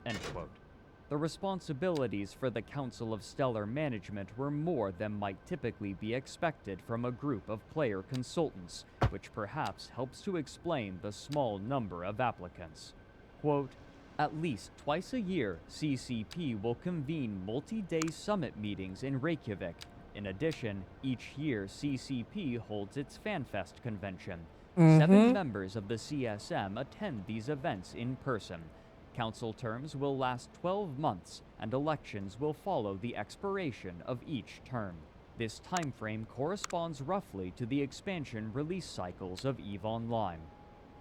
End quote. The responsibilities for the Council of Stellar Management were more than might typically be expected from a group of player consultants, which perhaps helps to explain the small number of applicants. Quote, "At least twice a year, CCP will convene multi-day summit meetings in Reykjavik. In addition, each year CCP holds its FanFest convention. 7 members of the CSM attend these events in person. Council terms will last 12 months, and elections will follow the expiration of each term. This timeframe corresponds roughly to the expansion release cycles of EVE Online."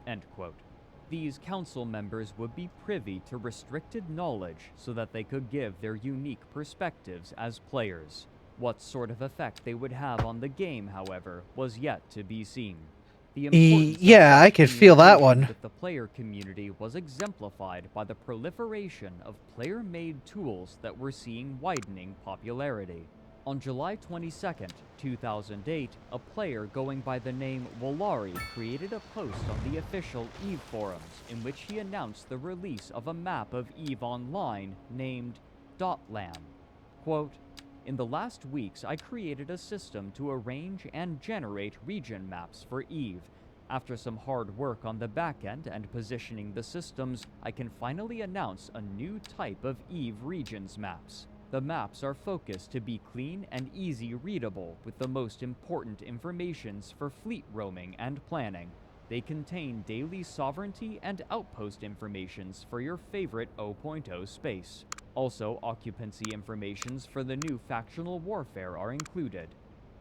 End quote. These council members would be privy to restricted knowledge so that they could give their unique perspectives as players. What sort of effect they would have on the game, however, was yet to be seen. The importance of Yeah, I could feel that communication one. with the player community was exemplified by the proliferation of player-made tools that were seeing widening popularity. On July 22, 2008, a player going by the name Wolari created a post on the official EVE forums in which he announced the release of a map of EVE Online named Dotland. Quote, "In the last weeks, I created a system to arrange and generate region maps for EVE. After some hard work on the backend and positioning the systems, I can finally announce a new type of EVE regions maps. The maps are focused to be clean and easy readable with the most important informations for fleet roaming and planning. They contain daily sovereignty and outpost informations for your favorite 0.0 space. Also, occupancy informations for the new factional warfare are included."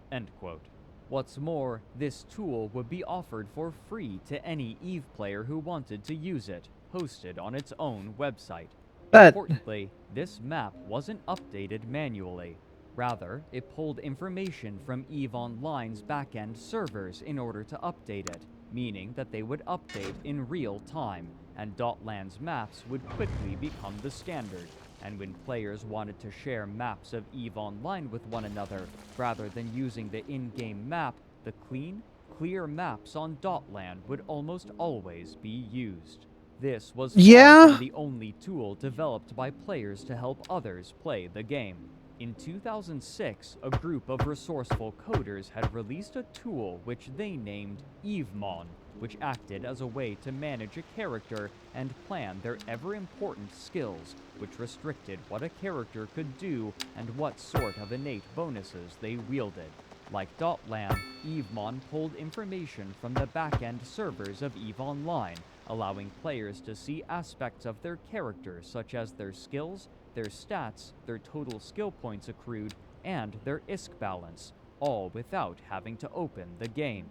End quote. What's more, this tool would be offered for free to any EVE player who wanted to use it, hosted on its own website. Importantly, this map wasn't updated manually. Rather, it pulled information from EVE Online's backend servers in order to update it, meaning that they would update in real time, and Dotland's maps would quickly become the standard. And when players wanted to share maps of EVE Online with one another, rather than using the in-game map, the clean, clear maps on Dotland would almost always be used. This was far from the only tool developed by players to help others play the game. In 2006, a group of resourceful coders had released a tool which they named EveMon, which acted as a way to manage a character and plan their ever-important skills, which restricted what a character could do and what sort of innate bonuses they wielded. Like Dotland, EveMon pulled information from the back-end servers of EVE Online, allowing players to see aspects of their character such as their skills, their stats, their total skill points accrued, and their ISK balance, all without having to open the game.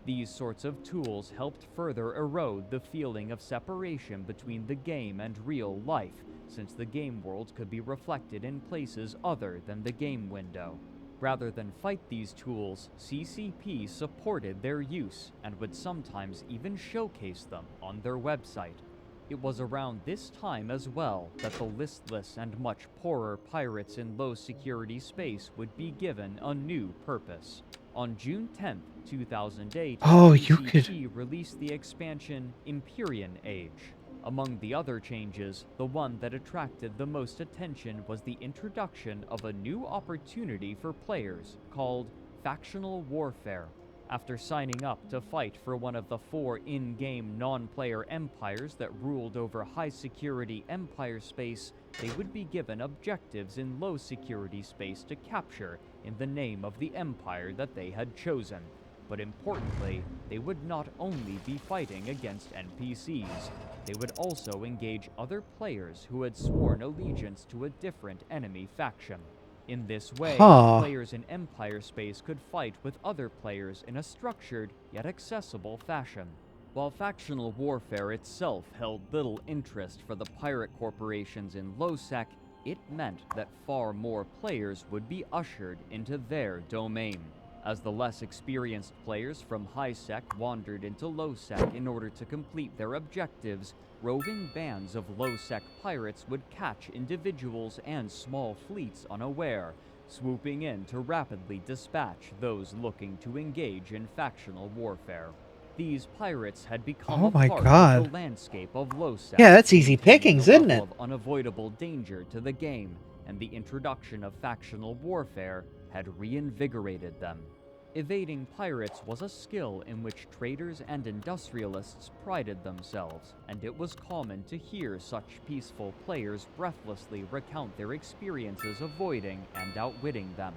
These sorts of tools helped further erode the feeling of separation between the game and real life, since the game world could be reflected in places other than the game window. Rather than fight these tools, CCP supported their use and would sometimes even showcase them on their website. It was around this time as well that the listless and much poorer pirates in low security space would be given a new purpose. On June 10, 2008, CCP released the expansion Empyrean Age. Among the other changes, the one that attracted the most attention was the introduction of a new opportunity for players called factional warfare. After signing up to fight for one of the 4 in-game non-player empires that ruled over high-security empire space, they would be given objectives in low-security space to capture in the name of the empire that they had chosen. But importantly, they would not only be fighting against NPCs, they would also engage other players who had sworn allegiance to a different enemy faction. In this way, players in Empire space could fight with other players in a structured yet accessible fashion. While factional warfare itself held little interest for the pirate corporations in LowSec, it meant that far more players would be ushered into their domain. As the less experienced players from HighSec wandered into LowSec in order to complete their objectives, roving bands of low-sec pirates would catch individuals and small fleets unaware, swooping in to rapidly dispatch those looking to engage in factional warfare. These pirates had become a part of the landscape of low-sec. Yeah, that's easy pickings, isn't it? Of unavoidable danger to the game, and the introduction of factional warfare had reinvigorated them. Evading pirates was a skill in which traders and industrialists prided themselves, and it was common to hear such peaceful players breathlessly recount their experiences avoiding and outwitting them.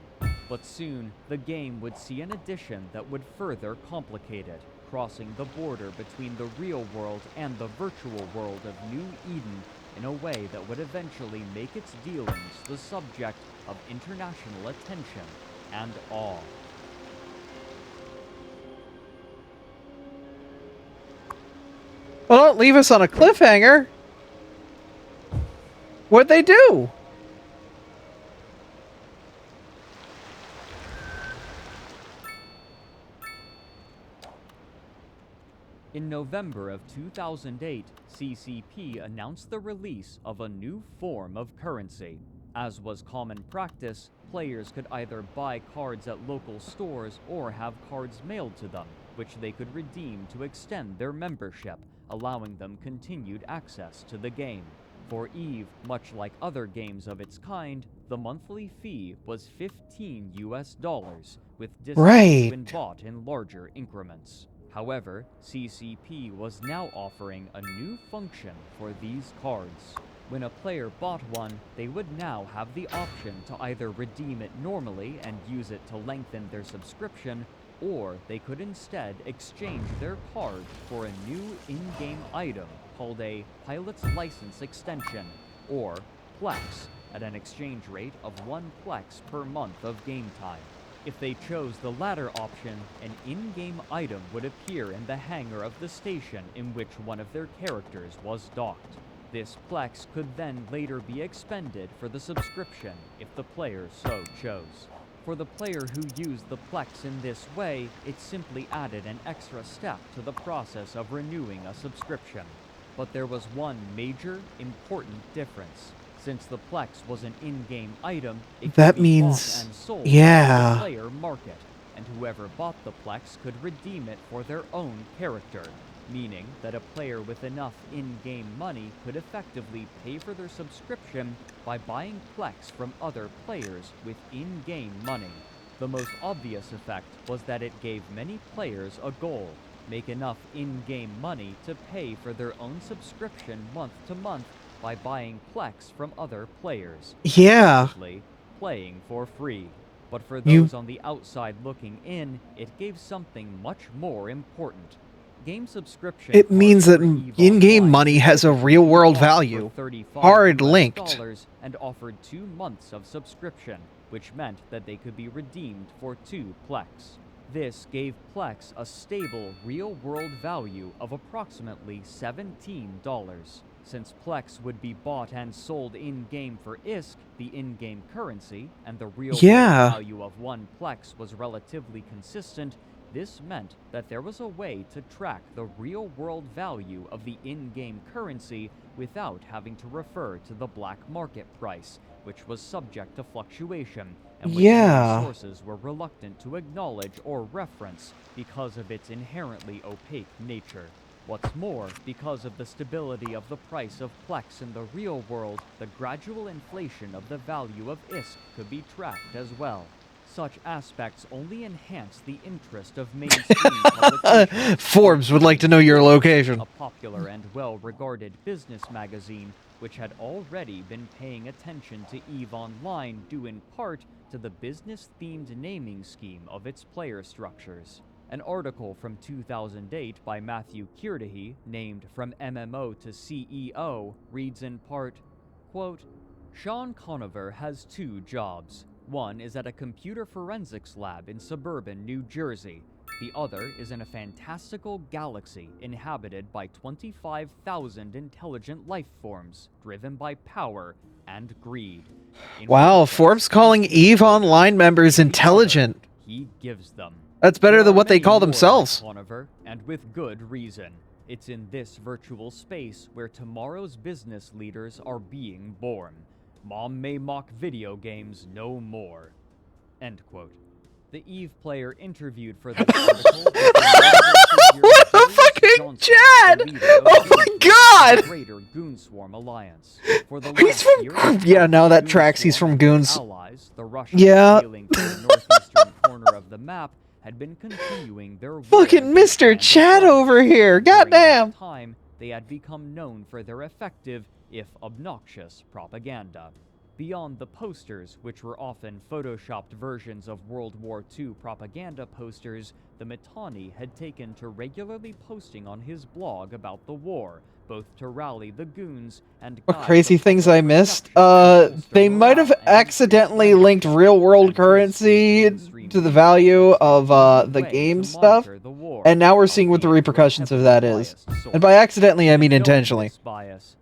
But soon, the game would see an addition that would further complicate it, crossing the border between the real world and the virtual world of New Eden in a way that would eventually make its dealings the subject of international attention and awe. Well, don't leave us on a cliffhanger. What'd they do? In November of 2008, CCP announced the release of a new form of currency. As was common practice, players could either buy cards at local stores or have cards mailed to them, which they could redeem to extend their membership, allowing them continued access to the game. For EVE, much like other games of its kind, the monthly fee was $15, with discounts when bought in larger increments. However, CCP was now offering a new function for these cards. When a player bought one, they would now have the option to either redeem it normally and use it to lengthen their subscription, or they could instead exchange their card for a new in-game item called a Pilot's License Extension, or Plex, at an exchange rate of 1 Plex per month of game time. If they chose the latter option, an in-game item would appear in the hangar of the station in which one of their characters was docked. This Plex could then later be expended for the subscription if the player so chose. For the player who used the Plex in this way, it simply added an extra step to the process of renewing a subscription. But there was one major, important difference. Since the Plex was an in-game item, it could be bought and sold on the player market, and whoever bought the Plex could redeem it for their own character, meaning that a player with enough in-game money could effectively pay for their subscription by buying Plex from other players with in-game money. The most obvious effect was that it gave many players a goal: make enough in-game money to pay for their own subscription month to month by buying Plex from other players. Yeah. Playing for free. But for those on the outside looking in, it gave something much more important. Game subscription. It means that in-game money has a real-world value. Hard linked. And offered 2 months of subscription, which meant that they could be redeemed for 2 Plex. This gave Plex a stable, real-world value of approximately $17. Since Plex would be bought and sold in-game for ISK, the in-game currency, and the real value of 1 Plex was relatively consistent, this meant that there was a way to track the real-world value of the in-game currency without having to refer to the black market price, which was subject to fluctuation, and which many sources were reluctant to acknowledge or reference because of its inherently opaque nature. What's more, because of the stability of the price of Plex in the real world, the gradual inflation of the value of ISK could be tracked as well. such aspects only enhance the interest of mainstream publications. Forbes would like to know your location. A popular and well-regarded business magazine, which had already been paying attention to EVE Online due in part to the business-themed naming scheme of its player structures. An article from 2008 by Matthew Kirdahy, named From MMO to CEO, reads in part, quote, Sean Conover has 2 jobs. One is at a computer forensics lab in suburban New Jersey. The other is in a fantastical galaxy inhabited by 25,000 intelligent life forms driven by power and greed. Wow, Forbes calling EVE Online members intelligent. He gives them. That's better There than are what they many call more themselves. like Conover, and with good reason. It's in this virtual space where tomorrow's business leaders are being born. Mom may mock video games no more. End quote. The EVE player interviewed for this article What the fucking Chad? Oh my god! Greater Goonswarm Alliance. For the He's from... Yeah, no, that tracks. He's from Goons. Allies, the Russians Yeah. sailing to the northeastern corner of the map had been continuing their Fucking Mr. Chad over here. Goddamn. Time, they had become known for their effective, if obnoxious, propaganda. Beyond the posters, which were often photoshopped versions of World War II propaganda posters, the Mittani had taken to regularly posting on his blog about the war, both to rally the goons and What crazy things I missed? They might have accidentally linked real-world currency to the value of the game stuff, and now we're seeing what the repercussions of that is. And by accidentally, I mean intentionally.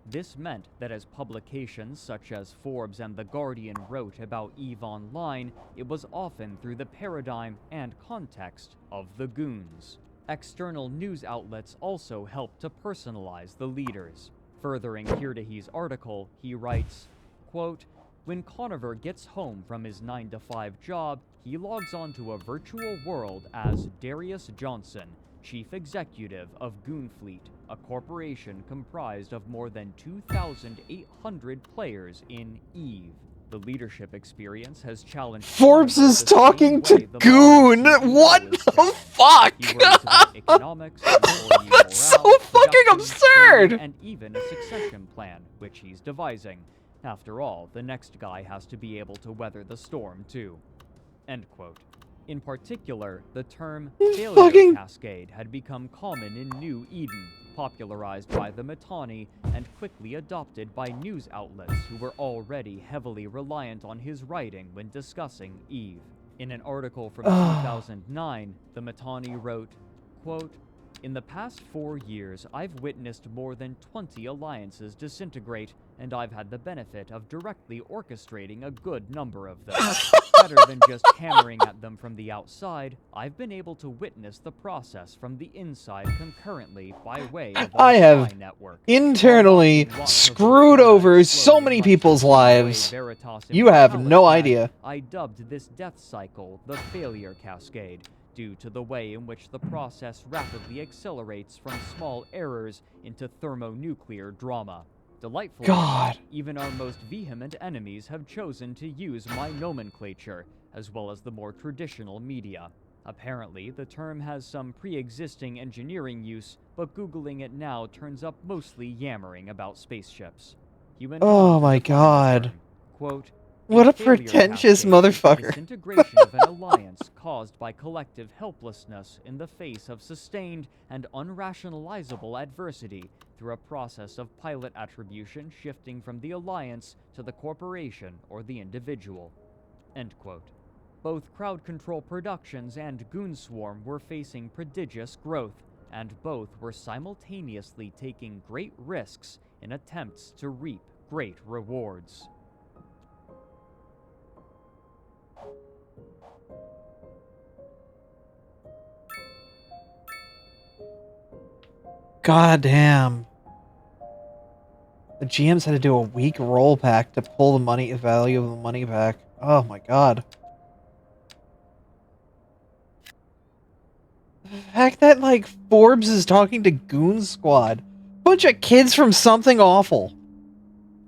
This meant that as publications such as Forbes and The Guardian wrote about EVE Online, it was often through the paradigm and context of the goons. External news outlets also helped to personalize the leaders. Furthering Kirdahy's article, he writes, quote, when Conover gets home from his 9-to-5 job, he logs onto a virtual world as Darius Johnson, Chief Executive of Goonfleet, a corporation comprised of more than 2,800 players in EVE. The leadership experience has challenged... Forbes is talking to Goon! What the fuck? He wrote about economics, employee That's so morale, fucking production, absurd! training, and even a succession plan, which he's devising. After all, the next guy has to be able to weather the storm, too. End quote. In particular, the term failure cascade had become common in New Eden, popularized by the Mittani and quickly adopted by news outlets who were already heavily reliant on his writing when discussing EVE. In an article from 2009, the Mittani wrote, quote, in the past 4 years, I've witnessed more than 20 alliances disintegrate, and I've had the benefit of directly orchestrating a good number of them. Better than just hammering at them from the outside, I've been able to witness the process from the inside concurrently by way of I have spy network. internally screwed over so many people's lives. You have no idea. I dubbed this death cycle the failure cascade, due to the way in which the process rapidly accelerates from small errors into thermonuclear drama. Delightfully, God. even our most vehement enemies have chosen to use my nomenclature, as well as the more traditional media. Apparently, the term has some pre-existing engineering use, but Googling it now turns up mostly yammering about spaceships. Oh my god. Quote, what a pretentious motherfucker. Disintegration of an alliance caused by collective helplessness in the face of sustained and unrationalizable adversity through a process of pilot attribution shifting from the alliance to the corporation or the individual. End quote. Both Crowd Control Productions and Goonswarm were facing prodigious growth, and both were simultaneously taking great risks in attempts to reap great rewards. God damn. The GMs had to do a weak roll pack to pull the money value of the money back. Oh my god. The fact that, like, Forbes is talking to Goon Squad. Bunch of kids from Something Awful.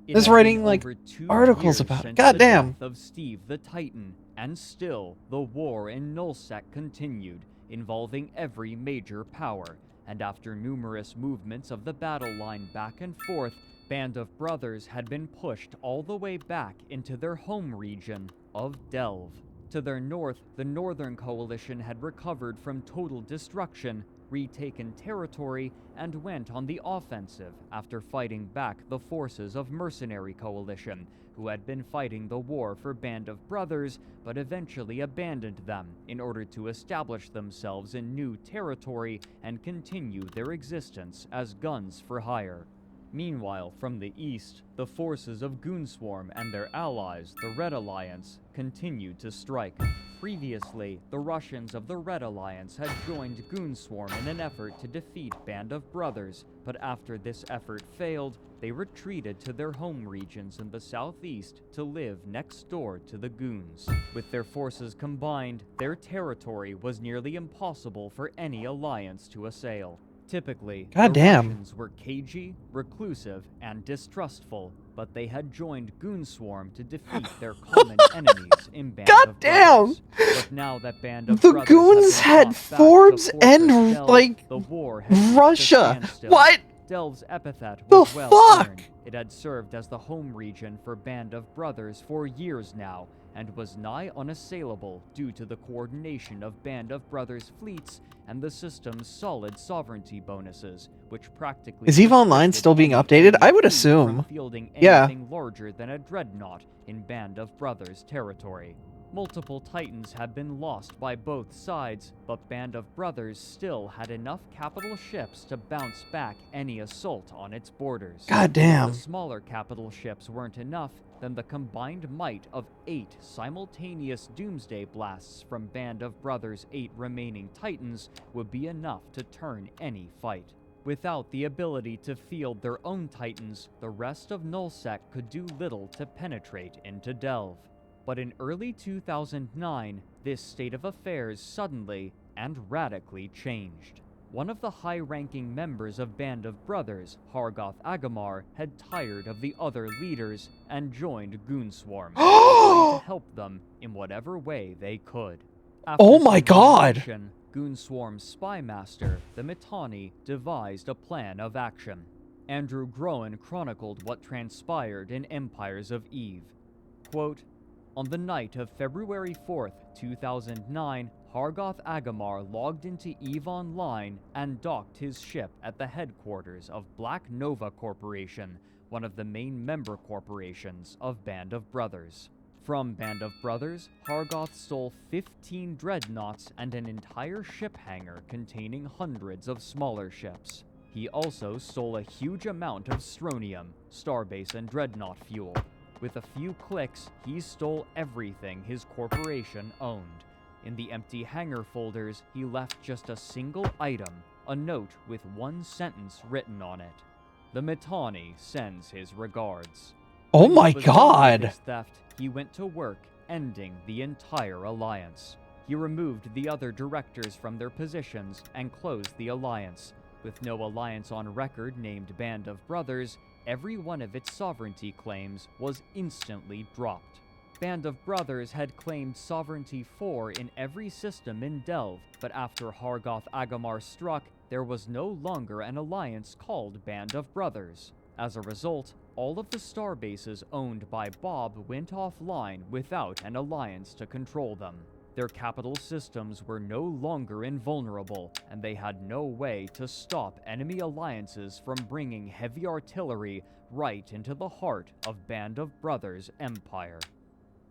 It It's had writing, been like, over 2 articles years about it. since Goddamn. the death of Steve the Titan, and still the war in Nullsec continued, involving every major power. And after numerous movements of the battle line back and forth, Band of Brothers had been pushed all the way back into their home region of Delve. To their north, the Northern Coalition had recovered from total destruction, retaken territory, and went on the offensive after fighting back the forces of Mercenary Coalition, who had been fighting the war for Band of Brothers, but eventually abandoned them in order to establish themselves in new territory and continue their existence as guns for hire. Meanwhile, from the east, the forces of Goonswarm and their allies, the Red Alliance, continued to strike. Previously, the Russians of the Red Alliance had joined Goonswarm in an effort to defeat Band of Brothers, but after this effort failed, they retreated to their home regions in the southeast to live next door to the Goons. With their forces combined, their territory was nearly impossible for any alliance to assail. Typically, the Russians were cagey, reclusive, and distrustful, but they had joined Goonswarm to defeat their common enemies in Band of Brothers. But now that Band of Brothers Goons had Forbes and, Delve, like, the war had Russia. What? Delve's epithet The was well earned. It had served as the home region for Band of Brothers for years now, and was nigh unassailable due to the coordination of Band of Brothers fleets and the system's solid sovereignty bonuses, which practically Is EVE Online still being updated? I would assume. from fielding anything larger than a dreadnought in Band of Brothers territory. Multiple Titans had been lost by both sides, but Band of Brothers still had enough capital ships to bounce back any assault on its borders. Goddamn. If the smaller capital ships weren't enough, then the combined might of 8 simultaneous doomsday blasts from Band of Brothers' 8 remaining Titans would be enough to turn any fight. Without the ability to field their own Titans, the rest of Nullsec could do little to penetrate into Delve. But in early 2009, this state of affairs suddenly and radically changed. One of the high-ranking members of Band of Brothers, Hargoth Agamar, had tired of the other leaders and joined Goonswarm, trying to help them in whatever way they could. After Oh my god! deliberation, Goonswarm's spy master, the Mittani, devised a plan of action. Andrew Groen chronicled what transpired in Empires of Eve. Quote, "On the night of February 4th, 2009, Hargoth Agamar logged into EVE Online and docked his ship at the headquarters of Black Nova Corporation, one of the main member corporations of Band of Brothers. From Band of Brothers, Hargoth stole 15 dreadnoughts and an entire ship hangar containing hundreds of smaller ships. He also stole a huge amount of strontium, starbase and dreadnought fuel. With a few clicks, he stole everything his corporation owned. In the empty hangar folders, he left just a single item, a note with one sentence written on it. The Mittani sends his regards." Oh When he my was done with god! his theft, he went to work, ending the entire alliance. He removed the other directors from their positions and closed the alliance. With no alliance on record named Band of Brothers, every one of its sovereignty claims was instantly dropped. Band of Brothers had claimed Sovereignty 4 in every system in Delve, but after Hargoth Agamar struck, there was no longer an alliance called Band of Brothers. As a result, all of the starbases owned by Bob went offline without an alliance to control them. Their capital systems were no longer invulnerable, and they had no way to stop enemy alliances from bringing heavy artillery right into the heart of Band of Brothers' empire.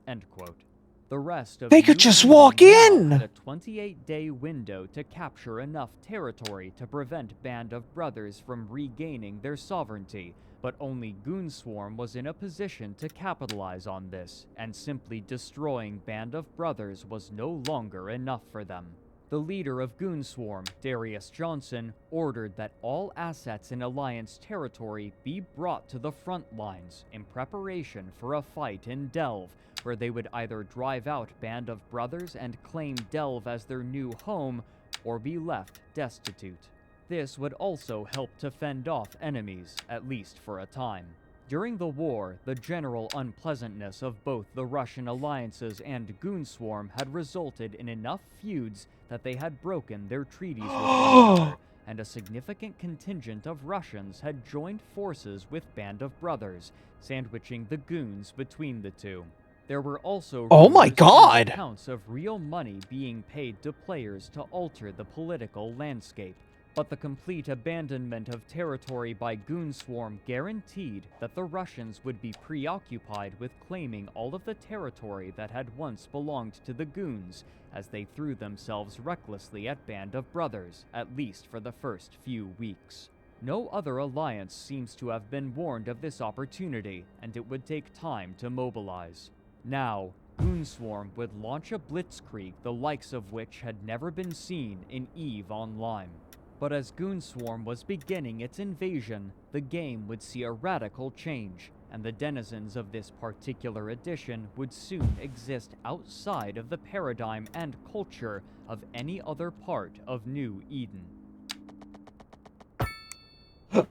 End quote. The rest of They could New just Eden walk now in! had a 28-day window to capture enough territory to prevent Band of Brothers from regaining their sovereignty, but only Goonswarm was in a position to capitalize on this, and simply destroying Band of Brothers was no longer enough for them. The leader of Goonswarm, Darius Johnson, ordered that all assets in Alliance territory be brought to the front lines in preparation for a fight in Delve, where they would either drive out Band of Brothers and claim Delve as their new home, or be left destitute. This would also help to fend off enemies, at least for a time. During the war, the general unpleasantness of both the Russian alliances and Goonswarm had resulted in enough feuds that they had broken their treaties with one another, and a significant contingent of Russians had joined forces with Band of Brothers, sandwiching the Goons between the two. There were also Oh my rumors and God! accounts of real money being paid to players to alter the political landscape, but the complete abandonment of territory by Goonswarm guaranteed that the Russians would be preoccupied with claiming all of the territory that had once belonged to the Goons, as they threw themselves recklessly at Band of Brothers, at least for the first few weeks. No other alliance seems to have been warned of this opportunity, and it would take time to mobilize. Now, Goonswarm would launch a blitzkrieg the likes of which had never been seen in EVE Online. But as Goonswarm was beginning its invasion, the game would see a radical change, and the denizens of this particular edition would soon exist outside of the paradigm and culture of any other part of New Eden.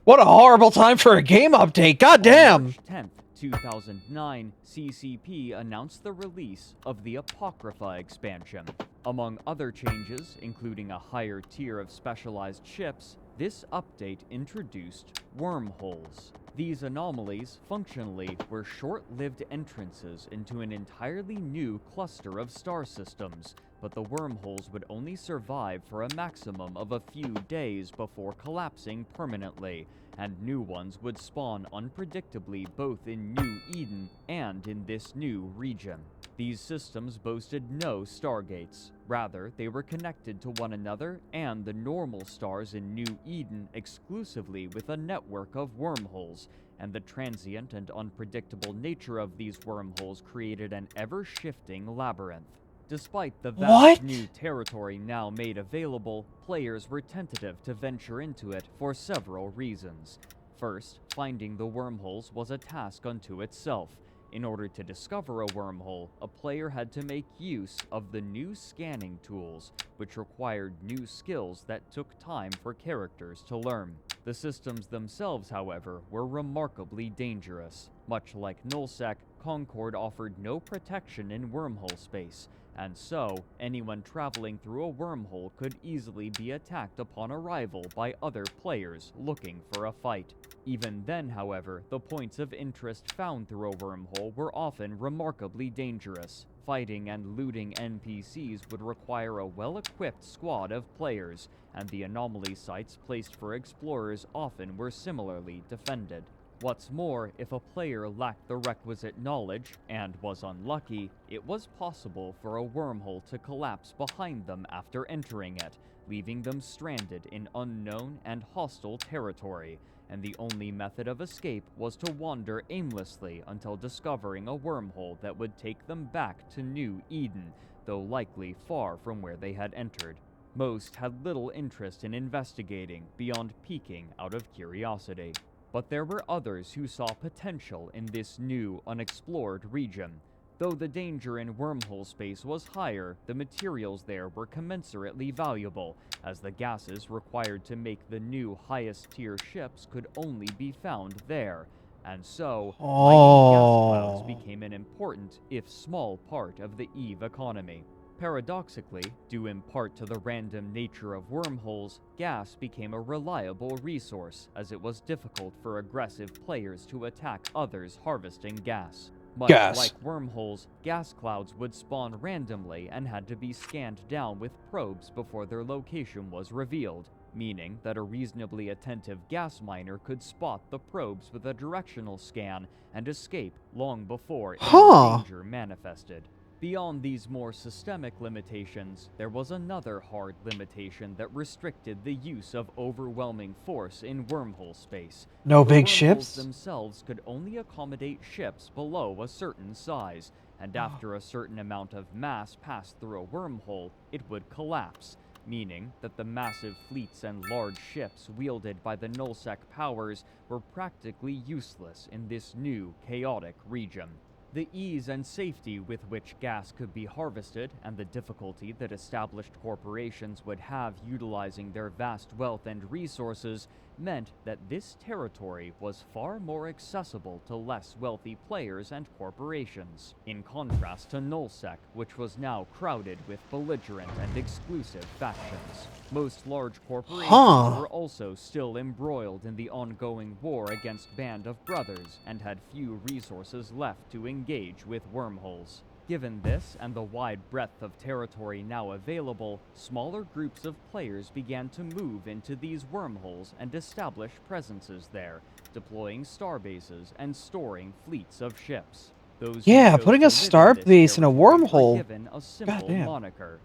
What a horrible time for a game update, goddamn! On March 10th, 2009, CCP announced the release of the Apocrypha expansion. Among other changes, including a higher tier of specialized ships, this update introduced wormholes. These anomalies, functionally, were short-lived entrances into an entirely new cluster of star systems, but the wormholes would only survive for a maximum of a few days before collapsing permanently, and new ones would spawn unpredictably both in New Eden and in this new region. These systems boasted no stargates. Rather, they were connected to one another and the normal stars in New Eden exclusively with a network of wormholes, and the transient and unpredictable nature of these wormholes created an ever-shifting labyrinth. Despite the vast new territory now made available, players were tentative to venture into it for several reasons. First, finding the wormholes was a task unto itself. In order to discover a wormhole, a player had to make use of the new scanning tools, which required new skills that took time for characters to learn. The systems themselves, however, were remarkably dangerous. Much like Nullsec, Concord offered no protection in wormhole space, and so, anyone traveling through a wormhole could easily be attacked upon arrival by other players looking for a fight. Even then, however, the points of interest found through a wormhole were often remarkably dangerous. Fighting and looting NPCs would require a well-equipped squad of players, and the anomaly sites placed for explorers often were similarly defended. What's more, if a player lacked the requisite knowledge, and was unlucky, it was possible for a wormhole to collapse behind them after entering it, leaving them stranded in unknown and hostile territory, and the only method of escape was to wander aimlessly until discovering a wormhole that would take them back to New Eden, though likely far from where they had entered. Most had little interest in investigating beyond peeking out of curiosity. But there were others who saw potential in this new, unexplored region. Though the danger in wormhole space was higher, the materials there were commensurately valuable, as the gases required to make the new highest-tier ships could only be found there, and so mining gas clouds became an important, if small, part of the EVE economy. Paradoxically, due in part to the random nature of wormholes, gas became a reliable resource, as it was difficult for aggressive players to attack others harvesting gas. Much like wormholes, gas clouds would spawn randomly and had to be scanned down with probes before their location was revealed, meaning that a reasonably attentive gas miner could spot the probes with a directional scan and escape long before any danger manifested. Beyond these more systemic limitations, there was another hard limitation that restricted the use of overwhelming force in wormhole space. No big ships? Themselves could only accommodate ships below a certain size, and after a certain amount of mass passed through a wormhole, it would collapse, meaning that the massive fleets and large ships wielded by the Nullsec powers were practically useless in this new, chaotic region. The ease and safety with which gas could be harvested, and the difficulty that established corporations would have utilizing their vast wealth and resources, meant that this territory was far more accessible to less wealthy players and corporations, in contrast to Nullsec, which was now crowded with belligerent and exclusive factions. Most large corporations were also still embroiled in the ongoing war against Band of Brothers and had few resources left to engage with wormholes. Given this and the wide breadth of territory now available, smaller groups of players began to move into these wormholes and establish presences there, deploying starbases and storing fleets of ships. Those Yeah, putting a starbase in a wormhole. given a simple Goddamn. moniker: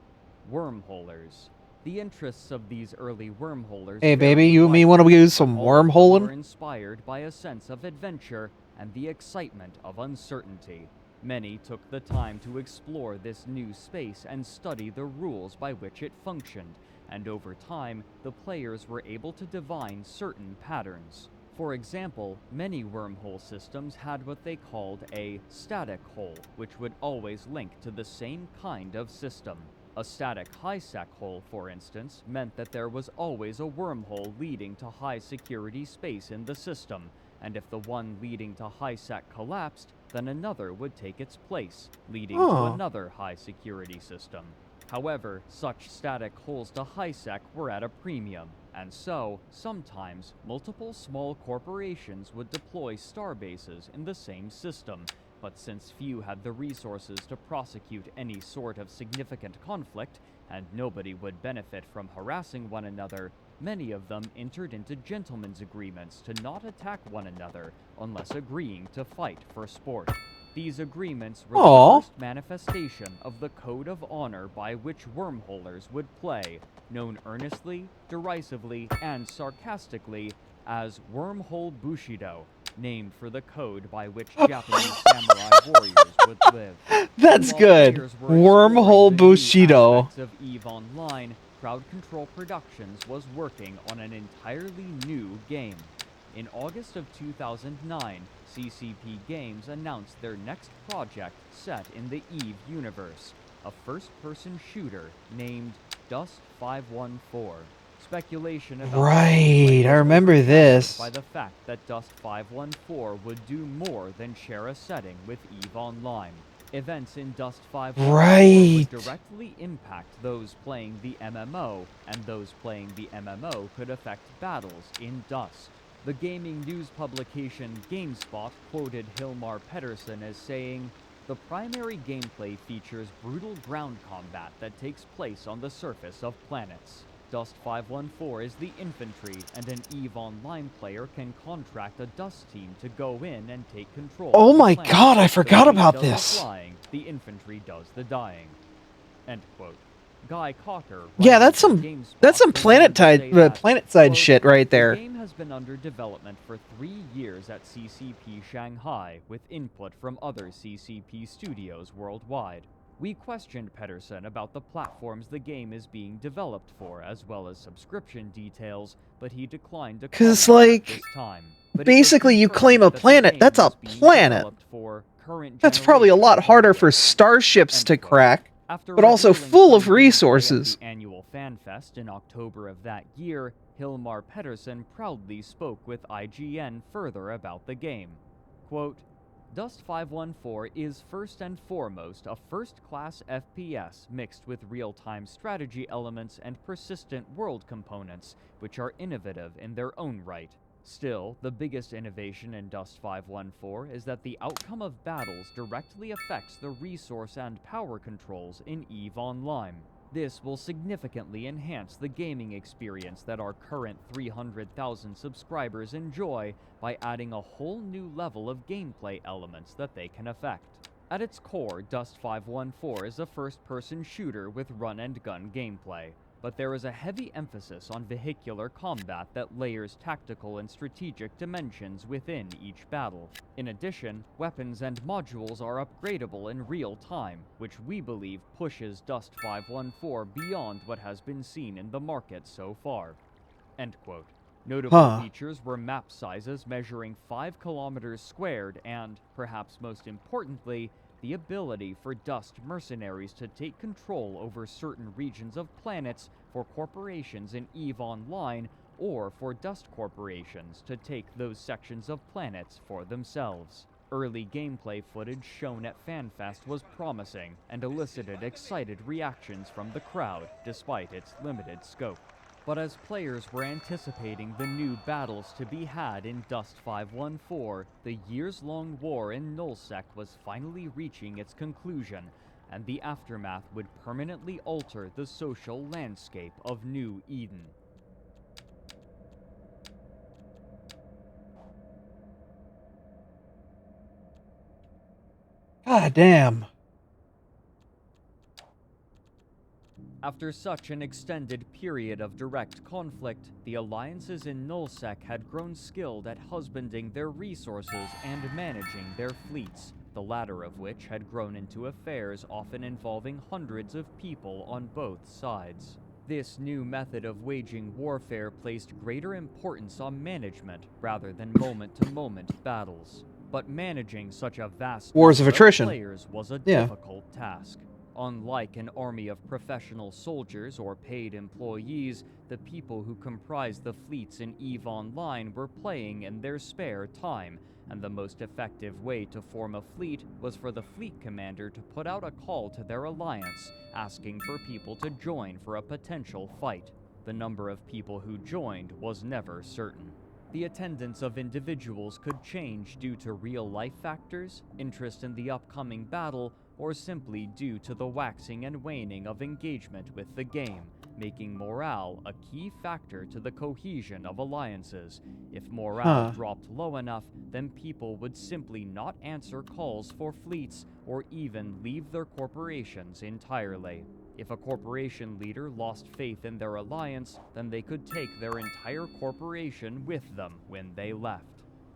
wormholers. The interests of these early wormholers. Hey, varied baby, you and me widely, want to use some but all of them wormholing? were inspired by a sense of adventure and the excitement of uncertainty. Many took the time to explore this new space and study the rules by which it functioned, and over time, the players were able to divine certain patterns. For example, many wormhole systems had what they called a static hole, which would always link to the same kind of system. A static high-sec hole, for instance, meant that there was always a wormhole leading to high-security space in the system, and if the one leading to high-sec collapsed, then another would take its place, leading to another high-security system. However, such static holes to high-sec were at a premium, and so, sometimes, multiple small corporations would deploy starbases in the same system, but since few had the resources to prosecute any sort of significant conflict, and nobody would benefit from harassing one another, many of them entered into gentlemen's agreements to not attack one another unless agreeing to fight for sport. These agreements were the first manifestation of the code of honor by which wormholers would play, known earnestly, derisively, and sarcastically as Wormhole Bushido, named for the code by which Japanese samurai warriors would live. That's While good. players were Wormhole exploring the new Bushido. aspects of EVE Online, Crowd Control Productions was working on an entirely new game. In August of 2009, CCP Games announced their next project set in the EVE universe, a first-person shooter named Dust 514. Speculation about Right, I remember was this. by the fact that Dust 514 would do more than share a setting with EVE Online. Events in Dust 514 would directly impact those playing the MMO, and those playing the MMO could affect battles in Dust. The gaming news publication GameSpot quoted Hilmar Pettersson as saying, "The primary gameplay features brutal ground combat that takes place on the surface of planets. Dust 514 is the infantry, and an EVE Online player can contract a Dust team to go in and take control. Oh of the my planet. god, I forgot The team about does the this. flying, the infantry does the dying." End quote. Guy Cocker. Yeah, writing that's for some GameSpot, planet side quote, shit right there. "The game has been under development for 3 years at CCP Shanghai, with input from other CCP studios worldwide. We questioned Pettersson about the platforms the game is being developed for, as well as subscription details, but he declined to comment 'Cause, like, at this time. But it was basically you confirmed claim a that the planet, game that's a was being planet. developed for current That's probably a generation lot harder for hardware. starships to End quote. crack, After but also revealing full some of gameplay at resources. the annual FanFest in October of that year, Hilmar Pettersson proudly spoke with IGN further about the game. Quote, "Dust 514 is first and foremost a first-class FPS mixed with real-time strategy elements and persistent world components, which are innovative in their own right. Still, the biggest innovation in Dust 514 is that the outcome of battles directly affects the resource and power controls in EVE Online. This will significantly enhance the gaming experience that our current 300,000 subscribers enjoy by adding a whole new level of gameplay elements that they can affect." At its core, Dust 514 is a first-person shooter with run-and-gun gameplay, but there is a heavy emphasis on vehicular combat that layers tactical and strategic dimensions within each battle. In addition, weapons and modules are upgradable in real time, which we believe pushes Dust 514 beyond what has been seen in the market so far. End quote. Notable features were map sizes measuring 5 kilometers squared and, perhaps most importantly, the ability for Dust mercenaries to take control over certain regions of planets for corporations in EVE Online or for dust corporations to take those sections of planets for themselves. Early gameplay footage shown at FanFest was promising and elicited excited reactions from the crowd despite its limited scope. But as players were anticipating the new battles to be had in Dust 514, the years-long war in Nullsec was finally reaching its conclusion, and the aftermath would permanently alter the social landscape of New Eden. God damn. After such an extended period of direct conflict, the alliances in Nullsec had grown skilled at husbanding their resources and managing their fleets, the latter of which had grown into affairs often involving hundreds of people on both sides. This new method of waging warfare placed greater importance on management rather than moment-to-moment battles. But managing such a vast Wars of number attrition. players was a Yeah. difficult task. Unlike an army of professional soldiers or paid employees, the people who comprised the fleets in EVE Online were playing in their spare time, and the most effective way to form a fleet was for the fleet commander to put out a call to their alliance, asking for people to join for a potential fight. The number of people who joined was never certain. The attendance of individuals could change due to real-life factors, interest in the upcoming battle, or simply due to the waxing and waning of engagement with the game, making morale a key factor to the cohesion of alliances. If morale dropped low enough, then people would simply not answer calls for fleets or even leave their corporations entirely. If a corporation leader lost faith in their alliance, then they could take their entire corporation with them when they left.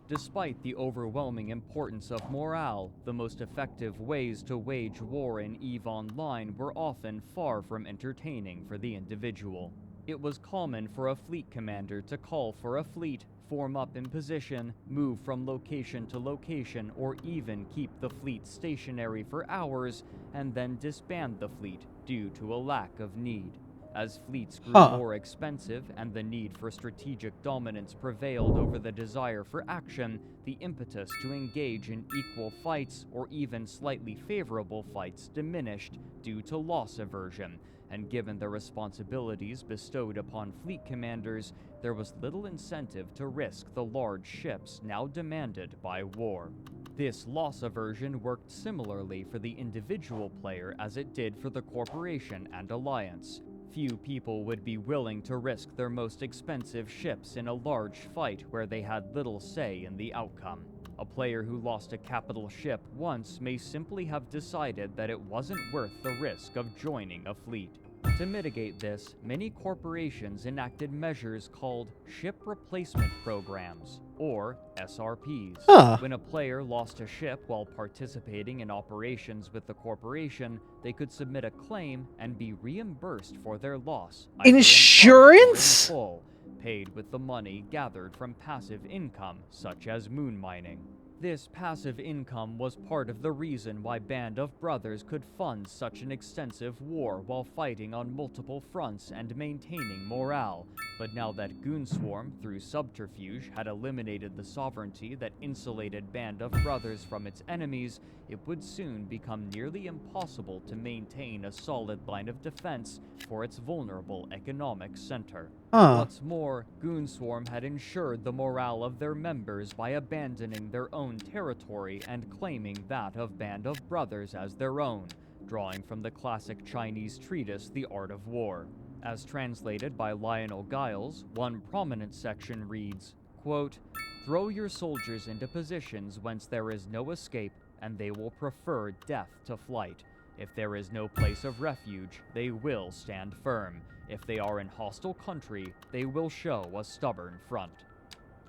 Despite the overwhelming importance of morale, the most effective ways to wage war in EVE Online were often far from entertaining for the individual. It was common for a fleet commander to call for a fleet, form up in position, move from location to location, or even keep the fleet stationary for hours, and then disband the fleet due to a lack of need. As fleets grew more expensive and the need for strategic dominance prevailed over the desire for action, the impetus to engage in equal fights or even slightly favorable fights diminished due to loss aversion, and given the responsibilities bestowed upon fleet commanders, there was little incentive to risk the large ships now demanded by war. This loss aversion worked similarly for the individual player as it did for the corporation and alliance. Few people would be willing to risk their most expensive ships in a large fight where they had little say in the outcome. A player who lost a capital ship once may simply have decided that it wasn't worth the risk of joining a fleet. To mitigate this, many corporations enacted measures called Ship Replacement Programs, or SRPs. When a player lost a ship while participating in operations with the corporation, they could submit a claim and be reimbursed for their loss. either in part or in Insurance? full, paid with the money gathered from passive income, such as moon mining. This passive income was part of the reason why Band of Brothers could fund such an extensive war while fighting on multiple fronts and maintaining morale. But now that Goonswarm, through subterfuge, had eliminated the sovereignty that insulated Band of Brothers from its enemies, it would soon become nearly impossible to maintain a solid line of defense for its vulnerable economic center. What's more, Goonswarm had ensured the morale of their members by abandoning their own territory and claiming that of Band of Brothers as their own, drawing from the classic Chinese treatise The Art of War. As translated by Lionel Giles, one prominent section reads, quote, "Throw your soldiers into positions whence there is no escape, and they will prefer death to flight. If there is no place of refuge, they will stand firm. If they are in hostile country, they will show a stubborn front."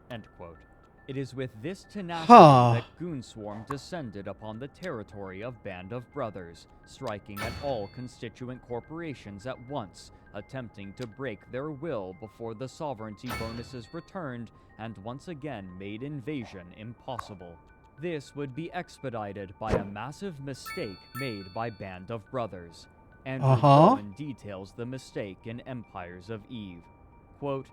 End quote. It is with this tenacity that Goonswarm descended upon the territory of Band of Brothers, striking at all constituent corporations at once, attempting to break their will before the sovereignty bonuses returned and once again made invasion impossible. This would be expedited by a massive mistake made by Band of Brothers. Andrew Cohen details the mistake in Empires of Eve. Quote,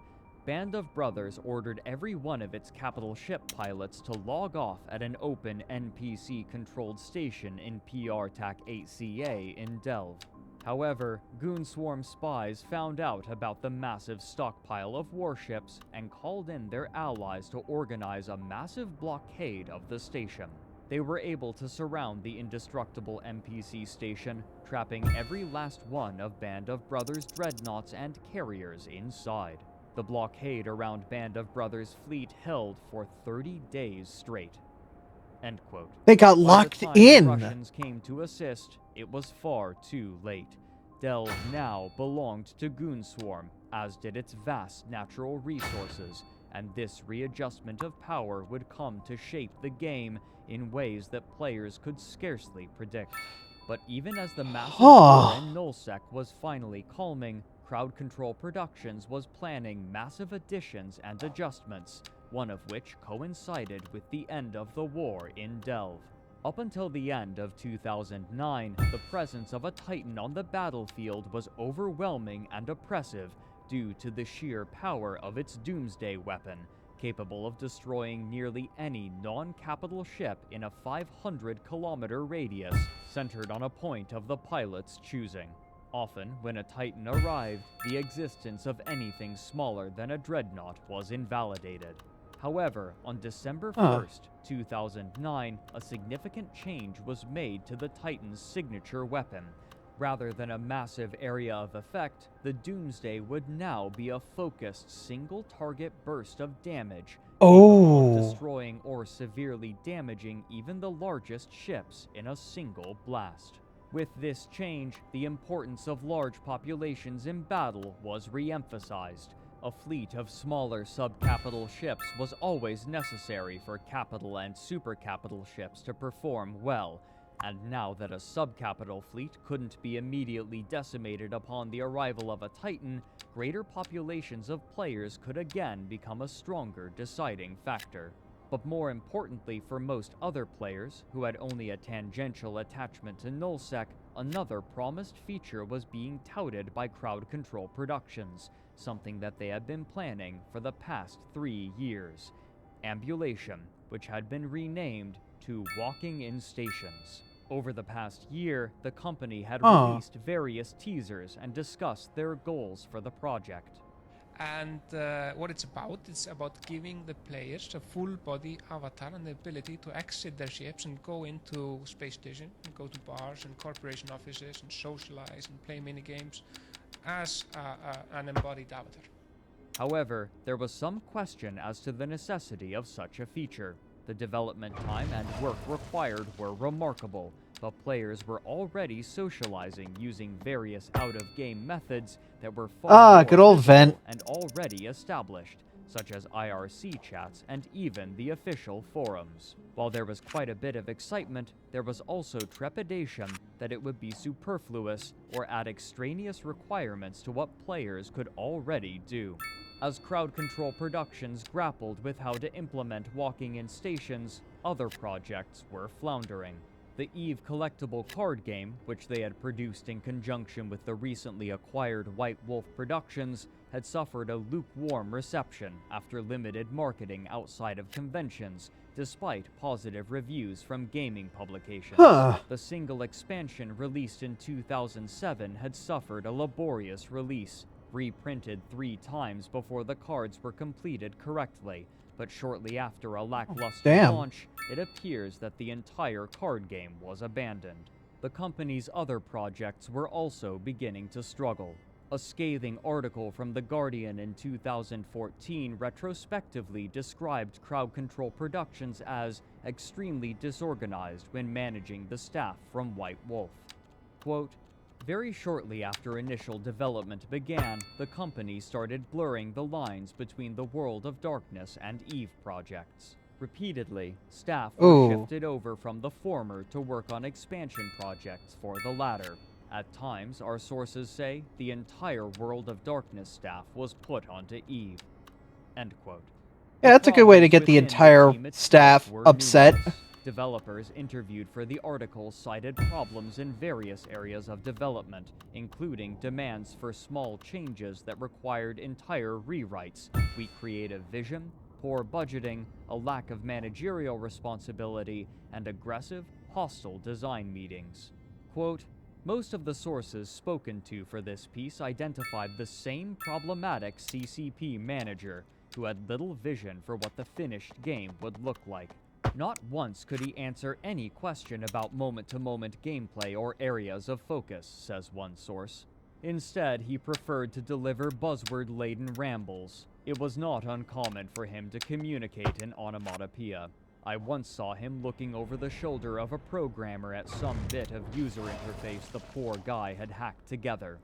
Band of Brothers ordered every one of its capital ship pilots to log off at an open NPC-controlled station in PRTAC 8CA in Delve. However, Goon Swarm spies found out about the massive stockpile of warships and called in their allies to organize a massive blockade of the station. They were able to surround the indestructible NPC station, trapping every last one of Band of Brothers' dreadnoughts and carriers inside. The blockade around Band of Brothers' fleet held for 30 days straight. End quote. They got By locked the time in. The Russians came to assist, it was far too late. Delve now belonged to Goon Swarm, as did its vast natural resources, and this readjustment of power would come to shape the game in ways that players could scarcely predict. But even as the massive war in Nullsec was finally calming, Crowd Control Productions was planning massive additions and adjustments, one of which coincided with the end of the war in Delve. Up until the end of 2009, the presence of a Titan on the battlefield was overwhelming and oppressive due to the sheer power of its Doomsday weapon, capable of destroying nearly any non-capital ship in a 500-kilometer radius, centered on a point of the pilot's choosing. Often, when a Titan arrived, the existence of anything smaller than a dreadnought was invalidated. However, on December 1st, 2009, a significant change was made to the Titan's signature weapon. Rather than a massive area of effect, the Doomsday would now be a focused single-target burst of damage, capable of destroying or severely damaging even the largest ships in a single blast. With this change, the importance of large populations in battle was re-emphasized. A fleet of smaller subcapital ships was always necessary for capital and supercapital ships to perform well, and now that a subcapital fleet couldn't be immediately decimated upon the arrival of a Titan, greater populations of players could again become a stronger deciding factor. But more importantly for most other players, who had only a tangential attachment to Nullsec, another promised feature was being touted by Crowd Control Productions, something that they had been planning for the past 3 years. Ambulation, which had been renamed to Walking in Stations. Over the past year, the company had released various teasers and discussed their goals for the project. And what it's about giving the players a full body avatar and the ability to exit their ships and go into space station, and go to bars and corporation offices and socialize and play mini games as an embodied avatar. However, there was some question as to the necessity of such a feature. The development time and work required were remarkable, but players were already socializing using various out-of-game methods that were far more good old Vent. and already established, such as IRC chats and even the official forums. While there was quite a bit of excitement, there was also trepidation that it would be superfluous or add extraneous requirements to what players could already do. As Crowd Control Productions grappled with how to implement walking in stations, other projects were floundering. The EVE collectible card game, which they had produced in conjunction with the recently acquired White Wolf Productions, had suffered a lukewarm reception after limited marketing outside of conventions, despite positive reviews from gaming publications. The single expansion released in 2007 had suffered a laborious release, reprinted 3 times before the cards were completed correctly, but shortly after a lackluster launch, it appears that the entire card game was abandoned. The company's other projects were also beginning to struggle. A scathing article from The Guardian in 2014 retrospectively described Crowd Control Productions as extremely disorganized when managing the staff from White Wolf. Quote, "Very shortly after initial development began, the company started blurring the lines between the World of Darkness and EVE projects. Repeatedly, staff were shifted over from the former to work on expansion projects for the latter. At times, our sources say, the entire World of Darkness staff was put onto EVE." End quote. Yeah, that's a good way to get the entire staff upset. Developers interviewed for the article cited problems in various areas of development, including demands for small changes that required entire rewrites, weak creative vision, poor budgeting, a lack of managerial responsibility, and aggressive, hostile design meetings. Quote, most of the sources spoken to for this piece identified the same problematic CCP manager, who had little vision for what the finished game would look like. Not once could he answer any question about moment-to-moment gameplay or areas of focus, says one source. Instead, he preferred to deliver buzzword-laden rambles. It was not uncommon for him to communicate in onomatopoeia. I once saw him looking over the shoulder of a programmer at some bit of user interface the poor guy had hacked together.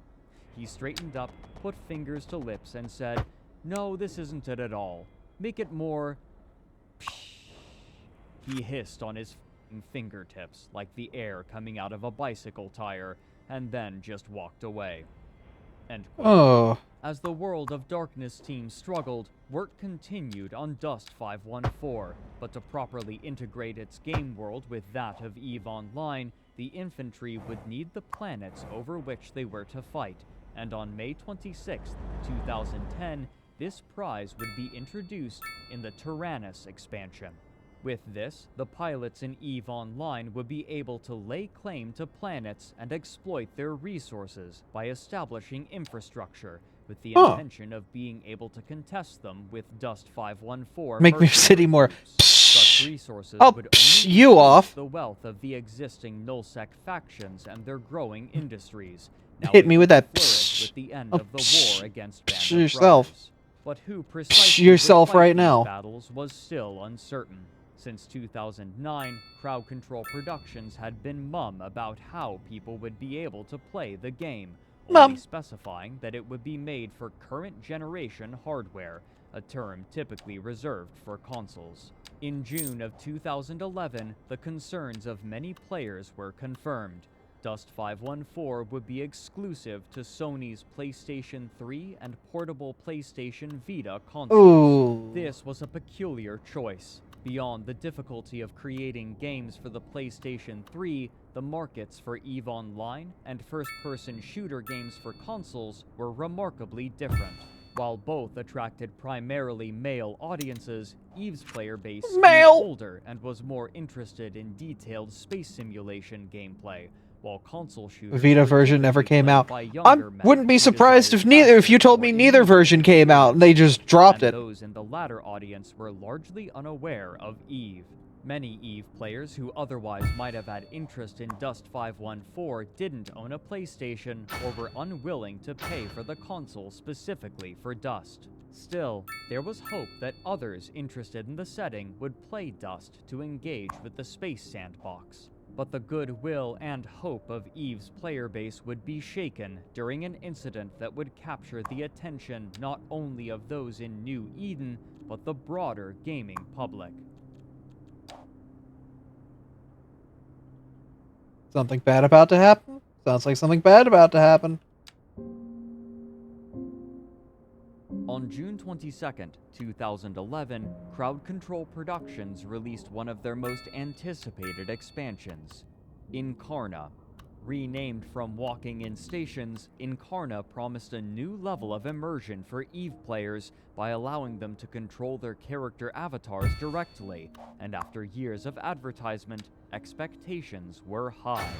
He straightened up, put fingers to lips, and said, "No, this isn't it at all. Make it more..." He hissed on his fingertips like the air coming out of a bicycle tire, and then just walked away. End quote. Oh. As the World of Darkness team struggled, work continued on Dust 514, but to properly integrate its game world with that of EVE Online, the infantry would need the planets over which they were to fight, and on May 26, 2010, this prize would be introduced in the Tyrannus expansion. With this, the pilots in EVE Online would be able to lay claim to planets and exploit their resources by establishing infrastructure, with the intention of being able to contest them with Dust 514. Make your city more. Such resources I'll would only you increase off. the wealth of the existing nullsec factions and their growing industries. Now Hit me with that. flourish with the end of the war against Band of yourself. Brothers. But who precisely yourself would fight right these now. battles was still uncertain. Since 2009, Crowd Control Productions had been mum about how people would be able to play the game, only specifying that it would be made for current generation hardware, a term typically reserved for consoles. In June of 2011, the concerns of many players were confirmed. Dust 514 would be exclusive to Sony's PlayStation 3 and portable PlayStation Vita consoles. Ooh. This was a peculiar choice. Beyond the difficulty of creating games for the PlayStation 3, the markets for EVE Online and first-person shooter games for consoles were remarkably different. While both attracted primarily male audiences, EVE's player base skewed older and was more interested in detailed space simulation gameplay, while console shooters Vita version never typically came played out. by I younger men wouldn't be who surprised desired if you told me more neither version came out and they just dropped and it. those in the latter audience were largely unaware of EVE. Many EVE players who otherwise might have had interest in Dust 514 didn't own a PlayStation or were unwilling to pay for the console specifically for Dust. Still, there was hope that others interested in the setting would play Dust to engage with the space sandbox. But the goodwill and hope of EVE's player base would be shaken during an incident that would capture the attention not only of those in New Eden, but the broader gaming public. Something bad about to happen? Sounds like something bad about to happen. On June 22nd, 2011, Crowd Control Productions released one of their most anticipated expansions, Incarna. Renamed from Walking in Stations, Incarna promised a new level of immersion for EVE players by allowing them to control their character avatars directly, and after years of advertisement, expectations were high.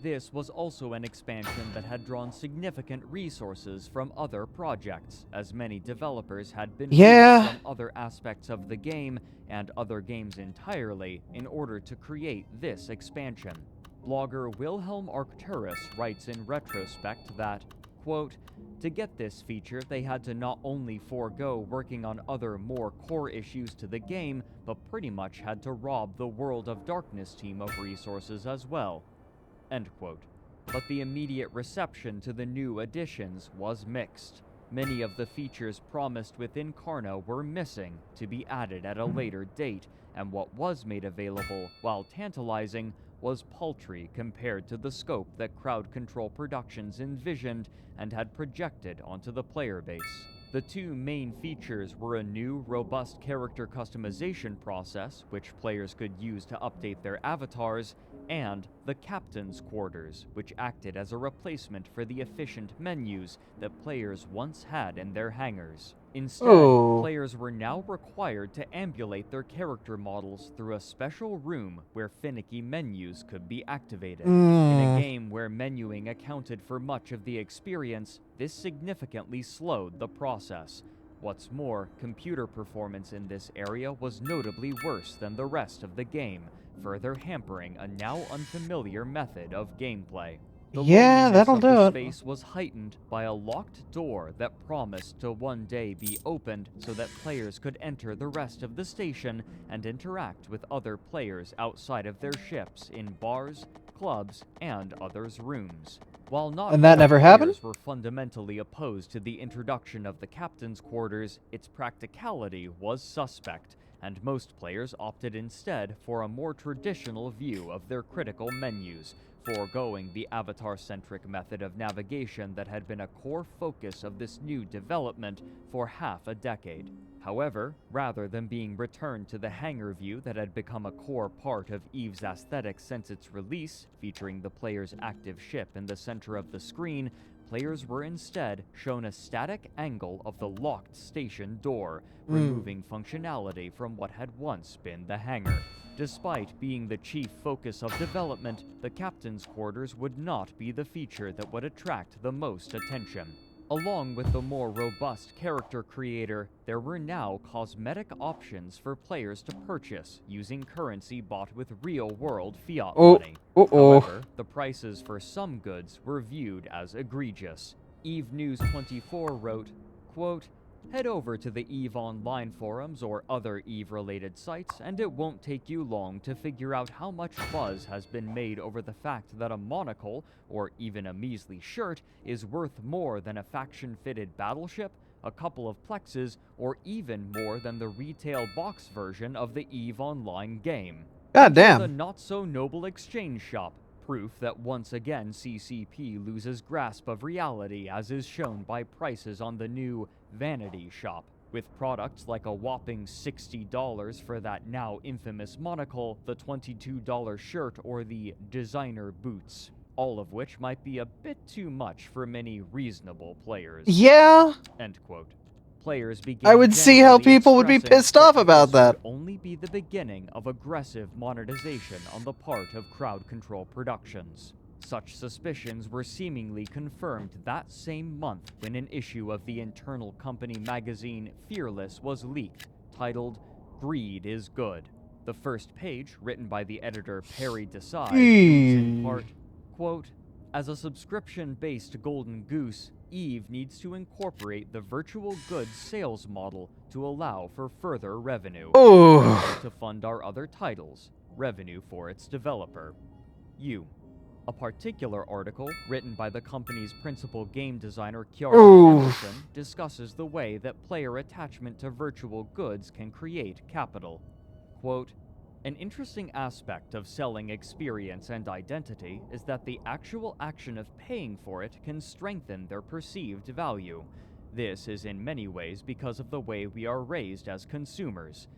This was also an expansion that had drawn significant resources from other projects, as many developers had been moved from other aspects of the game and other games entirely in order to create this expansion. Blogger Wilhelm Arcturus writes in retrospect that, quote, to get this feature, they had to not only forego working on other more core issues to the game, but pretty much had to rob the World of Darkness team of resources as well. End quote. But the immediate reception to the new additions was mixed. Many of the features promised with Incarna were missing to be added at a later date, and what was made available, while tantalizing, was paltry compared to the scope that Crowd Control Productions envisioned and had projected onto the player base. The two main features were a new, robust character customization process, which players could use to update their avatars, and the Captain's Quarters, which acted as a replacement for the efficient menus that players once had in their hangars. Instead, Oh. players were now required to ambulate their character models through a special room where finicky menus could be activated. In a game where menuing accounted for much of the experience, this significantly slowed the process. What's more, computer performance in this area was notably worse than the rest of the game, further hampering a now unfamiliar method of gameplay. The Yeah, loneliness that'll of do the it. space was heightened by a locked door that promised to one day be opened so that players could enter the rest of the station and interact with other players outside of their ships in bars, clubs, and others' rooms. While not And that all never players happened? were fundamentally opposed to the introduction of the Captain's Quarters, its practicality was suspect, and most players opted instead for a more traditional view of their critical menus, foregoing the avatar-centric method of navigation that had been a core focus of this new development for half a decade. However, rather than being returned to the hangar view that had become a core part of EVE's aesthetics since its release, featuring the player's active ship in the center of the screen, players were instead shown a static angle of the locked station door, removing functionality from what had once been the hangar. Despite being the chief focus of development, the Captain's Quarters would not be the feature that would attract the most attention. Along with the more robust character creator, there were now cosmetic options for players to purchase using currency bought with real-world fiat money. However, the prices for some goods were viewed as egregious. EVE News 24 wrote, quote, "Head over to the EVE Online forums or other EVE-related sites, and it won't take you long to figure out how much buzz has been made over the fact that a monocle, or even a measly shirt, is worth more than a faction-fitted battleship, a couple of plexes, or even more than the retail box version of the EVE Online game." God damn. The not-so-noble exchange shop, proof that once again CCP loses grasp of reality, as is shown by prices on the new Vanity Shop, with products like a whopping $60 for that now infamous monocle, the $22 shirt, or the designer boots, all of which might be a bit too much for many reasonable players. Yeah. End quote. Players began I would see how generally people would be expressing pissed off about this that. would only be the beginning of aggressive monetization on the part of Crowd Control Productions. Such suspicions were seemingly confirmed that same month when an issue of the internal company magazine Fearless was leaked, titled "Greed is Good." The first page, written by the editor Perry Desai, reads in part, quote, "As a subscription-based golden goose, EVE needs to incorporate the virtual goods sales model to allow for further revenue. To fund our other titles, revenue for its developer. A particular article, written by the company's principal game designer Kjorn Emerson, discusses the way that player attachment to virtual goods can create capital. Quote, "An interesting aspect of selling experience and identity is that the actual action of paying for it can strengthen their perceived value. This is in many ways because of the way we are raised as consumers.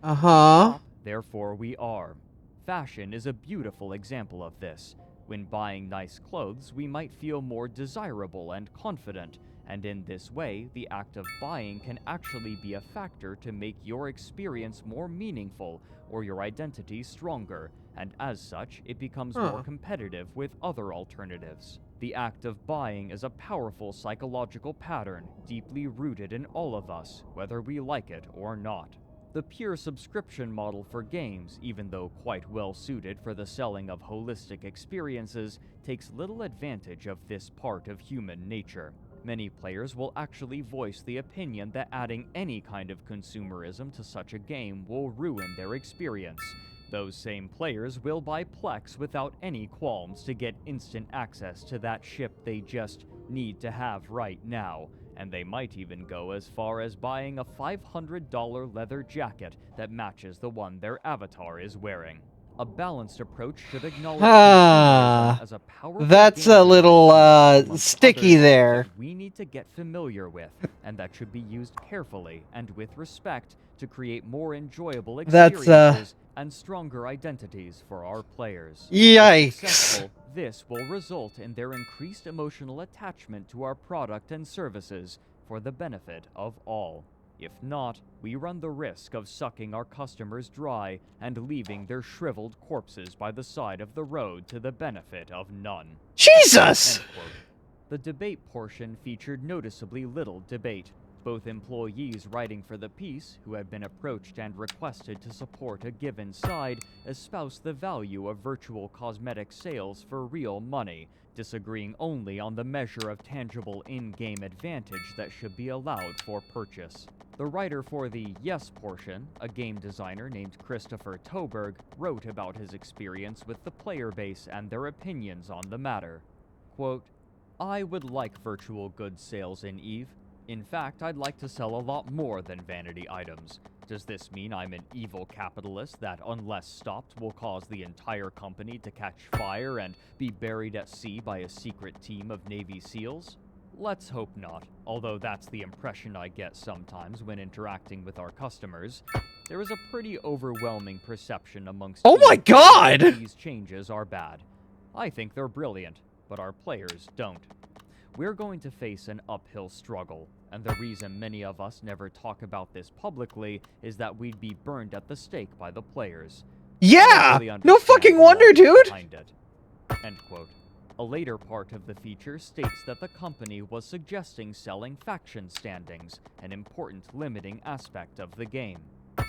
Therefore we are. Fashion is a beautiful example of this. When buying nice clothes, we might feel more desirable and confident, and in this way, the act of buying can actually be a factor to make your experience more meaningful or your identity stronger, and as such, it becomes more competitive with other alternatives. The act of buying is a powerful psychological pattern, deeply rooted in all of us, whether we like it or not. The pure subscription model for games, even though quite well suited for the selling of holistic experiences, takes little advantage of this part of human nature. Many players will actually voice the opinion that adding any kind of consumerism to such a game will ruin their experience. Those same players will buy Plex without any qualms to get instant access to that ship they just need to have right now, and they might even go as far as buying a $500 leather jacket that matches the one their avatar is wearing. A balanced approach should acknowledge Ah, consumerism as a powerful that's game a little, design amongst sticky others there. that we need to get familiar with, and that should be used carefully and with respect to create more enjoyable That's, experiences and stronger identities for our players. If Yikes. successful, this will result in their increased emotional attachment to our product and services for the benefit of all. If not, we run the risk of sucking our customers dry and leaving their shriveled corpses by the side of the road to the benefit of none. Jesus! End quote. The debate portion featured noticeably little debate. Both employees writing for the piece, who had been approached and requested to support a given side, espoused the value of virtual cosmetic sales for real money, disagreeing only on the measure of tangible in-game advantage that should be allowed for purchase. The writer for the yes portion, a game designer named Christopher Toberg, wrote about his experience with the player base and their opinions on the matter. Quote, "I would like virtual goods sales in EVE. In fact, I'd like to sell a lot more than vanity items. Does this mean I'm an evil capitalist that, unless stopped, will cause the entire company to catch fire and be buried at sea by a secret team of Navy SEALs? Let's hope not, although that's the impression I get sometimes when interacting with our customers. There is a pretty overwhelming perception amongst Oh my EVE players that God! these changes are bad. I think they're brilliant, but our players don't. We're going to face an uphill struggle, and the reason many of us never talk about this publicly is that we'd be burned at the stake by the players. Yeah! Really No understand fucking the wonder, logic dude! behind it." End quote. A later part of the feature states that the company was suggesting selling faction standings, an important limiting aspect of the game.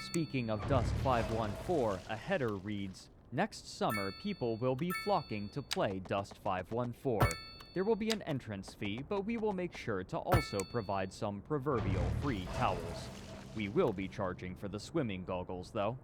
Speaking of Dust 514, a header reads, "Next summer, people will be flocking to play Dust 514. There will be an entrance fee, but we will make sure to also provide some proverbial free towels. We will be charging for the swimming goggles, though."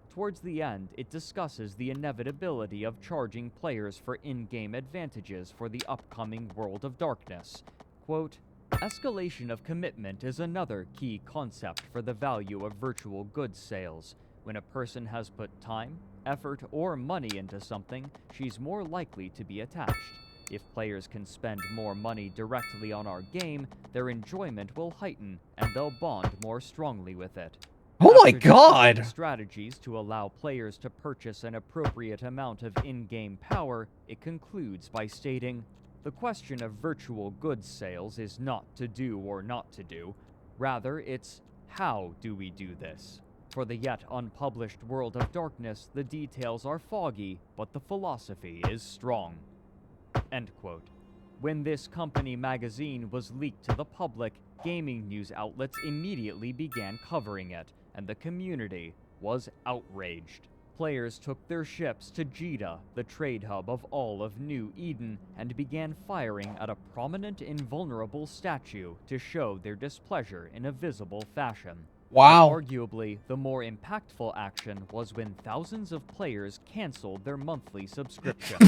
Towards the end, it discusses the inevitability of charging players for in-game advantages for the upcoming World of Darkness. Quote, "Escalation of commitment is another key concept for the value of virtual goods sales. When a person has put time, effort, or money into something, she's more likely to be attached. If players can spend more money directly on our game, their enjoyment will heighten, and they'll bond more strongly with it." Oh my After discussing God! strategies to allow players to purchase an appropriate amount of in-game power, it concludes by stating, "The question of virtual goods sales is not to do or not to do. Rather, it's how do we do this? For the yet unpublished World of Darkness, the details are foggy, but the philosophy is strong." End quote. When this company magazine was leaked to the public, gaming news outlets immediately began covering it, and the community was outraged. Players took their ships to Jeddah, the trade hub of all of New Eden, and began firing at a prominent invulnerable statue to show their displeasure in a visible fashion. Wow. But arguably, the more impactful action was when thousands of players canceled their monthly subscription.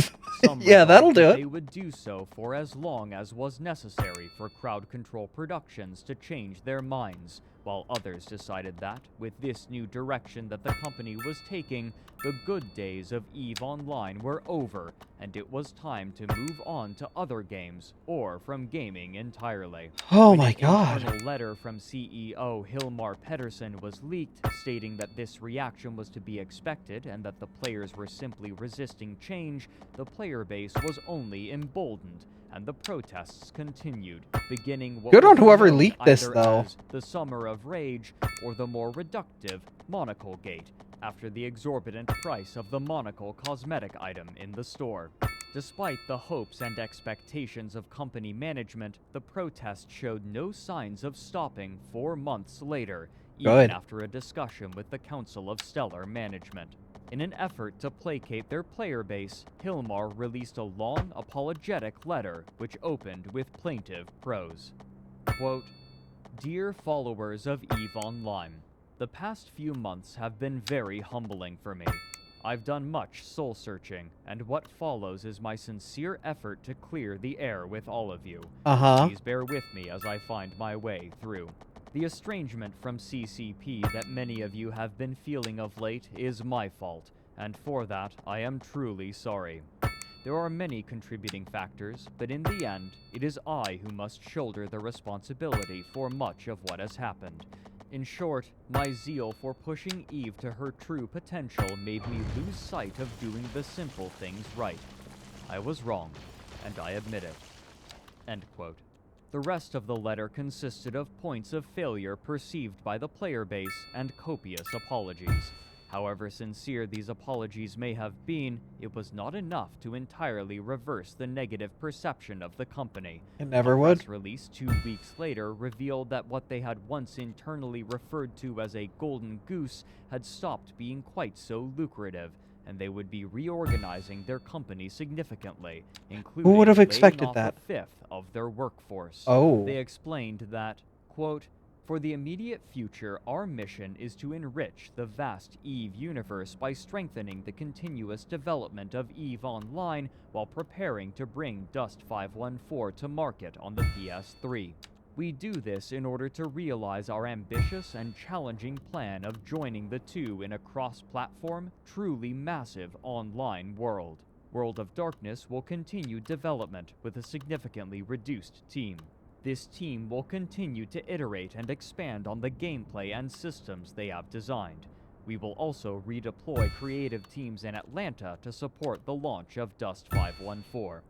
Some Yeah, that'll resolved do that it. They would do so for as long as was necessary for Crowd Control Productions to change their minds, while others decided that, with this new direction that the company was taking, the good days of EVE Online were over, and it was time to move on to other games, or from gaming entirely. Oh When my an God. internal letter from CEO Hilmar Pedersen was leaked, stating that this reaction was to be expected and that the players were simply resisting change, the player base was only emboldened, and the protests continued, beginning what Good would on be whoever known leaked this, either though. as the Summer of Rage or the more reductive Monocle Gate, after the exorbitant price of the Monocle cosmetic item in the store. Despite the hopes and expectations of company management, the protest showed no signs of stopping 4 months later, even Good. after a discussion with the Council of Stellar Management. In an effort to placate their player base, Hilmar released a long, apologetic letter which opened with plaintive prose. Quote, "Dear followers of EVE Online, the past few months have been very humbling for me. I've done much soul-searching, and what follows is my sincere effort to clear the air with all of you. Uh-huh. Please bear with me as I find my way through. The estrangement from CCP that many of you have been feeling of late is my fault, and for that I am truly sorry. There are many contributing factors, but in the end, it is I who must shoulder the responsibility for much of what has happened. In short, my zeal for pushing Eve to her true potential made me lose sight of doing the simple things right. I was wrong, and I admit it." End quote. The rest of the letter consisted of points of failure perceived by the player base and copious apologies. However sincere these apologies may have been, it was not enough to entirely reverse the negative perception of the company. It never A would. press release 2 weeks later revealed that what they had once internally referred to as a golden goose had stopped being quite so lucrative, and they would be reorganizing their company significantly, including would have laying expected off that? a fifth of their workforce. Oh. They explained that, quote, "For the immediate future, our mission is to enrich the vast EVE universe by strengthening the continuous development of EVE Online while preparing to bring Dust 514 to market on the PS3. We do this in order to realize our ambitious and challenging plan of joining the two in a cross-platform, truly massive online world. World of Darkness will continue development with a significantly reduced team. This team will continue to iterate and expand on the gameplay and systems they have designed. We will also redeploy creative teams in Atlanta to support the launch of Dust 514.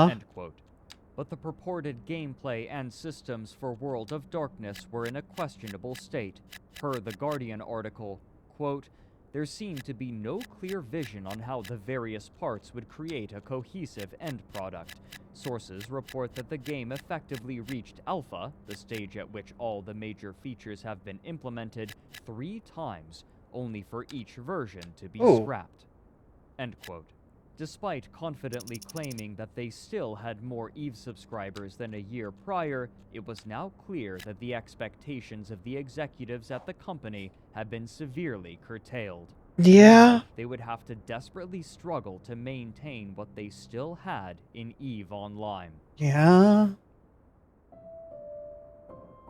End quote. But the purported gameplay and systems for World of Darkness were in a questionable state. Per the Guardian article, quote, "There seemed to be no clear vision on how the various parts would create a cohesive end product. Sources report that the game effectively reached alpha, the stage at which all the major features have been implemented, 3 times, only for each version to be scrapped." End quote. Despite confidently claiming that they still had more EVE subscribers than a year prior, it was now clear that the expectations of the executives at the company had been severely curtailed. Yeah. They would have to desperately struggle to maintain what they still had in EVE Online. Yeah.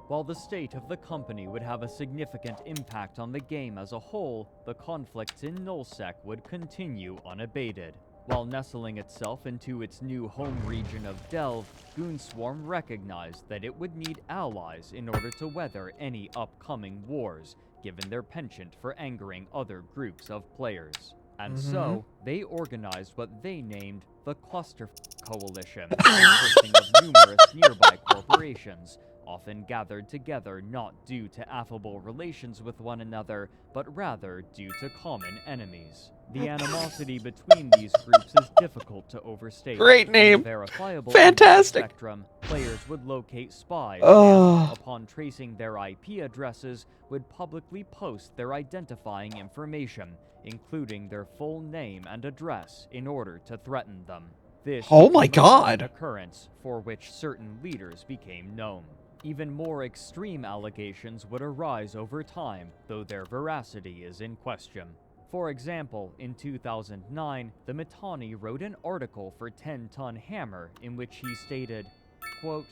While the state of the company would have a significant impact on the game as a whole, the conflicts in Nullsec would continue unabated. While nestling itself into its new home region of Delve, Goonswarm recognized that it would need allies in order to weather any upcoming wars, given their penchant for angering other groups of players. And so, they organized what they named the Cluster Coalition, consisting of numerous nearby corporations, often gathered together not due to affable relations with one another, but rather due to common enemies. The animosity between these groups is difficult to overstate. Great name. On the verifiable Fantastic. spectrum, players would locate spies Oh. and, upon tracing their IP addresses, would publicly post their identifying information, including their full name and address, in order to threaten them. This Oh my became a common God. occurrence for which certain leaders became known. Even more extreme allegations would arise over time, though their veracity is in question. For example, in 2009, the Mittani wrote an article for 10-Ton Hammer in which he stated, quote,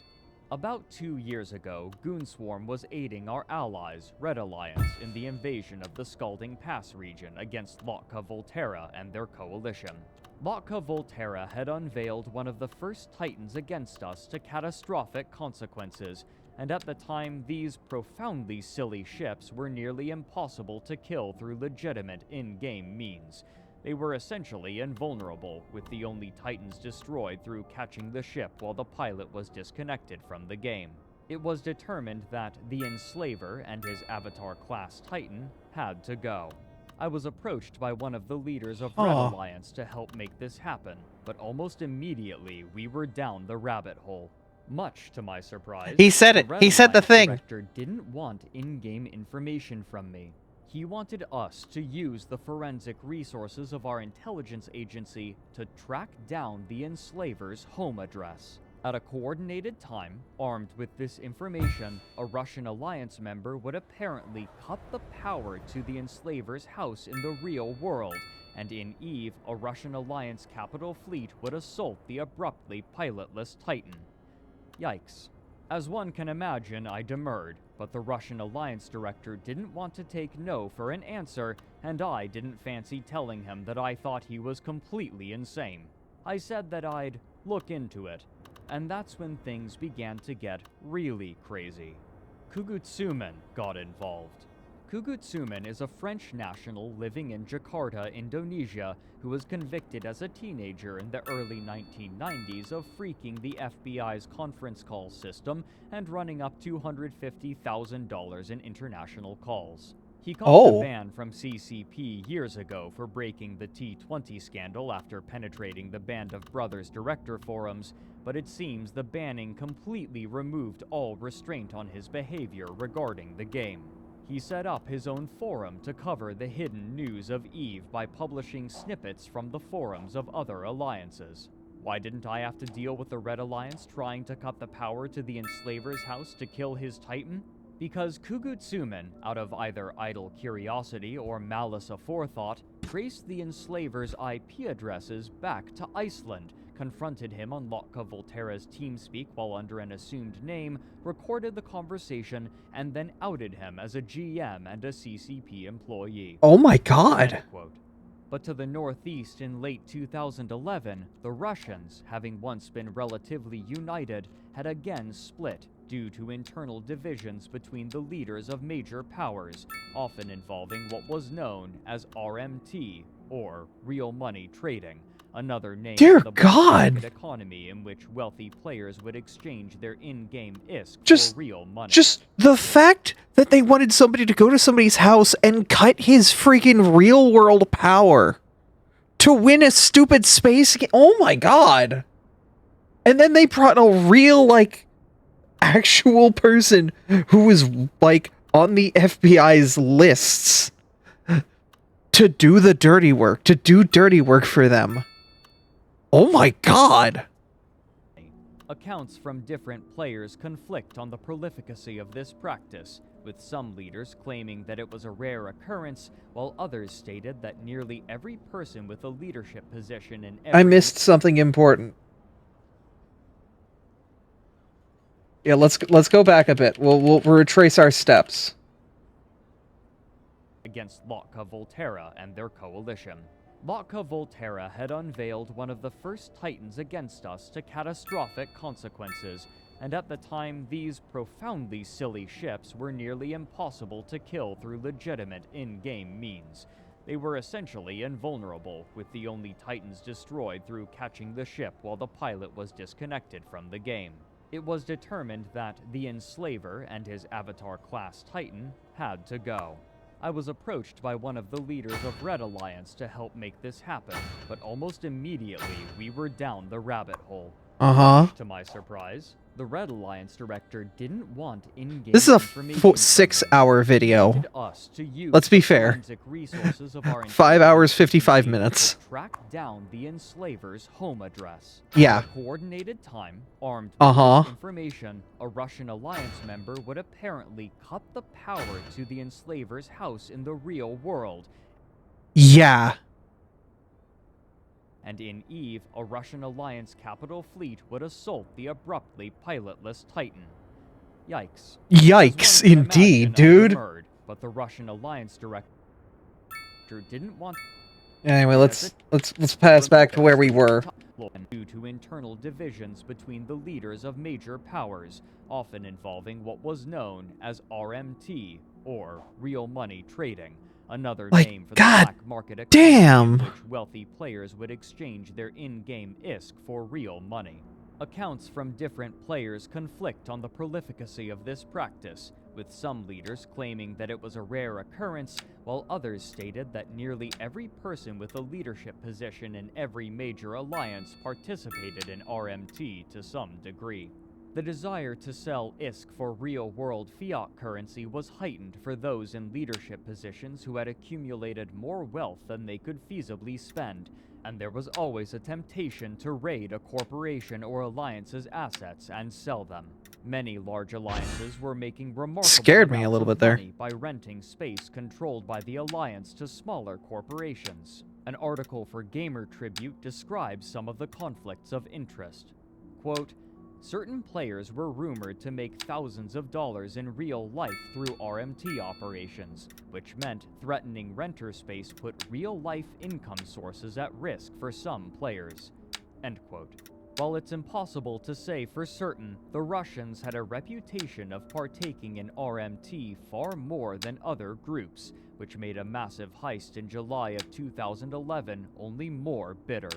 "About 2 years ago, Goonswarm was aiding our allies, Red Alliance, in the invasion of the Scalding Pass region against Lotka Volterra and their coalition. Lotka Volterra had unveiled one of the first Titans against us to catastrophic consequences, and at the time these profoundly silly ships were nearly impossible to kill through legitimate in-game means. They were essentially invulnerable, with the only Titans destroyed through catching the ship while the pilot was disconnected from the game. It was determined that the Enslaver and his Avatar-class Titan had to go. I was approached by one of the leaders of Red Alliance to help make this happen, but almost immediately we were down the rabbit hole. Much to my surprise, He said it. Red He said the Alliance thing. director didn't want in-game information from me. He wanted us to use the forensic resources of our intelligence agency to track down the Enslaver's home address. At a coordinated time, armed with this information, a Russian Alliance member would apparently cut the power to the Enslaver's house in the real world, and in EVE, a Russian Alliance capital fleet would assault the abruptly pilotless Titan. Yikes. As one can imagine, I demurred, but the Russian alliance director didn't want to take no for an answer, and I didn't fancy telling him that I thought he was completely insane. I said that I'd look into it, and that's when things began to get really crazy. Kugutsumen got involved. Kugutsumen is a French national living in Jakarta, Indonesia, who was convicted as a teenager in the early 1990s of phreaking the FBI's conference call system and running up $250,000 in international calls. He caught a ban from CCP years ago for breaking the T20 scandal after penetrating the Band of Brothers director forums, but it seems the banning completely removed all restraint on his behavior regarding the game. He set up his own forum to cover the hidden news of EVE by publishing snippets from the forums of other alliances. Why didn't I have to deal with the Red Alliance trying to cut the power to the Enslaver's house to kill his Titan? Because Kugutsumen, out of either idle curiosity or malice aforethought, traced the Enslaver's IP addresses back to Iceland, confronted him on Lotka Volterra's TeamSpeak while under an assumed name, recorded the conversation, and then outed him as a GM and a CCP employee. Oh my god! But to the northeast in late 2011, the Russians, having once been relatively united, had again split due to internal divisions between the leaders of major powers, often involving what was known as RMT, or real money trading, another name Dear for the God! market economy in which wealthy players would exchange their in-game ISK for real money. Just the fact that they wanted somebody to go to somebody's house and cut his freaking real-world power to win a stupid space game. Oh my god! And then they brought a real, like, actual person who was, like, on the FBI's lists to do the dirty work, to do dirty work for them. Oh my god! Accounts from different players conflict on the prolificacy of this practice, with some leaders claiming that it was a rare occurrence, while others stated that nearly every person with a leadership position in every... I missed something important. Yeah, let's go back a bit. We'll retrace our steps. Against Lotka Volterra and their coalition. Lotka Volterra had unveiled one of the first Titans against us to catastrophic consequences, and at the time these profoundly silly ships were nearly impossible to kill through legitimate in-game means. They were essentially invulnerable, with the only Titans destroyed through catching the ship while the pilot was disconnected from the game. It was determined that the Enslaver and his Avatar-class Titan had to go. I was approached by one of the leaders of Red Alliance to help make this happen, but almost immediately we were down the rabbit hole. To my surprise, the Red Alliance director didn't want in-game This is a information 6-hour video. Us to use Let's be the fair. forensic resources of our 5 hours, intelligence 55 to minutes. track down the Enslaver's home address. Yeah. At a coordinated time, armed with this information, a Russian Alliance member would apparently cut the power to the Enslaver's house in the real world. Yeah. And in EVE, a Russian Alliance capital fleet would assault the abruptly pilotless Titan. Yikes. Yikes, indeed, dude. Demurred, but the Russian Alliance director didn't want... Anyway, let's pass back to where we were. Due to internal divisions between the leaders of major powers, often involving what was known as RMT, or real money trading, another name for the black market economy in which wealthy players would exchange their in-game ISK for real money. Accounts from different players conflict on the prolificacy of this practice, with some leaders claiming that it was a rare occurrence, while others stated that nearly every person with a leadership position in every major alliance participated in RMT to some degree. The desire to sell ISK for real-world fiat currency was heightened for those in leadership positions who had accumulated more wealth than they could feasibly spend, and there was always a temptation to raid a corporation or alliance's assets and sell them. Many large alliances were making remarkable amounts of money by renting space controlled by the alliance to smaller corporations. An article for Gamer Tribute describes some of the conflicts of interest. Quote, Certain players were rumored to make thousands of dollars in real life through RMT operations, which meant threatening renter space put real-life income sources at risk for some players. End quote. While it's impossible to say for certain, the Russians had a reputation of partaking in RMT far more than other groups, which made a massive heist in July of 2011 only more bitter.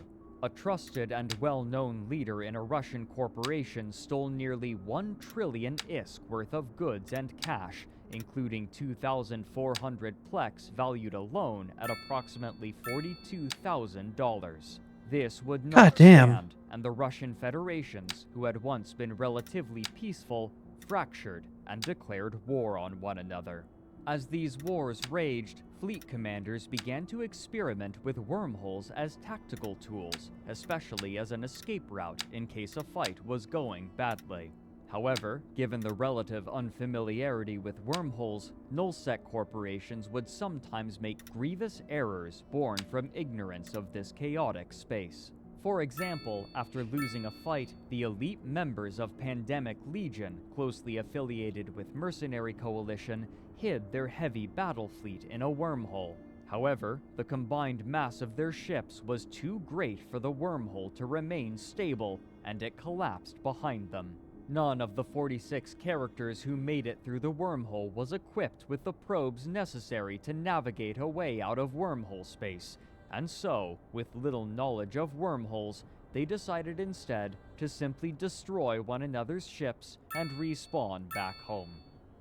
A trusted and well-known leader in a Russian corporation stole nearly 1 trillion ISK worth of goods and cash, including 2,400 plex valued alone at approximately $42,000. This would not stand, and the Russian federations, who had once been relatively peaceful, fractured and declared war on one another. As these wars raged, fleet commanders began to experiment with wormholes as tactical tools, especially as an escape route in case a fight was going badly. However, given the relative unfamiliarity with wormholes, nullsec corporations would sometimes make grievous errors born from ignorance of this chaotic space. For example, after losing a fight, the elite members of Pandemic Legion, closely affiliated with Mercenary Coalition, hid their heavy battle fleet in a wormhole. However, the combined mass of their ships was too great for the wormhole to remain stable, and it collapsed behind them. None of the 46 characters who made it through the wormhole was equipped with the probes necessary to navigate a way out of wormhole space, and so, with little knowledge of wormholes, they decided instead to simply destroy one another's ships and respawn back home.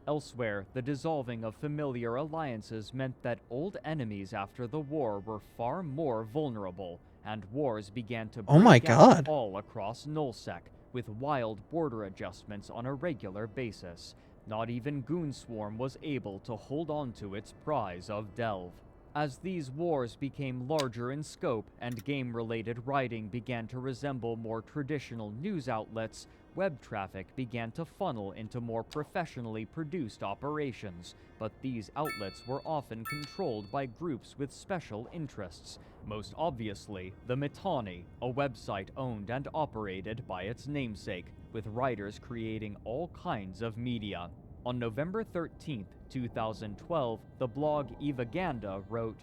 Elsewhere, the dissolving of familiar alliances meant that old enemies after the war were far more vulnerable, and wars began to break out all across nullsec, with wild border adjustments on a regular basis. Not even Goonswarm was able to hold on to its prize of Delve. As these wars became larger in scope and game-related writing began to resemble more traditional news outlets, web traffic began to funnel into more professionally produced operations, but these outlets were often controlled by groups with special interests, most obviously the Mittani, a website owned and operated by its namesake, with writers creating all kinds of media. On November 13th, 2012, the blog Evaganda wrote,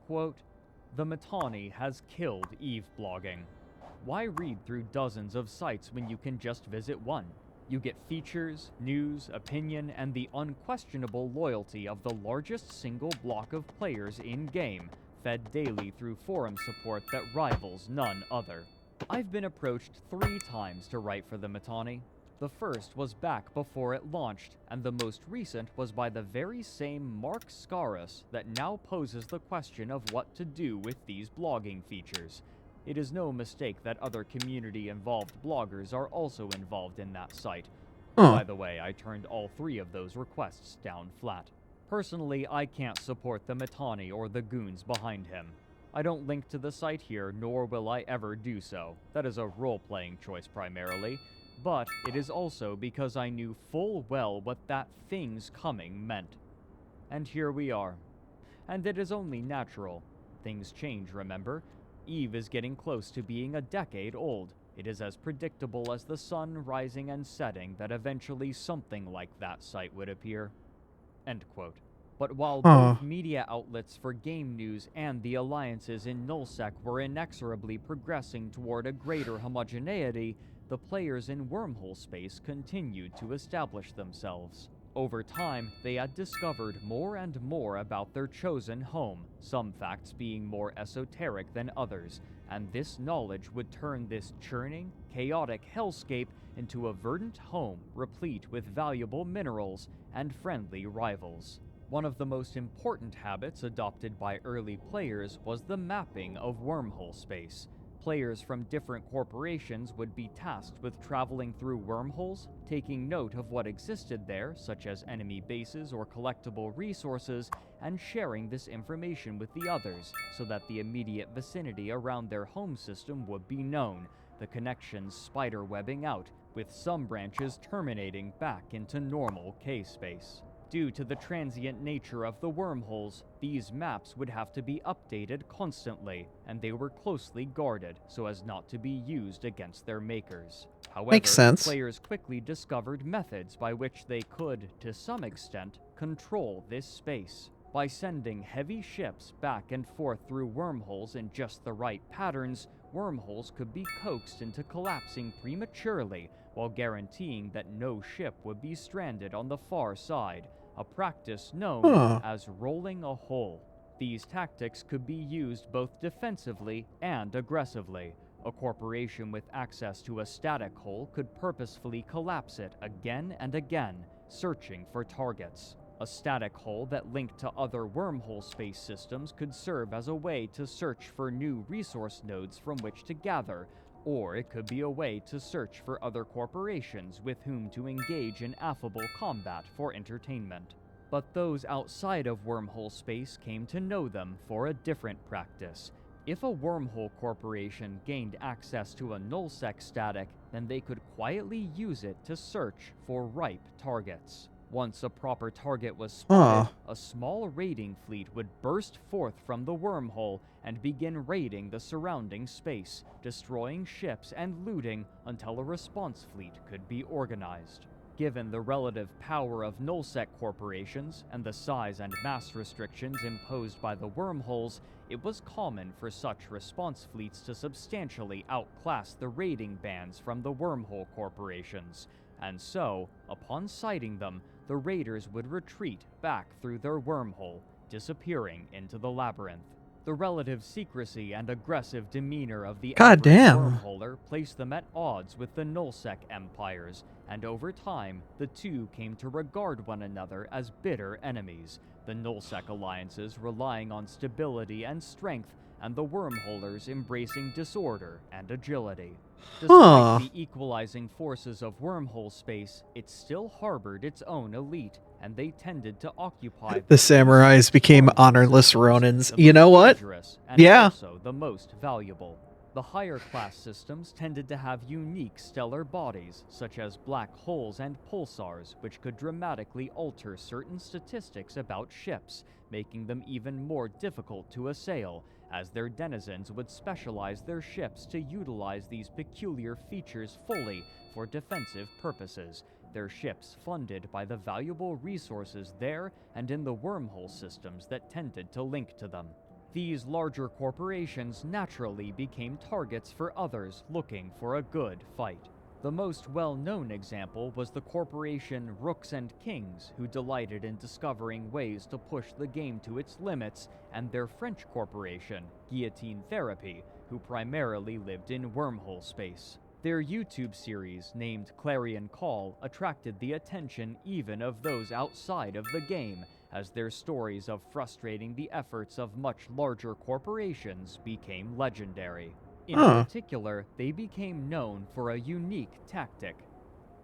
quote, "The Mittani has killed Eve blogging. Why read through dozens of sites when you can just visit one? You get features, news, opinion, and the unquestionable loyalty of the largest single block of players in-game, fed daily through forum support that rivals none other." I've been approached 3 times to write for the Mittani. The first was back before it launched, and the most recent was by the very same Mark Scaris that now poses the question of what to do with these blogging features. It is no mistake that other community-involved bloggers are also involved in that site. By the way, I turned all 3 of those requests down flat. Personally, I can't support the Mittani or the goons behind him. I don't link to the site here, nor will I ever do so. That is a role-playing choice primarily. But it is also because I knew full well what that "things coming" meant. And here we are. And it is only natural. Things change, remember? Eve is getting close to being a decade old. It is as predictable as the sun rising and setting that eventually something like that site would appear. End quote. But while both media outlets for game news and the alliances in nullsec were inexorably progressing toward a greater homogeneity, the players in wormhole space continued to establish themselves. Over time, they had discovered more and more about their chosen home, some facts being more esoteric than others, and this knowledge would turn this churning, chaotic hellscape into a verdant home replete with valuable minerals and friendly rivals. One of the most important habits adopted by early players was the mapping of wormhole space. Players from different corporations would be tasked with traveling through wormholes, taking note of what existed there, such as enemy bases or collectible resources, and sharing this information with the others, so that the immediate vicinity around their home system would be known, the connections spider-webbing out, with some branches terminating back into normal K-space. Due to the transient nature of the wormholes, these maps would have to be updated constantly, and they were closely guarded so as not to be used against their makers. However, Makes sense. players quickly discovered methods by which they could, to some extent, control this space. By sending heavy ships back and forth through wormholes in just the right patterns, wormholes could be coaxed into collapsing prematurely while guaranteeing that no ship would be stranded on the far side, a practice known as rolling a hole. These tactics could be used both defensively and aggressively. A corporation with access to a static hole could purposefully collapse it again and again, searching for targets. A static hole that linked to other wormhole space systems could serve as a way to search for new resource nodes from which to gather, or it could be a way to search for other corporations with whom to engage in affable combat for entertainment. But those outside of wormhole space came to know them for a different practice. If a wormhole corporation gained access to a nullsec static, then they could quietly use it to search for ripe targets. Once a proper target was spotted, a small raiding fleet would burst forth from the wormhole and begin raiding the surrounding space, destroying ships and looting until a response fleet could be organized. Given the relative power of nullsec corporations and the size and mass restrictions imposed by the wormholes, it was common for such response fleets to substantially outclass the raiding bands from the wormhole corporations. And so, upon sighting them, the raiders would retreat back through their wormhole, disappearing into the labyrinth. The relative secrecy and aggressive demeanor of the average wormholer placed them at odds with the nullsec empires, and over time, the two came to regard one another as bitter enemies, the nullsec alliances relying on stability and strength, and the wormholers embracing disorder and agility. Despite the equalizing forces of wormhole space, it still harbored its own elite, and they tended to occupy the samurais became honorless ronins. You know what? Yeah. Also the most valuable. The higher class systems tended to have unique stellar bodies, such as black holes and pulsars, which could dramatically alter certain statistics about ships, making them even more difficult to assail, as their denizens would specialize their ships to utilize these peculiar features fully for defensive purposes, their ships funded by the valuable resources there and in the wormhole systems that tended to link to them. These larger corporations naturally became targets for others looking for a good fight. The most well-known example was the corporation Rooks and Kings, who delighted in discovering ways to push the game to its limits, and their French corporation, Guillotine Therapy, who primarily lived in wormhole space. Their YouTube series, named Clarion Call, attracted the attention even of those outside of the game, as their stories of frustrating the efforts of much larger corporations became legendary. In particular, they became known for a unique tactic: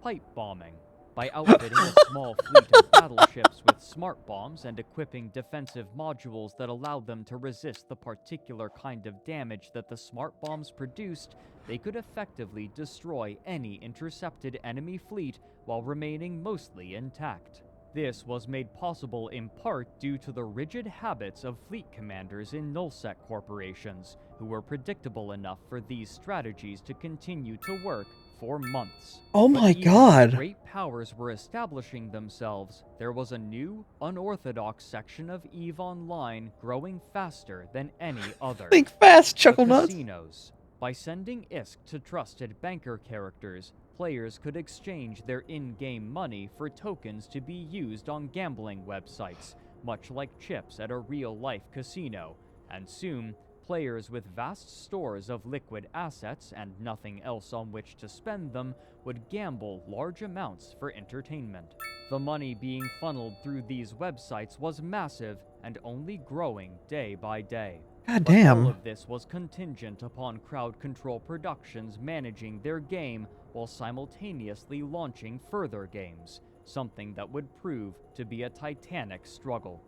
pipe bombing. By outfitting a small fleet of battleships with smart bombs and equipping defensive modules that allowed them to resist the particular kind of damage that the smart bombs produced, they could effectively destroy any intercepted enemy fleet while remaining mostly intact. This was made possible in part due to the rigid habits of fleet commanders in nullsec corporations, who were predictable enough for these strategies to continue to work for months. Oh my god! As great powers were establishing themselves, there was a new, unorthodox section of EVE Online growing faster than any other. Think fast, Chuckle the Nuts! Casinos. By sending ISK to trusted banker characters, players could exchange their in-game money for tokens to be used on gambling websites, much like chips at a real-life casino, and soon, players with vast stores of liquid assets and nothing else on which to spend them would gamble large amounts for entertainment. The money being funneled through these websites was massive and only growing day by day. God damn. All of this was contingent upon Crowd Control Productions managing their game while simultaneously launching further games, something that would prove to be a titanic struggle.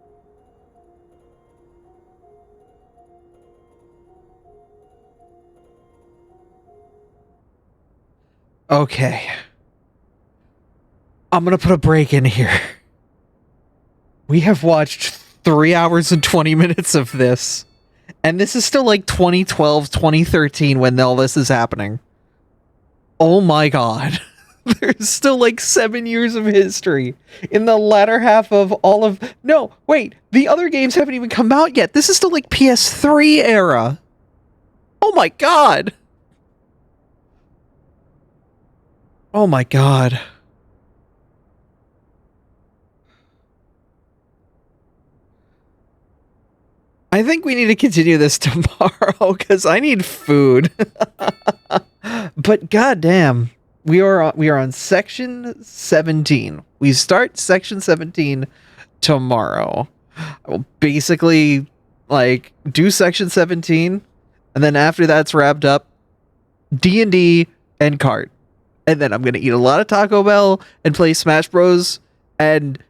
Okay. I'm gonna put a break in here. We have watched 3 hours and 20 minutes of this. And this is still like 2012, 2013 when all this is happening. Oh my god. There's still like 7 years of history in the latter half of all of... No, wait. The other games haven't even come out yet. This is still like PS3 era. Oh my god. Oh my god. I think we need to continue this tomorrow because I need food. But goddamn, we are on section 17. We start section 17 tomorrow. I will basically like do section 17, and then after that's wrapped up, D&D and cart. And then I'm gonna eat a lot of Taco Bell and play Smash Bros. And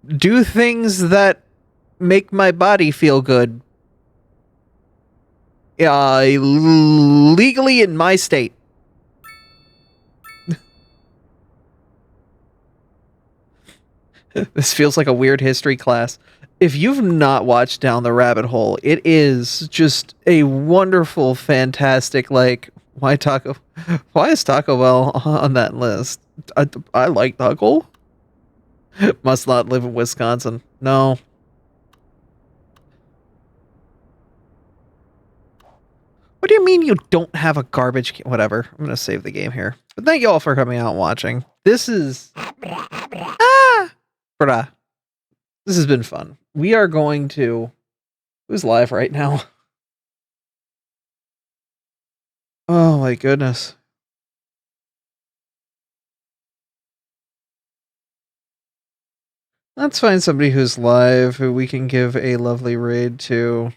do things that make my body feel good. Legally in my state. This feels like a weird history class. If you've not watched Down the Rabbit Hole, it is just a wonderful, fantastic, like, why is Taco Bell on that list? I like taco. Must not live in Wisconsin. No. What do you mean you don't have a garbage can? Whatever. I'm going to save the game here. But thank you all for coming out and watching. This is... Brah. This has been fun. We are going to... Who's live right now? Oh my goodness. Let's find somebody who's live who we can give a lovely raid to.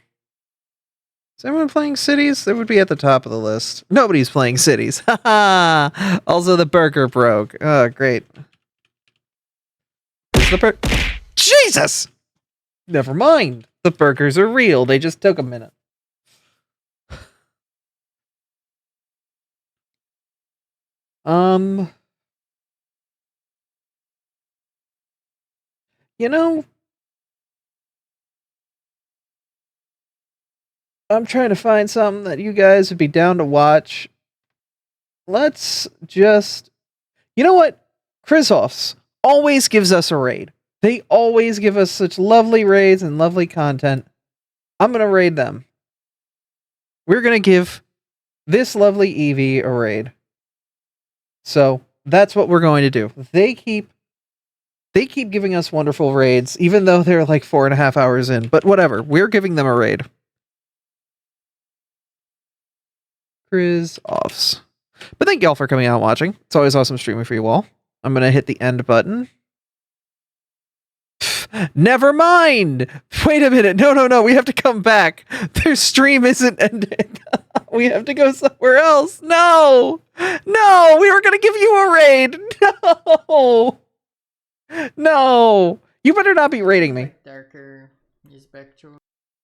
Is anyone playing Cities? They would be at the top of the list. Nobody's playing Cities. Haha! Also, the burger broke. Oh, great. Is the Jesus! Never mind. The burgers are real. They just took a minute. You know, I'm trying to find something that you guys would be down to watch. Let's just... You know what? Krizoffs always gives us a raid. They always give us such lovely raids and lovely content. I'm going to raid them. We're going to give this lovely Eevee a raid. So, that's what we're going to do. They keep giving us wonderful raids, even though they're like 4.5 hours in. But whatever, we're giving them a raid. Krizoffs. But thank y'all for coming out and watching. It's always awesome streaming for you all. I'm going to hit the end button. Never mind! Wait a minute. No. We have to come back. Their stream isn't ending. We have to go somewhere else. No! We were going to give you a raid. No! No! You better not be raiding me. Darker is back to...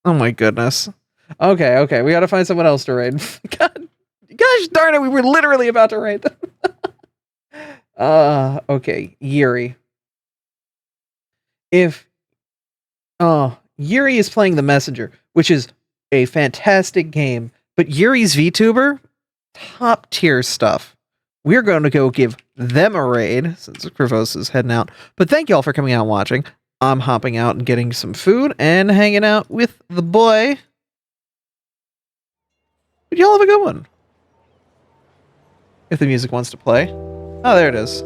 Oh my goodness. Okay. We gotta find someone else to raid. Gosh darn it, we were literally about to raid them. Okay. Yuri. Yuri is playing the Messenger, which is a fantastic game, but Yuri's VTuber, top tier stuff. We're going to go give them a raid, since Krivos is heading out. But thank you all for coming out and watching. I'm hopping out and getting some food and hanging out with the boy. But y'all have a good one. If the music wants to play. Oh, there it is.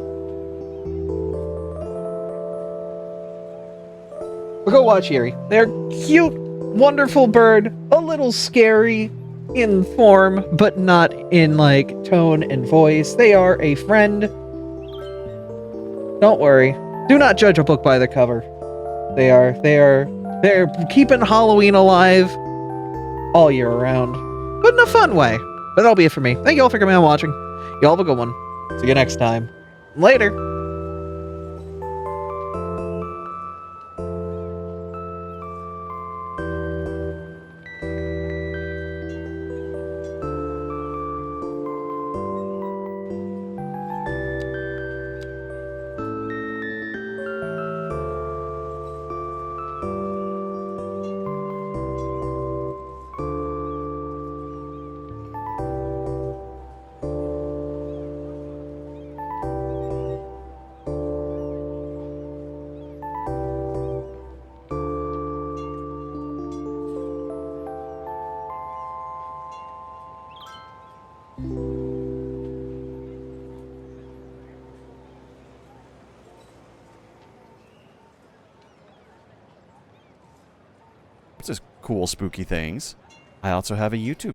But go watch Yuri. They're cute, wonderful bird, a little scary in form, but not in like tone and voice. They are a friend. Don't worry. Do not judge a book by the cover. They're keeping Halloween alive all year round, but in a fun way. But that'll be it for me. Thank you all for coming out and watching. Y'all have a good one. See you next time. Later. cool spooky things, I also have a YouTube